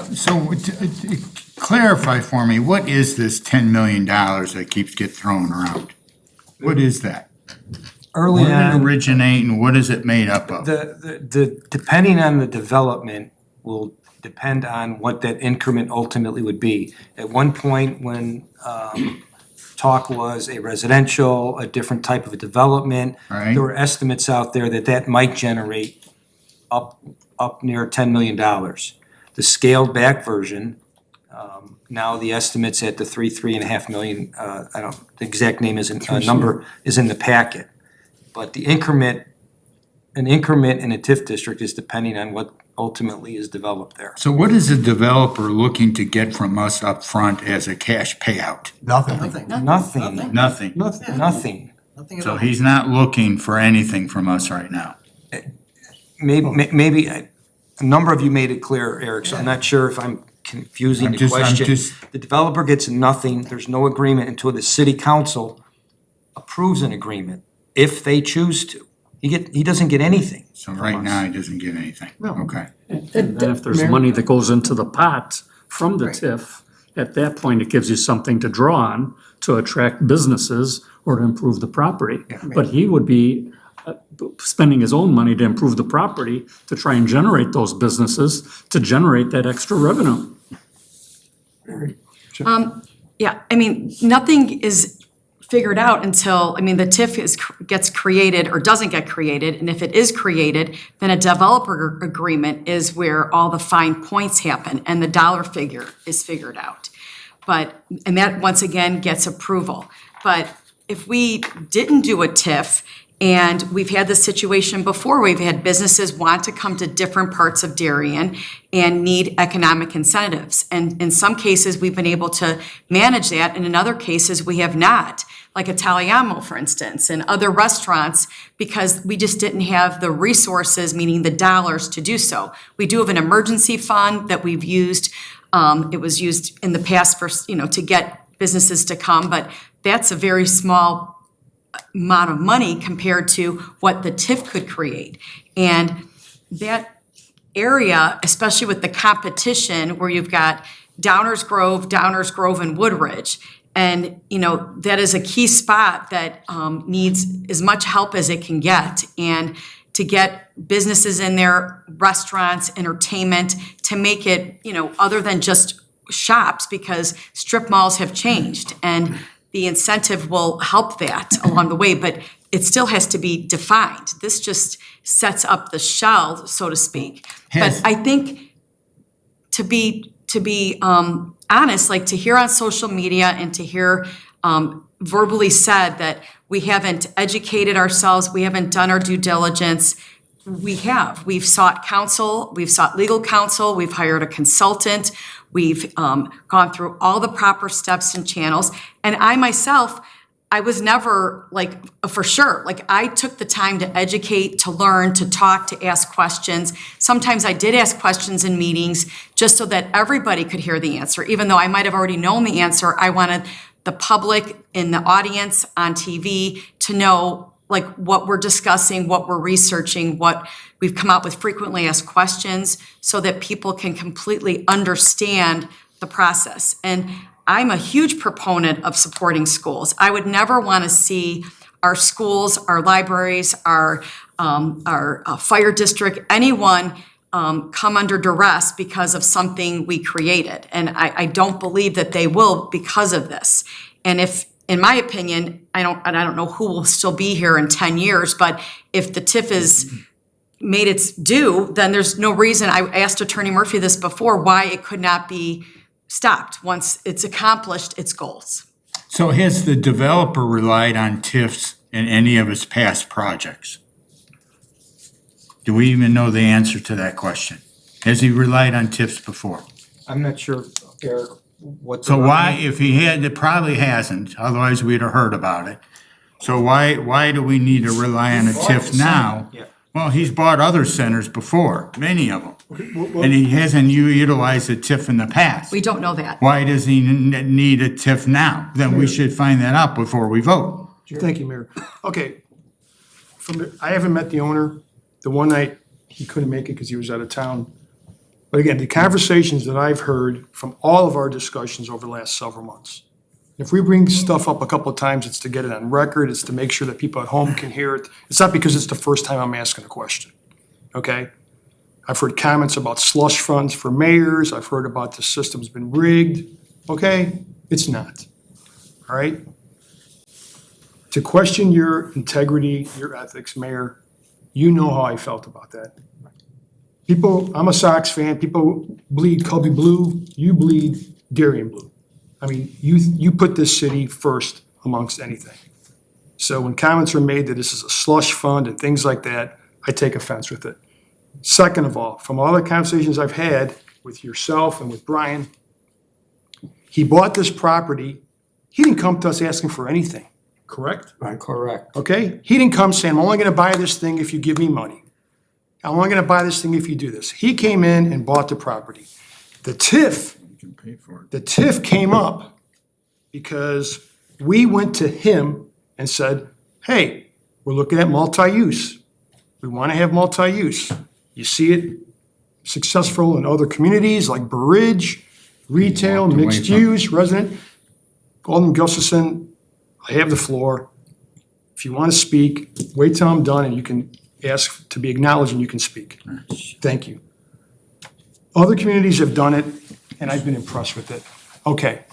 J: to clarify for me, what is this $10 million that keeps getting thrown around? What is that?
E: Early
J: Where did
E: on,
J: it originate and what is it made up of?
E: the depending on the development will depend on what that increment ultimately would be. At one point, when talk was a residential, a different type of a development,
J: Right.
E: there were estimates out there that might generate up near $10 million. The scaled back version, now the estimate's at the three and a half million, the exact name isn't, number is in the packet. But an increment in a TIF district is depending on what ultimately is developed there.
J: So what is the developer looking to get from us up front as a cash payout?
A: Nothing.
J: Nothing.
G: Nothing at
J: So
G: all.
J: he's not looking for anything from us right now.
E: Maybe a number of you made it clear, Eric, so I'm not sure if I'm confusing
J: I'm
E: the
J: just-
E: question. The developer gets nothing, there's no agreement until the city council approves an agreement, if they choose to. He doesn't get anything.
J: So right now, he doesn't get anything.
E: No.
J: Okay.
L: And then if there's money that goes into the pot from the TIF, at that point, it gives you something to draw on to attract businesses or to improve the property. But he would be spending his own money to improve the property to try and generate those businesses, to generate that extra revenue.
B: Yeah, nothing is figured out until, the TIF gets created or doesn't get created, and if it is created, then a developer agreement is where all the fine points happen and the dollar figure is figured out. And that, once again, gets approval. But if we didn't do a TIF, and we've had this situation before, we've had businesses want to come to different parts of Darien and need economic incentives. And in some cases, we've been able to manage that, and in other cases, we have not. Like Italiano, for instance, and other restaurants, because we just didn't have the resources, meaning the dollars, to do so. We do have an emergency fund that we've used. It was used in the past for, to get businesses to come, but that's a very small amount of money compared to what the TIF could create. And that area, especially with the competition where you've got Downers Grove, and Woodridge, and, that is a key spot that needs as much help as it can get. And to get businesses in there, restaurants, entertainment, to make it, other than just shops, because strip malls have changed. And the incentive will help that along the way, but it still has to be defined. This just sets up the shell, so to speak. But I think to be honest, like to hear on social media and to hear verbally said that we haven't educated ourselves, we haven't done our due diligence, We have. We've sought counsel, we've sought legal counsel, we've hired a consultant, we've gone through all the proper steps and channels. And I myself, I was never like, for sure, like I took the time to educate, to learn, to talk, to ask questions. Sometimes I did ask questions in meetings just so that everybody could hear the answer. Even though I might have already known the answer, I wanted the public in the audience on TV to know like what we're discussing, what we're researching, what we've come out with frequently asked questions so that people can completely understand the process. And I'm a huge proponent of supporting schools. I would never want to see our schools, our libraries, our fire district, anyone come under duress because of something we created. And I don't believe that they will because of this. And if, in my opinion, I don't know who will still be here in 10 years, but if the TIF is made its due, then there's no reason, I asked Attorney Murphy this before, why it could not be stopped once it's accomplished its goals.
J: So has the developer relied on TIFs in any of its past projects? Do we even know the answer to that question? Has he relied on TIFs before?
E: I'm not sure, Eric, what.
J: So why, if he had, it probably hasn't, otherwise we'd have heard about it. So why do we need to rely on a TIF now?
E: Yeah.
J: Well, he's bought other centers before, many of them, and he hasn't utilized a TIF in the past.
B: We don't know that.
J: Why does he need a TIF now? Then we should find that out before we vote.
K: Thank you, Mayor. Okay, I haven't met the owner. The one night, he couldn't make it because he was out of town. But again, the conversations that I've heard from all of our discussions over the last several months, if we bring stuff up a couple of times, it's to get it on record, it's to make sure that people at home can hear it. It's not because it's the first time I'm asking a question, okay? I've heard comments about slush funds for mayors, I've heard about the system's been rigged, okay? It's not, all right? To question your integrity, your ethics, Mayor, you know how I felt about that. People, I'm a Sox fan, people bleed Cubby blue, you bleed Darien blue. I mean, you put this city first amongst anything. So when comments are made that this is a slush fund and things like that, I take offense with it. Second of all, from all the conversations I've had with yourself and with Brian, he bought this property, he didn't come to us asking for anything, correct?
L: Right, correct.
K: Okay? He didn't come saying, I'm only gonna buy this thing if you give me money. I'm only gonna buy this thing if you do this. He came in and bought the property. The TIF came up because we went to him and said, hey, we're looking at multi-use. We want to have multi-use. You see it successful in other communities like Burridge, retail, mixed use, resident. Alderman Gustafson, I have the floor. If you want to speak, wait till I'm done and you can ask to be acknowledged and you can speak. Thank you. Other communities have done it, and I've been impressed with it. Okay.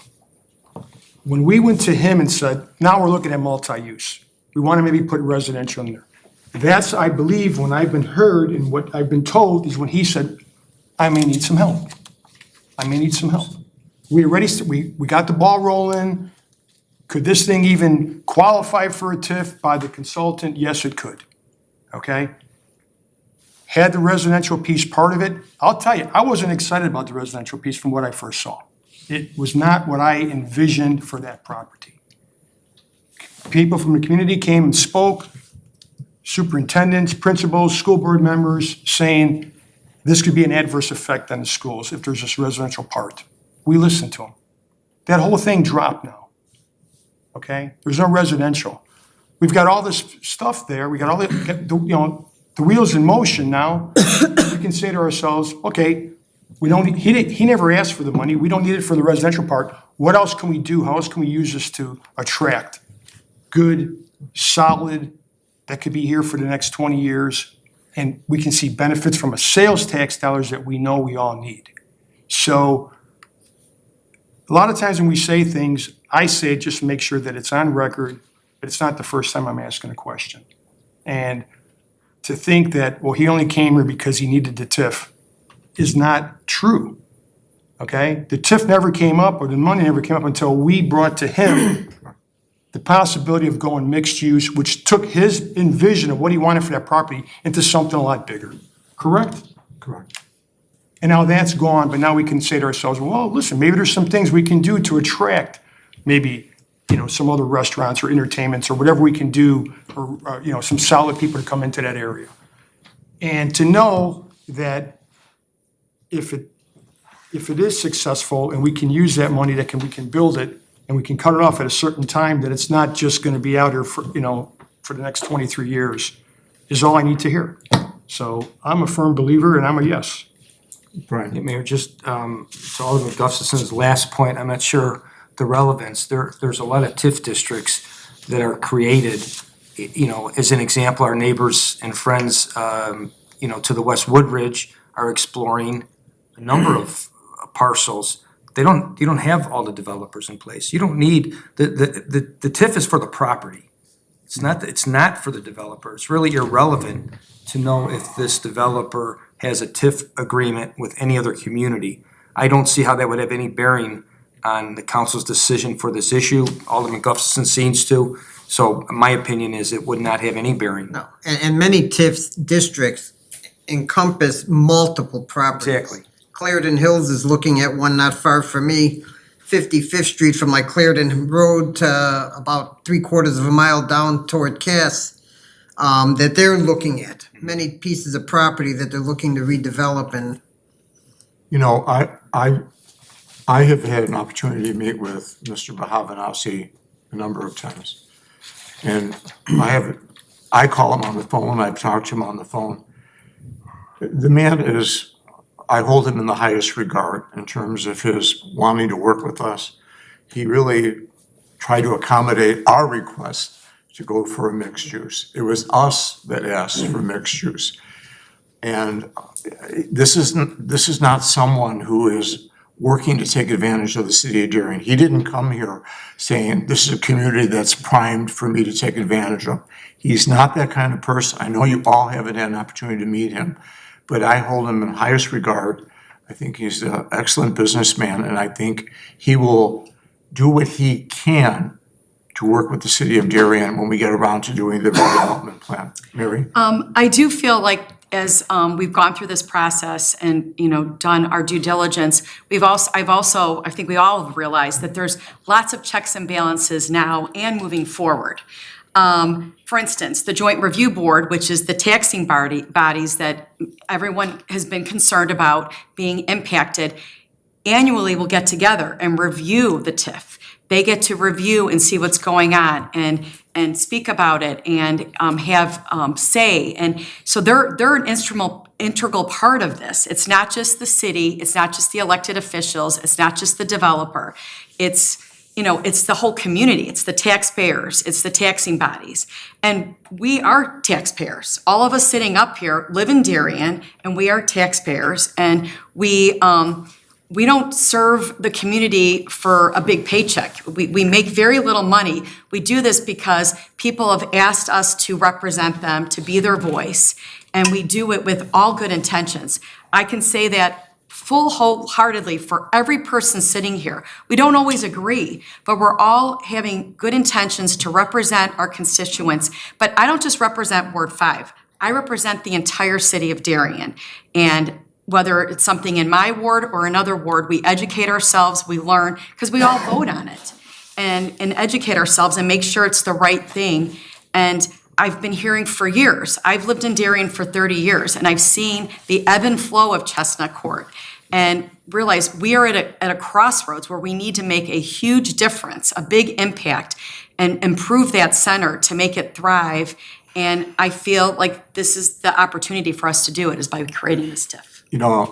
K: When we went to him and said, now we're looking at multi-use, we want to maybe put residential in there. That's, I believe, when I've been heard and what I've been told is when he said, I may need some help. I may need some help. We got the ball rolling. Could this thing even qualify for a TIF by the consultant? Yes, it could. Okay? Had the residential piece part of it? I'll tell you, I wasn't excited about the residential piece from what I first saw. It was not what I envisioned for that property. People from the community came and spoke, superintendents, principals, school board members, saying this could be an adverse effect on the schools if there's this residential part. We listened to them. That whole thing dropped now. Okay? There's no residential. We've got all this stuff there. We got all the wheels in motion now. We can say to ourselves, okay, we don't, he never asked for the money. We don't need it for the residential part. What else can we do? How else can we use this to attract good, solid, that could be here for the next 20 years, and we can see benefits from a sales tax dollars that we know we all need. So a lot of times when we say things, I say just make sure that it's on record, but it's not the first time I'm asking a question. And to think that, well, he only came here because he needed the TIF is not true, okay? The TIF never came up or the money never came up until we brought to him the possibility of going mixed use, which took his envision of what he wanted for that property into something a lot bigger. Correct?
A: Correct.
K: And now that's gone, but now we can say to ourselves, well, listen, maybe there's some things we can do to attract maybe, some other restaurants or entertainments or whatever we can do, or, some solid people to come into that area. And to know that if it is successful and we can use that money, we can build it and we can cut it off at a certain time, that it's not just gonna be out here for the next 23 years, is all I need to hear. So I'm a firm believer and I'm a yes.
A: Brian?
E: Yeah, Mayor, just to Alderman Gustafson's last point, I'm not sure the relevance. There's a lot of TIF districts that are created, as an example, our neighbors and friends, to the West Woodridge are exploring a number of parcels. You don't have all the developers in place. You don't need, the TIF is for the property. It's not for the developer. It's really irrelevant to know if this developer has a TIF agreement with any other community. I don't see how that would have any bearing on the council's decision for this issue. Alderman Gustafson seems to. So my opinion is it would not have any bearing.
G: No, and many TIF districts encompass multiple properties.
E: Exactly.
G: Clarendon Hills is looking at one not far from me, 55th Street from like Clarendon Road to about 3/4 of a mile down toward Cass, that they're looking at. Many pieces of property that they're looking to redevelop and.
A: I have had an opportunity to meet with Mr. Bahavanasi a number of times. And I call him on the phone, I've talked to him on the phone. The man I hold him in the highest regard in terms of his wanting to work with us. He really tried to accommodate our request to go for a mixed use. It was us that asked for mixed use. And this is not someone who is working to take advantage of the city of Darien. He didn't come here saying, this is a community that's primed for me to take advantage of. He's not that kind of person. I know you all haven't had an opportunity to meet him, but I hold him in highest regard. I think he's an excellent businessman, and I think he will do what he can to work with the city of Darien when we get around to doing the redevelopment plan. Mary?
B: I do feel like as we've gone through this process and, done our due diligence, I think we all have realized that there's lots of checks and balances now and moving forward. For instance, the Joint Review Board, which is the taxing bodies that everyone has been concerned about being impacted, annually will get together and review the TIF. They get to review and see what's going on and speak about it and have say. And so they're an integral part of this. It's not just the city, it's not just the elected officials, it's not just the developer. It's the whole community, it's the taxpayers, it's the taxing bodies. And we are taxpayers. All of us sitting up here live in Darien and we are taxpayers, and we don't serve the community for a big paycheck. We make very little money. We do this because people have asked us to represent them, to be their voice, and we do it with all good intentions. I can say that wholeheartedly for every person sitting here. We don't always agree, but we're all having good intentions to represent our constituents. But I don't just represent Ward 5. I represent the entire city of Darien. And whether it's something in my ward or another ward, we educate ourselves, we learn, because we all vote on it, and educate ourselves and make sure it's the right thing. And I've been hearing for years. I've lived in Darien for 30 years, and I've seen the ebb and flow of Chestnut Court and realize we are at a crossroads where we need to make a huge difference, a big impact, and improve that center to make it thrive. And I feel like this is the opportunity for us to do it, is by creating this TIF.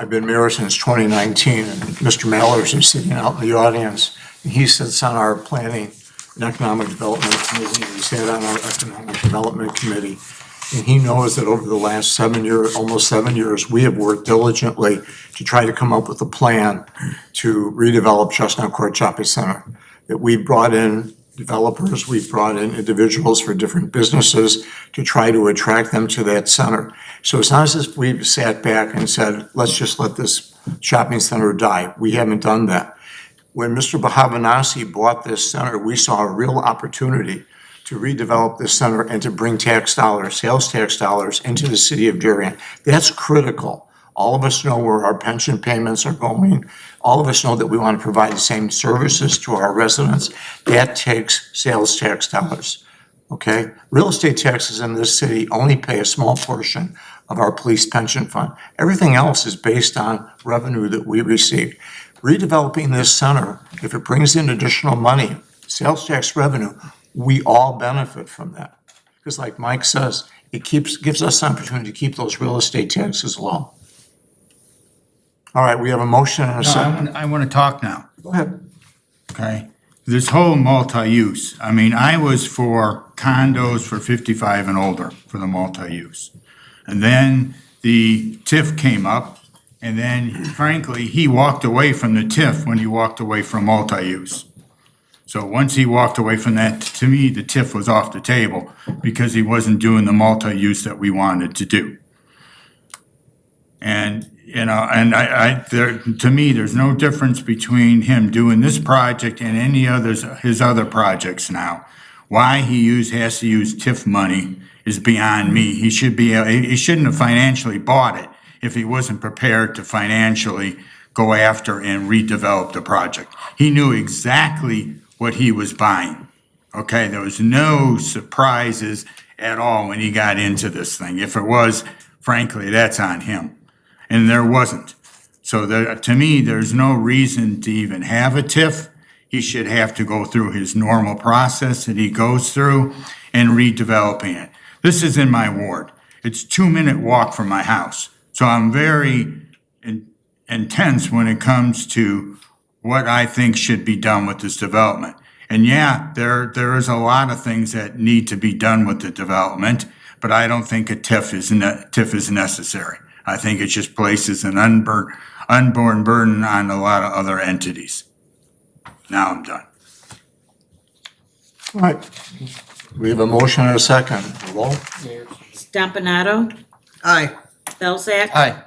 A: I've been mayor since 2019, and Mr. Mallers is sitting out in the audience. And he sits on our planning and economic development committee, and he sat on our economic development committee. And he knows that over the last almost 7 years, we have worked diligently to try to come up with a plan to redevelop Chestnut Court Shopping Center. That we brought in developers, we've brought in individuals for different businesses to try to attract them to that center. So it's not as if we've sat back and said, let's just let this shopping center die. We haven't done that. When Mr. Bahavanasi bought this center, we saw a real opportunity to redevelop this center and to bring tax dollars, sales tax dollars into the city of Darien. That's critical. All of us know where our pension payments are going. All of us know that we want to provide the same services to our residents. That takes sales tax dollars, okay? Real estate taxes in this city only pay a small portion of our police pension fund. Everything else is based on revenue that we receive. Redeveloping this center, if it brings in additional money, sales tax revenue, we all benefit from that. Because like Mike says, it gives us an opportunity to keep those real estate taxes low. All right, we have a motion and a second.
J: I want to talk now.
A: Go ahead.
J: Okay, this whole multi-use, I mean, I was for condos for 55 and older for the multi-use. And then the TIF came up, and then frankly, he walked away from the TIF when he walked away from multi-use. So once he walked away from that, to me, the TIF was off the table because he wasn't doing the multi-use that we wanted to do. And to me, there's no difference between him doing this project and any others, his other projects now. Why he has to use TIF money is beyond me. He shouldn't have financially bought it if he wasn't prepared to financially go after and redevelop the project. He knew exactly what he was buying. Okay, there was no surprises at all when he got into this thing. If it was, frankly, that's on him. And there wasn't. So to me, there's no reason to even have a TIF. He should have to go through his normal process that he goes through and redeveloping it. This is in my ward. It's a 2-minute walk from my house. So I'm very intense when it comes to what I think should be done with this development. And yeah, there is a lot of things that need to be done with the development, but I don't think a TIF is necessary. I think it just places an unborn burden on a lot of other entities. Now I'm done.
A: All right, we have a motion and a second. Roll.
I: Stompanato,
G: Aye.
I: Belzak.
M: Aye.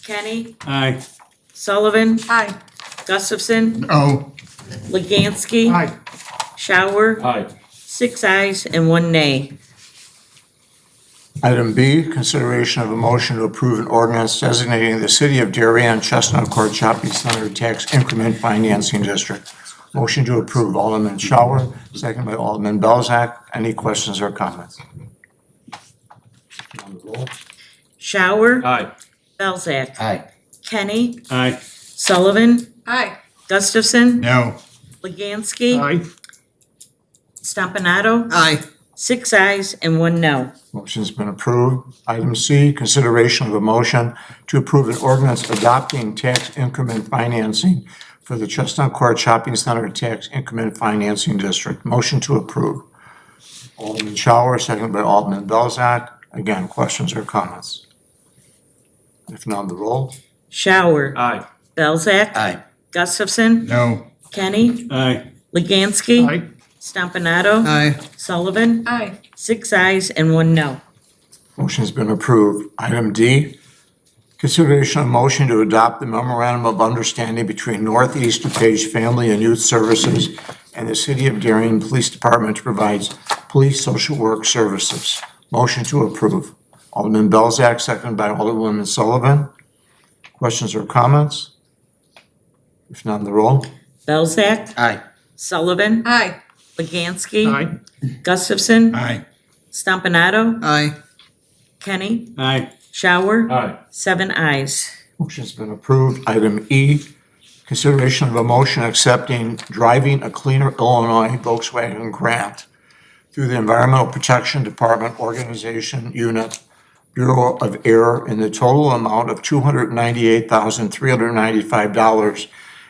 I: Kenny,
J: Aye.
I: Sullivan,
B: Aye.
I: Gustafson,
J: No.
I: Leganski.
K: Aye.
I: Shower,
O: Aye.
I: 6 ayes and 1 nay.
A: Item B, consideration of a motion to approve an ordinance designating the city of Darien Chestnut Court Shopping Center Tax Increment Financing District. Motion to approve, Alderman Shower, second by Alderman Belzak. Any questions or comments?
I: Shower,
O: Aye.
I: Belzak.
M: Aye.
I: Kenny,
J: Aye.
I: Sullivan,
B: Aye.
I: Gustafson,
J: No.
I: Leganski.
K: Aye.
I: Stompanato,
G: Aye.
I: 6 ayes and 1 no.
A: Motion's been approved. Item C, consideration of a motion to approve an ordinance adopting tax increment financing for the Chestnut Court Shopping Center Tax Increment Financing District. Motion to approve. Alderman Shower, second by Alderman Belzak. Again, questions or comments? If none, the roll.
I: Shower,
O: Aye.
I: Belzak.
M: Aye.
I: Gustafson,
J: No.
I: Kenny,
J: Aye.
I: Leganski.
K: Aye.
I: Stompanato,
G: Aye.
I: Sullivan,
B: Aye.
I: 6 ayes and 1 no.
A: Motion's been approved. Item D, consideration of motion to adopt the memorandum of understanding between Northeast DuPage Family and Youth Services and the City of Darien Police Department to provide police social work services. Motion to approve. Alderman Belzak, second by Alderwoman Sullivan. Questions or comments? If none, the roll.
I: Belzak.
M: Aye.
I: Sullivan,
B: Aye.
I: Leganski.
K: Aye.
I: Gustafson,
J: Aye.
I: Stompanato,
G: Aye.
I: Kenny,
J: Aye.
I: Shower,
O: Aye.
I: 7 ayes.
A: Motion's been approved. Item E, consideration of a motion accepting Driving a Cleaner Illinois Volkswagen grant through the Environmental Protection Department Organization Unit Bureau of Air in the total amount of $298,395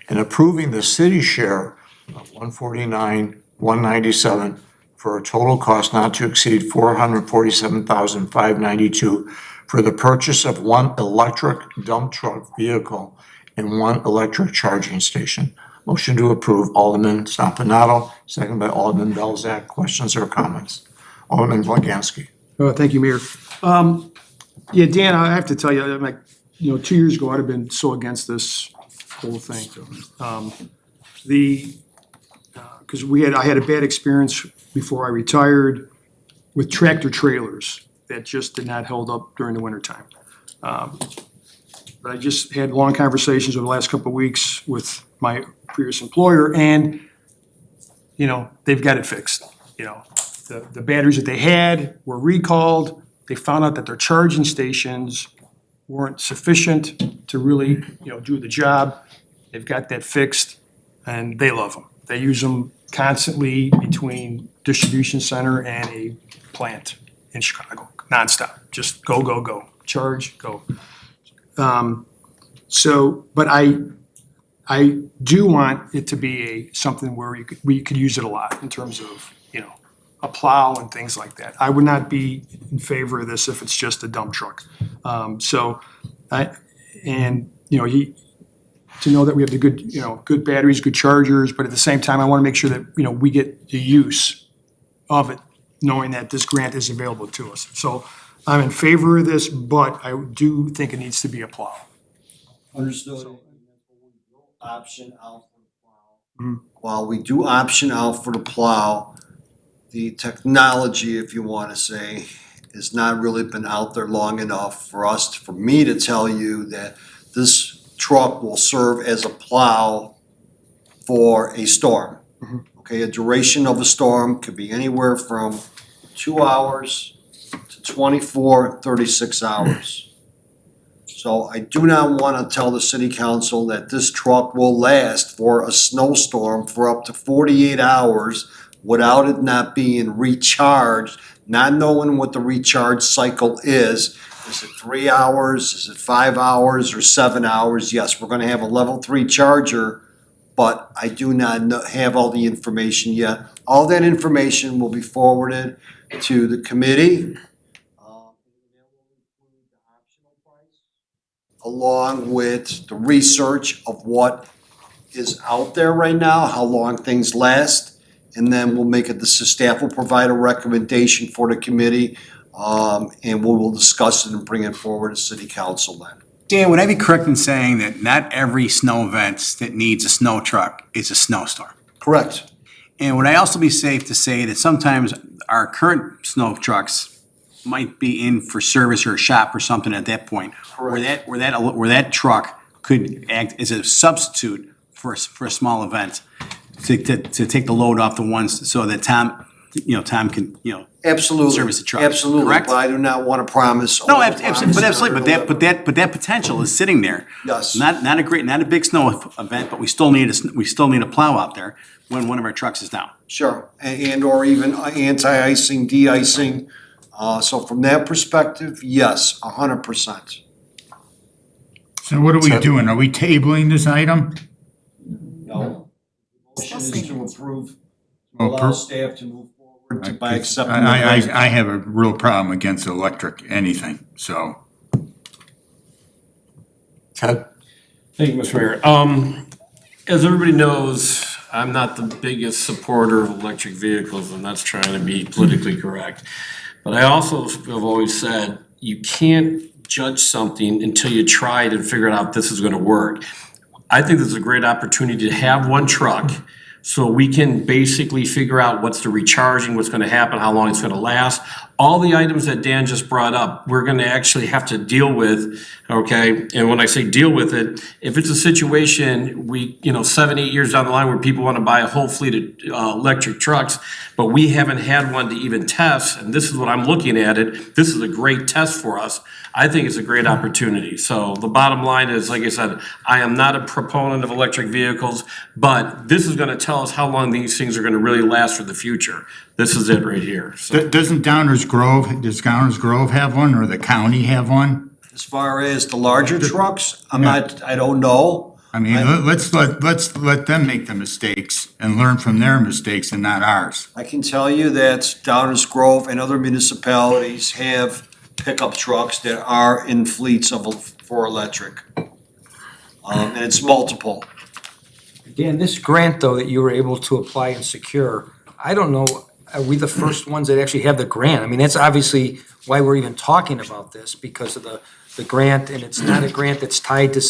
A: and approving the city share of $149,197 for a total cost not to exceed $447,592 for the purchase of 1 electric dump truck vehicle and 1 electric charging station. Motion to approve, Alderman Stompanato, second by Alderman Belzak. Questions or comments? Alderman Leganski.
K: Thank you, Mayor. Yeah, Dan, I have to tell you, I'm like, 2 years ago, I'd have been so against this whole thing. because I had a bad experience before I retired with tractor trailers that just did not hold up during the wintertime. But I just had long conversations over the last couple of weeks with my previous employer, and, you know, they've got it fixed. You know, the batteries that they had were recalled. They found out that their charging stations weren't sufficient to really, you know, do the job. They've got that fixed, and they love them. They use them constantly between distribution center and a plant in Chicago, nonstop. Just go, go, go. Charge, go. But I do want it to be something where we could use it a lot in terms of, you know, a plow and things like that. I would not be in favor of this if it's just a dump truck. To know that we have the good, you know, good batteries, good chargers, but at the same time, I want to make sure that, you know, we get the use of it, knowing that this grant is available to us. So I'm in favor of this, but I do think it needs to be a plow.
V: Understood. Option out for the plow. While we do option out for the plow, the technology, if you want to say, has not really been out there long enough for me to tell you that this truck will serve as a plow for a storm. Okay, a duration of a storm could be anywhere from 2 hours to 24, 36 hours. So I do not want to tell the city council that this truck will last for a snowstorm for up to 48 hours without it not being recharged, not knowing what the recharge cycle is. Is it 3 hours? Is it 5 hours or 7 hours? Yes, we're going to have a level 3 charger, but I do not have all the information yet. All that information will be forwarded to the committee. Along with the research of what is out there right now, how long things last, and then we'll make it, the staff will provide a recommendation for the committee, and we will discuss it and bring it forward to city council then.
P: Dan, would I be correct in saying that not every snow event that needs a snow truck is a snowstorm?
V: Correct.
P: And would I also be safe to say that sometimes our current snow trucks might be in for service or a shop or something at that point? Where that truck could act as a substitute for a small event to take the load off the ones so that Tom can,
V: Absolutely.
P: service the truck.
V: Absolutely,
P: Correct?
V: but I do not want to promise.
P: No, absolutely, but that potential is sitting there.
V: Yes.
P: Not a big snow event, but we still need a plow out there when one of our trucks is down.
V: Sure, and or even anti-icing, de-icing. So from that perspective, yes, 100%.
J: So what are we doing? Are we tabling this item?
V: No. Motion is to approve,
J: Well,
V: allow staff to move forward by accepting. the grant.
J: I have a real problem against electric anything, so.
A: Ted?
O: Thank you, Mr. Mayor. As everybody knows, I'm not the biggest supporter of electric vehicles, and that's trying to be politically correct. But I also have always said, you can't judge something until you try it and figure out this is gonna work. I think this is a great opportunity to have one truck so we can basically figure out what's the recharging, what's gonna happen, how long it's gonna last. All the items that Dan just brought up, we're gonna actually have to deal with, okay? And when I say deal with it, if it's a situation 7, 8 years down the line where people wanna buy a whole fleet of electric trucks, but we haven't had one to even test, and this is what I'm looking at it, this is a great test for us. I think it's a great opportunity. So the bottom line is, like I said, I am not a proponent of electric vehicles, but this is gonna tell us how long these things are gonna really last for the future. This is it right here. So.
J: Does Downers Grove have one, or the county have one?
V: As far as the larger trucks, I don't know.
J: I mean, let's let them make the mistakes and learn from their mistakes and not ours.
V: I can tell you that Downers Grove and other municipalities have pickup trucks that are in fleets for electric. And it's multiple.
E: Dan, this grant though that you were able to apply and secure, I don't know, are we the first ones that actually have the grant? I mean, that's obviously why we're even talking about this, because of the grant, and it's not a grant that's tied to,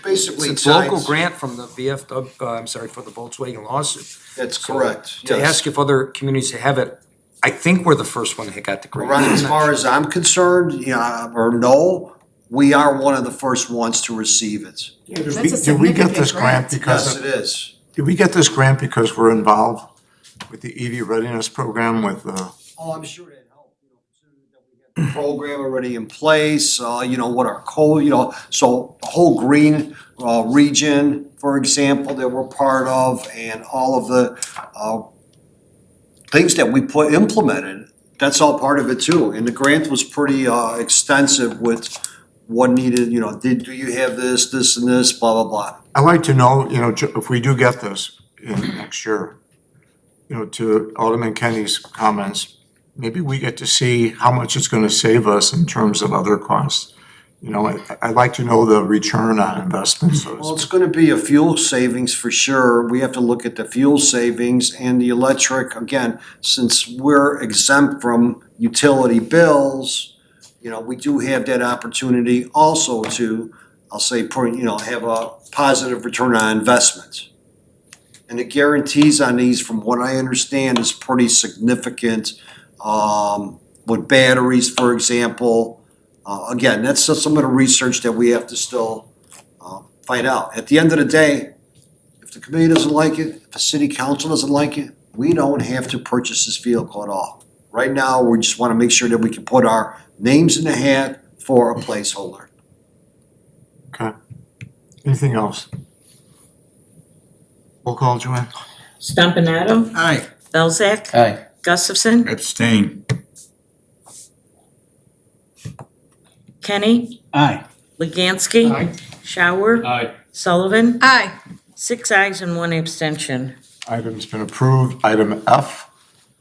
V: basically
E: It's a local
V: ties-
E: grant from the VFW, for the Volkswagen lawsuit.
V: That's
E: So,
V: correct,
E: To
V: yes.
E: ask if other communities have it, I think we're the first one that got the grant.
V: Ron, as far as I'm concerned, we are one of the first ones to receive it.
A: Did we get this grant because?
V: Yes, it is.
A: Did we get this grant because we're involved with the EV readiness program with
V: Oh, I'm sure that helped, considering that we had the program already in place, what our code, so the whole green, region, for example, that we're part of, and all of the, things that we implemented, that's all part of it too. And the grant was pretty, extensive with what needed, do you have this, and this, blah, blah, blah.
A: I'd like to know, if we do get this in next year, to Alderman Kenny's comments, maybe we get to see how much it's gonna save us in terms of other costs. I'd like to know the return on investment, so to
V: Well, it's gonna be a fuel savings for sure. We have to look at the fuel savings and the electric, again, since we're exempt from utility bills, we do have that opportunity also to, I'll say, have a positive return on investment. And the guarantees on these, from what I understand, is pretty significant, with batteries, for example. Again, that's just some of the research that we have to still find out. At the end of the day, if the committee doesn't like it, if the city council doesn't like it, we don't have to purchase this vehicle at all. Right now, we just want to make sure that we can put our names in the hat for a placeholder.
A: Okay. Anything else? Roll call, Joanne?
I: Stompanato,
V: Aye.
I: Belzak,
D: Aye.
I: Gustafson,
J: Abstain.
I: Kenny,
P: Aye.
I: Leganski,
K: Aye.
I: Shower,
O: Aye.
I: Sullivan,
B: Aye.
I: 6 ayes and 1 abstention.
A: Item's been approved. Item F,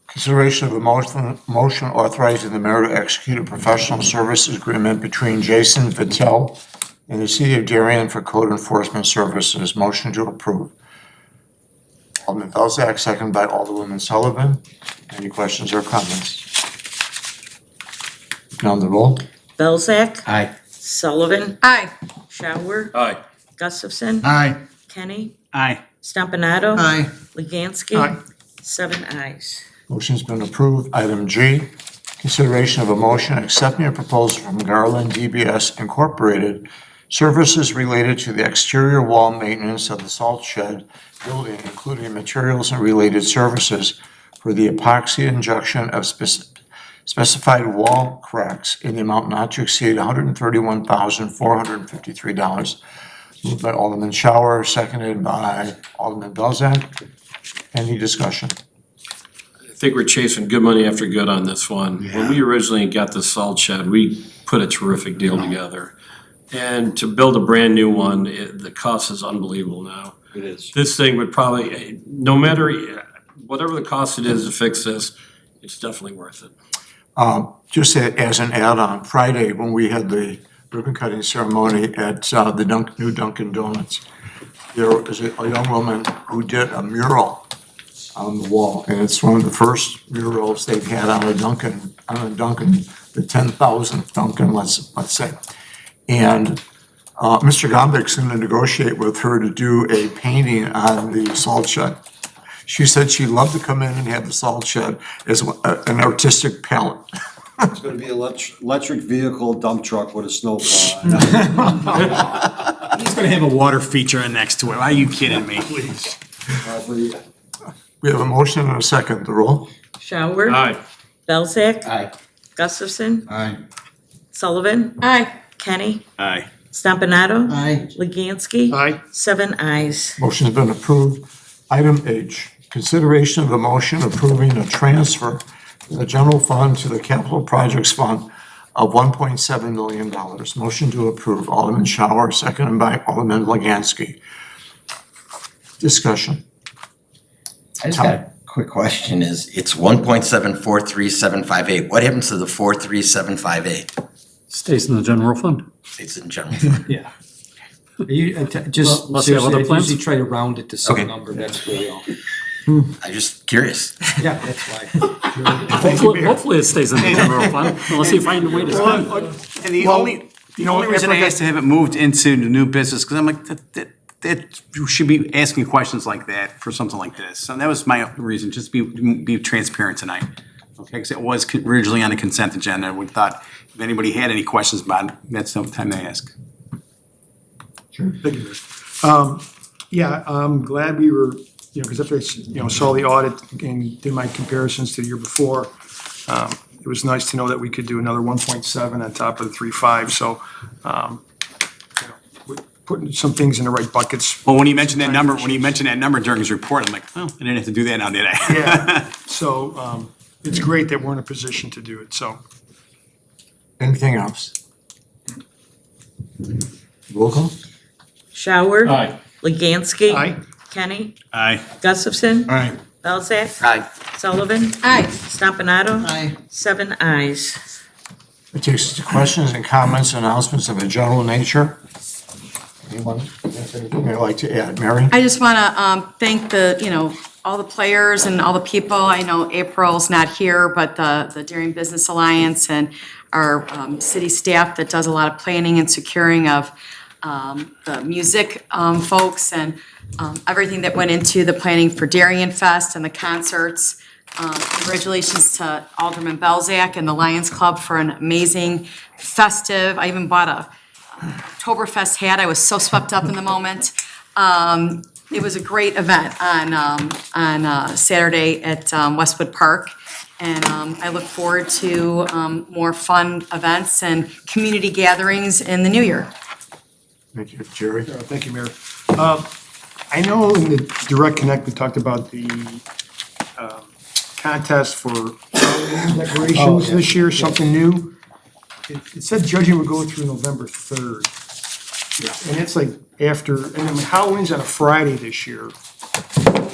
A: consideration of a motion authorizing the mayor to execute a professional services agreement between Jason Vittel and the city of Darien for code enforcement services. Motion to approve. Alderman Belzak, second by Alderwoman Sullivan. Any questions or comments? On the roll?
I: Belzak,
D: Aye.
I: Sullivan,
B: Aye.
I: Shower,
O: Aye.
I: Gustafson,
J: Aye.
I: Kenny,
P: Aye.
I: Stompanato,
V: Aye.
I: Leganski,
K: Aye.
I: 7 ayes.
A: Motion's been approved. Item G, consideration of a motion accepting a proposal from Garland DBS Incorporated, services related to the exterior wall maintenance of the salt shed building, including materials and related services for the epoxy injection of specified wall cracks in the amount not to exceed $131,453. Moved by Alderman Shower, seconded by Alderman Belzak. Any discussion?
O: I think we're chasing good money after good on this one. When we originally got the salt shed, we put a terrific deal together. And to build a brand new one, the cost is unbelievable now.
V: It is.
O: This thing would probably, no matter, whatever the cost it is to fix this, it's definitely worth it.
A: Just as an add-on, Friday, when we had the ribbon cutting ceremony at the new Dunkin' Donuts, there was a young woman who did a mural on the wall, and it's one of the first murals they've had on a Dunkin', the 10,000th Dunkin', let's say. And Mr. Gombik's going to negotiate with her to do a painting on the salt shed. She said she'd love to come in and have the salt shed as an artistic palette.
V: It's gonna be electric vehicle dump truck with a snowplow.
P: He's gonna have a water feature in next to it. Are you kidding me?
V: Please.
A: We have a motion and a second. The roll?
I: Shower,
O: Aye.
I: Belzak,
D: Aye.
I: Gustafson,
J: Aye.
I: Sullivan,
B: Aye.
I: Kenny,
P: Aye.
I: Stompanato,
V: Aye.
I: Leganski,
K: Aye.
I: 7 ayes.
A: Motion's been approved. Item H, consideration of a motion approving a transfer from the general fund to the capital projects fund of $1.7 million. Motion to approve. Alderman Shower, seconded by Alderman Leganski. Discussion.
M: I just got a quick question it's 1.743758. What happens to the 43758?
L: Stays in the general fund.
M: It's in general fund.
E: Yeah. Just
L: Unless you have other
E: seriously, I
L: plans?
E: usually try to round it to some
M: Okay.
E: number, that's really all.
M: I'm just curious.
E: Yeah, that's why.
L: Hopefully it stays in the general fund, unless you find a way to spend it.
P: And the The only reason I asked to have it moved into the new business, because I'm like, that you should be asking questions like that for something like this. So that was my reason, just be transparent tonight. Okay, because it was originally on the consent agenda. We thought if anybody had any questions about it, that's no time to ask.
K: Sure. Thank you, Mayor. Yeah, I'm glad we were, because after I, saw the audit and did my comparisons to the year before, it was nice to know that we could do another 1.7 on top of the 3.5. So, we're putting some things in the right buckets.
P: Well, when he mentioned that number during his report, I'm like, oh, I didn't have to do that now, did I?
K: Yeah. So, it's great that we're in a position to do it. So,
A: Anything else? Roll call?
I: Shower.
O: Aye.
I: Legansky.
K: Aye.
I: Kenny.
P: Aye.
I: Gustafson.
A: Aye.
I: Belzak.
M: Aye.
I: Sullivan.
B: Aye.
I: Stompanato.
G: Aye.
I: 7 ayes.
A: It takes us to questions and comments, announcements of a general nature. Anyone have anything they'd like to add? Mary?
B: I just want to thank all the players and all the people. I know April's not here, but the Darien Business Alliance and our city staff that does a lot of planning and securing of the music folks and everything that went into the planning for Darien Fest and the concerts. Congratulations to Alderman Belzak and the Lions Club for an amazing festive. I even bought a Oktoberfest hat. I was so swept up in the moment. It was a great event on Saturday at Westwood Park. And I look forward to more fun events and community gatherings in the new year.
A: Thank you. Jerry?
K: thank you, Mayor. I know in the Direct Connect, we talked about the contest for decorations this year, something new. It said judging would go through November 3rd. Yeah. And it's like after, and then Halloween's on a Friday this year.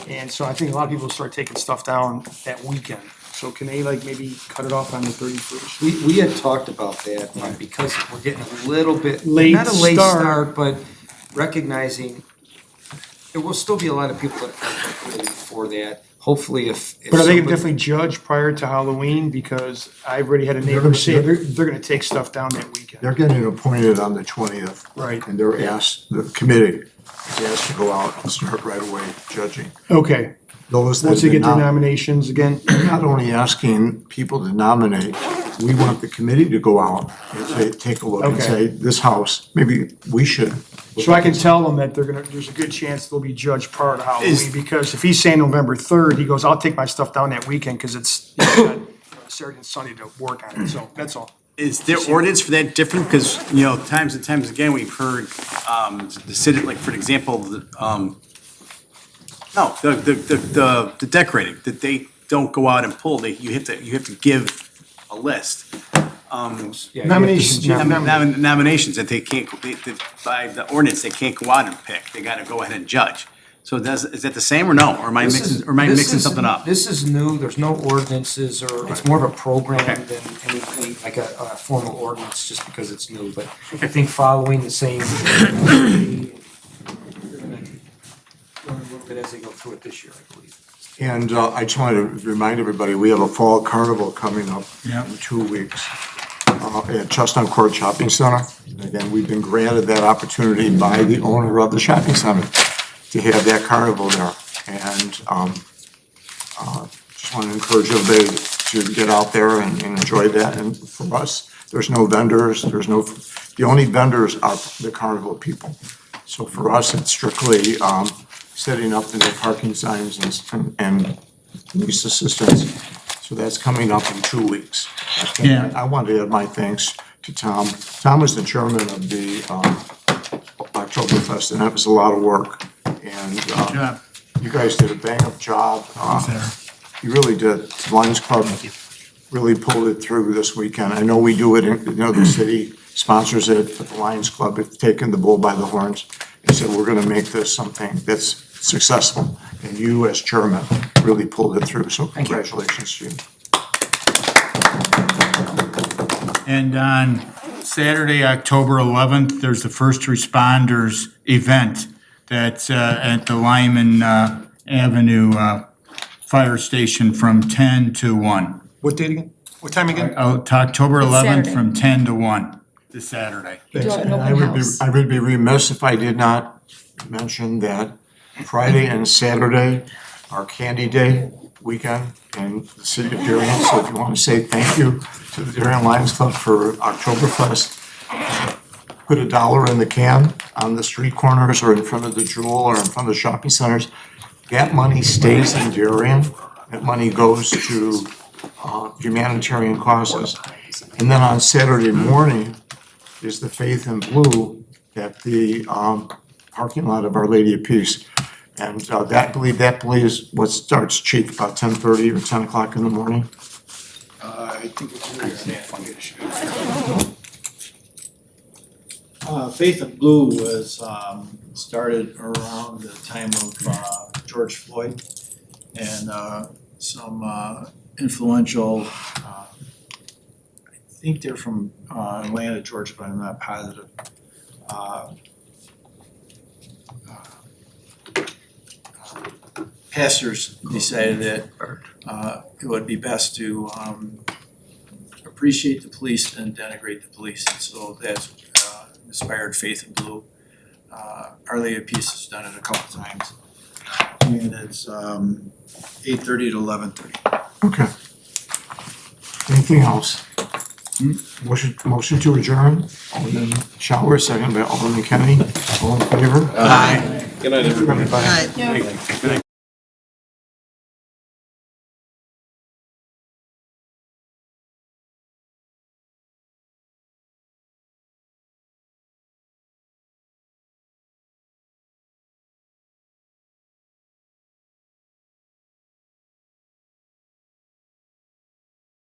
K: And so I think a lot of people start taking stuff down that weekend. So can they maybe cut it off on the 31st?
E: We had talked about that, because we're getting a little bit,
K: Late
E: not a late
K: start.
E: start, but recognizing there will still be a lot of people that are waiting for that. Hopefully if
K: But are they gonna
E: somebody-
K: definitely judge prior to Halloween? Because I've already had a neighbor say they're gonna take stuff down that weekend.
A: They're getting appointed on the 20th.
K: Right.
A: And they're asked, the committee is asked to go out and start right away judging.
K: Okay,
A: Those that
K: once they
A: did
K: get their
A: not-
K: nominations again.
A: We're not only asking people to nominate, we want the committee to go out and take a look and
K: Okay.
A: say, this house, maybe we should.
K: So I can tell them that there's a good chance they'll be judged prior to Halloween, because if he's saying November 3rd, he goes, I'll take my stuff down that weekend, because it's got Saturday and Sunday to work on it, so that's all.
P: Is their ordinance for that different? Because, times and times again, we've heard, the city, like, for example, the decorating, that they don't go out and pull, you have to give a list.
K: Nominations, yeah.
P: Nominations that they can't, by the ordinance, they can't go out and pick, they gotta go ahead and judge. So is that the same or no, or am I mixing something up?
E: This is new, there's no ordinances, or it's more of a program than anything, like a formal ordinance, just because it's new, but I think following the same. Learn a little bit as they go through it this year, I believe.
A: And I just want to remind everybody, we have a fall carnival coming up
J: Yep.
A: in 2 weeks at Chestnut Court Shopping Center. Again, we've been granted that opportunity by the owner of the shopping center to have that carnival there. And just want to encourage everybody to get out there and enjoy that. And for us, there's no vendors, the only vendors are the carnival people. So for us, it's strictly setting up the parking signs and police assistance. So that's coming up in 2 weeks.
J: Yeah.
A: I want to add my thanks to Tom. Tom was the chairman of the Oktoberfest, and that was a lot of work. And
J: job.
A: you guys did a bang-up job. You really did. Lions Club really pulled it through this weekend. I know we do it, the city sponsors it, but the Lions Club have taken the bull by the horns and said, we're gonna make this something that's successful. And you, as chairman, really pulled it through, so congratulations to you.
J: And on Saturday, October 11th, there's the First Responders event that's at the Lyman Avenue Fire Station from 10 to 1.
K: What date again? What time again?
J: To October 11th
B: Saturday.
J: from 10 to 1. this Saturday.
U: Do an open house.
A: I would be remiss if I did not mention that Friday and Saturday are Candy Day weekend in the city of Darien. So if you want to say thank you to the Darien Lions Club for Oktoberfest, put $1 in the can on the street corners or in front of the Jewel or in front of the shopping centers. That money stays in Darien. That money goes to humanitarian causes. And then on Saturday morning is the Faith in Blue at the parking lot of Our Lady of Peace. And that is what starts, Chief, about 10:30 or 10 o'clock in the morning.
F: I think it's Faith in Blue was started around the time of George Floyd, and some influential, I think they're from Atlanta, Georgia, but I'm not positive. Pastors decided that it would be best to appreciate the police and denigrate the police, and so that's inspired Faith in Blue. Our Lady of Peace has done it a couple times, and it's 8:30 to 11:30.
A: Okay. Anything else? Motion to adjourn. Alderman Shower, second by Alderman Kennedy. All in favor?
O: Aye. Good night, everybody.
A: Everybody.
G: Aye.
J: Good night.